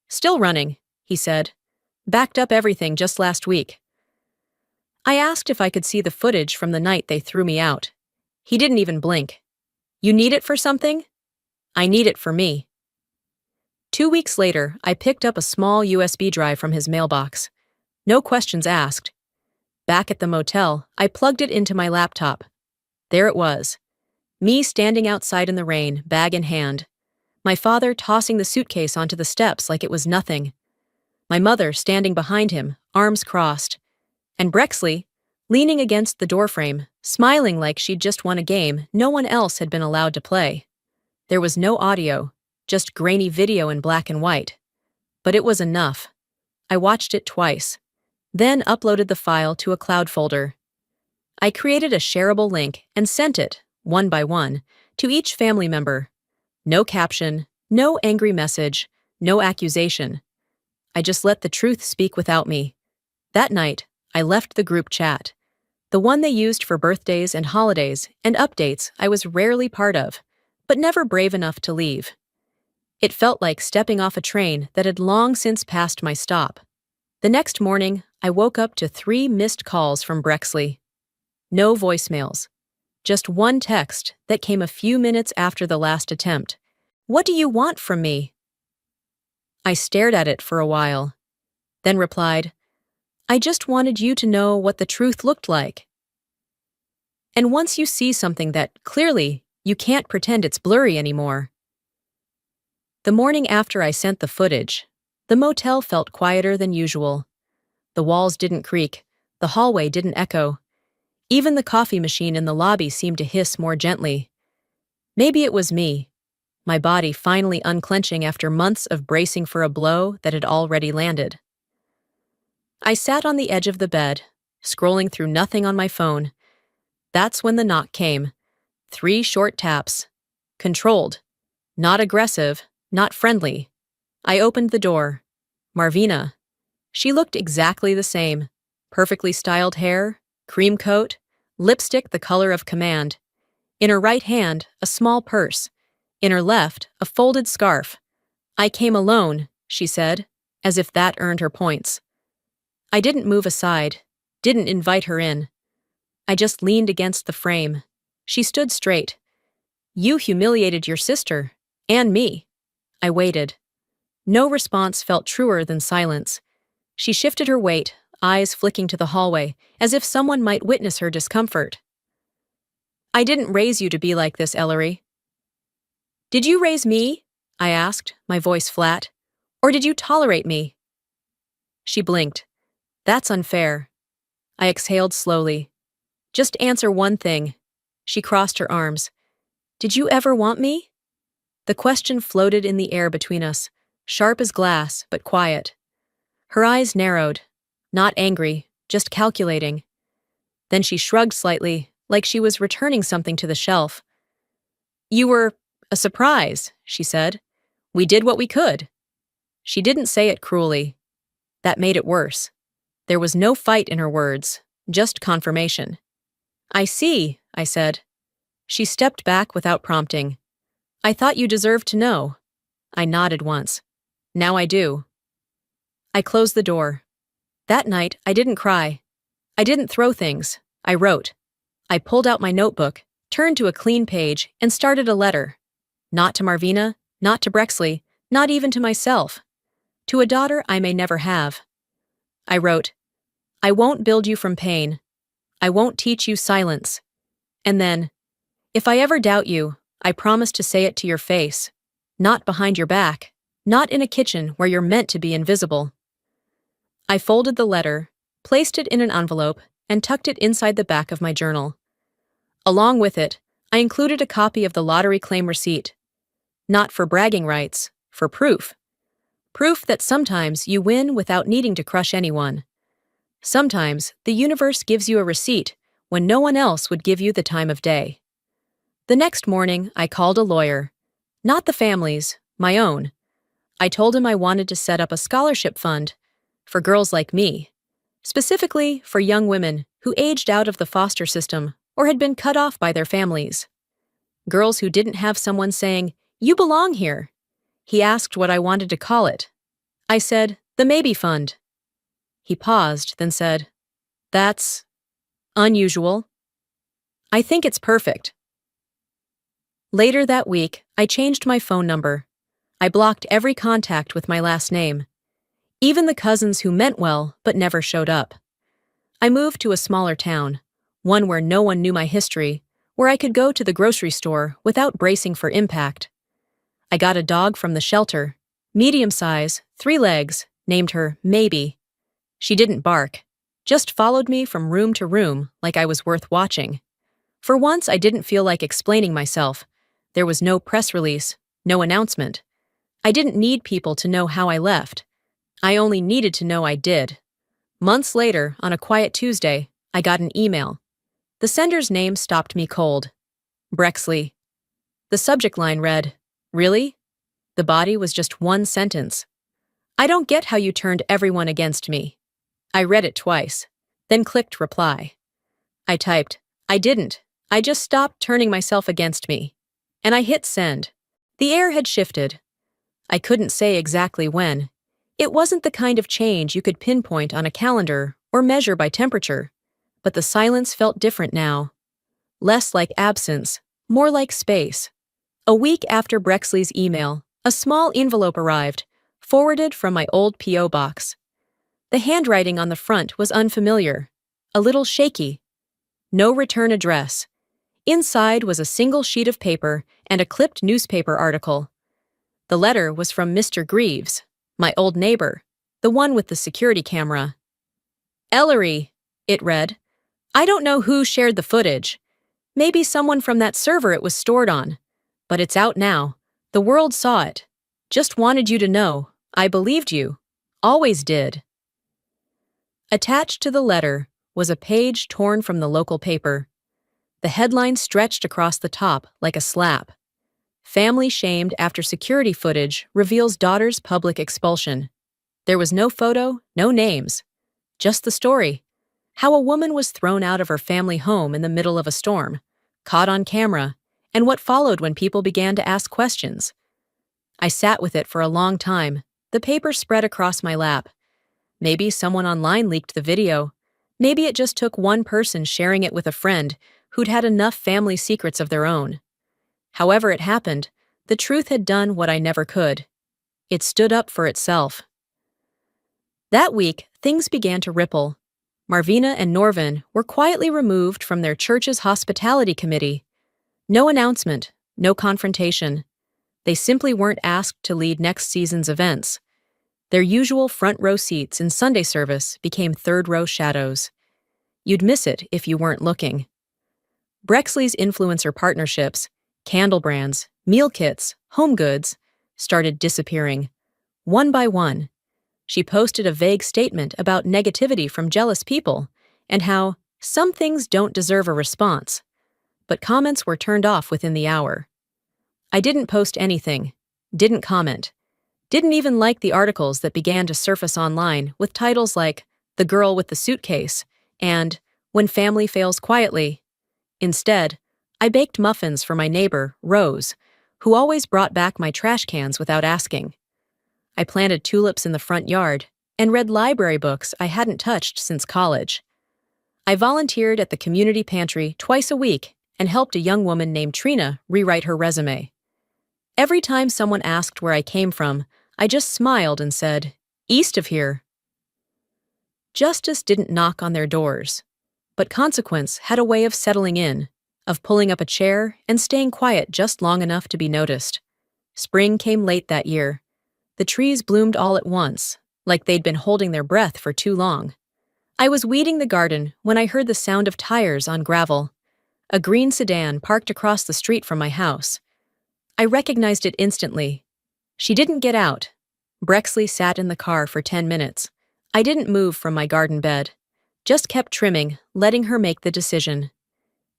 "Still running," he said. "Backed up everything just last week." I asked if I could see the footage from the night they threw me out. He didn't even blink. You need it for something? I need it for me. 2 weeks later, I picked up a small USB drive from his mailbox. No questions asked. Back at the motel, I plugged it into my laptop. There it was. Me standing outside in the rain, bag in hand. My father tossing the suitcase onto the steps like it was nothing. My mother standing behind him, arms crossed. And Brexley, leaning against the doorframe, smiling like she'd just won a game no one else had been allowed to play. There was no audio, just grainy video in black and white. But it was enough. I watched it twice, then uploaded the file to a cloud folder. I created a shareable link and sent it, one by one, to each family member. No caption, no angry message, no accusation. I just let the truth speak without me. That night, I left the group chat, the one they used for birthdays and holidays and updates I was rarely part of, but never brave enough to leave. It felt like stepping off a train that had long since passed my stop. The next morning, I woke up to 3 missed calls from Brexley. No voicemails. Just one text that came a few minutes after the last attempt. "What do you want from me?" I stared at it for a while, then replied, "I just wanted you to know what the truth looked like." And once you see something that, clearly, you can't pretend it's blurry anymore. The morning after I sent the footage, the motel felt quieter than usual. The walls didn't creak, the hallway didn't echo. Even the coffee machine in the lobby seemed to hiss more gently. Maybe it was me, my body finally unclenching after months of bracing for a blow that had already landed. I sat on the edge of the bed, scrolling through nothing on my phone. That's when the knock came. 3 short taps. Controlled. Not aggressive, not friendly. I opened the door. Marvina. She looked exactly the same. Perfectly styled hair, cream coat, lipstick the color of command. In her right hand, a small purse. In her left, a folded scarf. "I came alone," she said, as if that earned her points. I didn't move aside, didn't invite her in. I just leaned against the frame. She stood straight. "You humiliated your sister, and me." I waited. No response felt truer than silence. She shifted her weight, eyes flicking to the hallway, as if someone might witness her discomfort. "I didn't raise you to be like this, Ellery." "Did you raise me?" I asked, my voice flat. "Or did you tolerate me?" She blinked. "That's unfair." I exhaled slowly. "Just answer one thing." She crossed her arms. "Did you ever want me?" The question floated in the air between us, sharp as glass, but quiet. Her eyes narrowed, not angry, just calculating. Then she shrugged slightly, like she was returning something to the shelf. "You were a surprise," she said. "We did what we could." She didn't say it cruelly. That made it worse. There was no fight in her words, just confirmation. "I see," I said. She stepped back without prompting. "I thought you deserved to know." I nodded once. "Now I do." I closed the door. That night, I didn't cry. I didn't throw things. I wrote. I pulled out my notebook, turned to a clean page, and started a letter. Not to Marvina, not to Brexley, not even to myself. To a daughter I may never have. I wrote, "I won't build you from pain. I won't teach you silence." And then, "If I ever doubt you, I promise to say it to your face. Not behind your back. Not in a kitchen where you're meant to be invisible." I folded the letter, placed it in an envelope, and tucked it inside the back of my journal. Along with it, I included a copy of the lottery claim receipt. Not for bragging rights, for proof. Proof that sometimes you win without needing to crush anyone. Sometimes the universe gives you a receipt when no one else would give you the time of day. The next morning, I called a lawyer. Not the family's, my own. I told him I wanted to set up a scholarship fund for girls like me, specifically for young women who aged out of the foster system or had been cut off by their families. Girls who didn't have someone saying, "You belong here." He asked what I wanted to call it. I said, "The Maybe Fund." He paused, then said, "That's unusual." "I think it's perfect." Later that week, I changed my phone number. I blocked every contact with my last name, even the cousins who meant well but never showed up. I moved to a smaller town, one where no one knew my history, where I could go to the grocery store without bracing for impact. I got a dog from the shelter, medium size, 3 legs, named her Maybe. She didn't bark, just followed me from room to room like I was worth watching. For once, I didn't feel like explaining myself. There was no press release, no announcement. I didn't need people to know how I left. I only needed to know I did. Months later, on a quiet Tuesday, I got an email. The sender's name stopped me cold. Brexley. The subject line read, "Really?" The body was just one sentence. "I don't get how you turned everyone against me." I read it twice, then clicked reply. I typed, "I didn't. I just stopped turning myself against me." And I hit send. The air had shifted. I couldn't say exactly when. It wasn't the kind of change you could pinpoint on a calendar or measure by temperature. But the silence felt different now. Less like absence, more like space. A week after Brexley's email, a small envelope arrived, forwarded from my old P.O. box. The handwriting on the front was unfamiliar, a little shaky. No return address. Inside was a single sheet of paper and a clipped newspaper article. The letter was from Mr. Greaves, my old neighbor, the one with the security camera. "Ellery," it read. "I don't know who shared the footage. Maybe someone from that server it was stored on. But it's out now. The world saw it. Just wanted you to know. I believed you. Always did." Attached to the letter was a page torn from the local paper. The headline stretched across the top like a slap. "Family shamed after security footage reveals daughter's public expulsion." There was no photo, no names. Just the story. How a woman was thrown out of her family home in the middle of a storm, caught on camera, and what followed when people began to ask questions. I sat with it for a long time, the paper spread across my lap. Maybe someone online leaked the video. Maybe it just took one person sharing it with a friend who'd had enough family secrets of their own. However it happened, the truth had done what I never could. It stood up for itself. That week, things began to ripple. Marvina and Norvin were quietly removed from their church's hospitality committee. No announcement, no confrontation. They simply weren't asked to lead next season's events. Their usual front-row seats in Sunday service became third-row shadows. You'd miss it if you weren't looking. Brexley's influencer partnerships, candle brands, meal kits, home goods, started disappearing. One by one. She posted a vague statement about negativity from jealous people and how some things don't deserve a response. But comments were turned off within the hour. I didn't post anything, didn't comment, didn't even like the articles that began to surface online with titles like "The Girl with the Suitcase" and "When Family Fails Quietly." Instead, I baked muffins for my neighbor, Rose, who always brought back my trash cans without asking. I planted tulips in the front yard and read library books I hadn't touched since college. I volunteered at the community pantry twice a week and helped a young woman named Trina rewrite her resume. Every time someone asked where I came from, I just smiled and said, "East of here." Justice didn't knock on their doors, but consequence had a way of settling in, of pulling up a chair and staying quiet just long enough to be noticed. Spring came late that year. The trees bloomed all at once, like they'd been holding their breath for too long. I was weeding the garden when I heard the sound of tires on gravel. A green sedan parked across the street from my house. I recognized it instantly. She didn't get out. Brexley sat in the car for 10 minutes. I didn't move from my garden bed. Just kept trimming, letting her make the decision.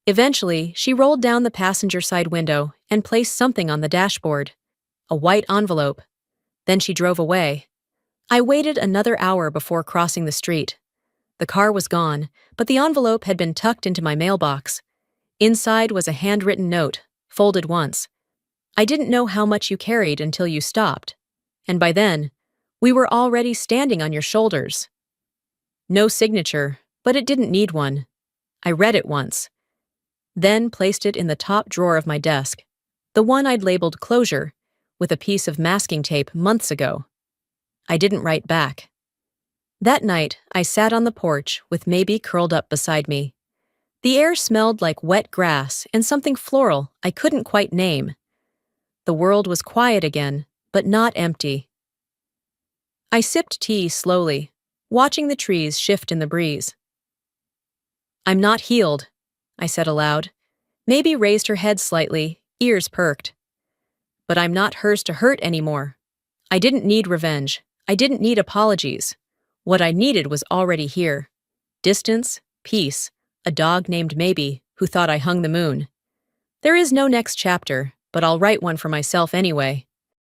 Eventually, she rolled down the passenger side window and placed something on the dashboard. A white envelope. Then she drove away. I waited another hour before crossing the street. The car was gone, but the envelope had been tucked into my mailbox. Inside was a handwritten note, folded once. "I didn't know how much you carried until you stopped. And by then, we were already standing on your shoulders." No signature, but it didn't need one. I read it once, then placed it in the top drawer of my desk. The one I'd labeled closure, with a piece of masking tape months ago. I didn't write back. That night, I sat on the porch with Maybe curled up beside me. The air smelled like wet grass and something floral I couldn't quite name. The world was quiet again, but not empty. I sipped tea slowly, watching the trees shift in the breeze. "I'm not healed," I said aloud. Maybe raised her head slightly, ears perked. "But I'm not hers to hurt anymore. I didn't need revenge. I didn't need apologies. What I needed was already here. Distance, peace, a dog named Maybe who thought I hung the moon. There is no next chapter, but I'll write one for myself anyway.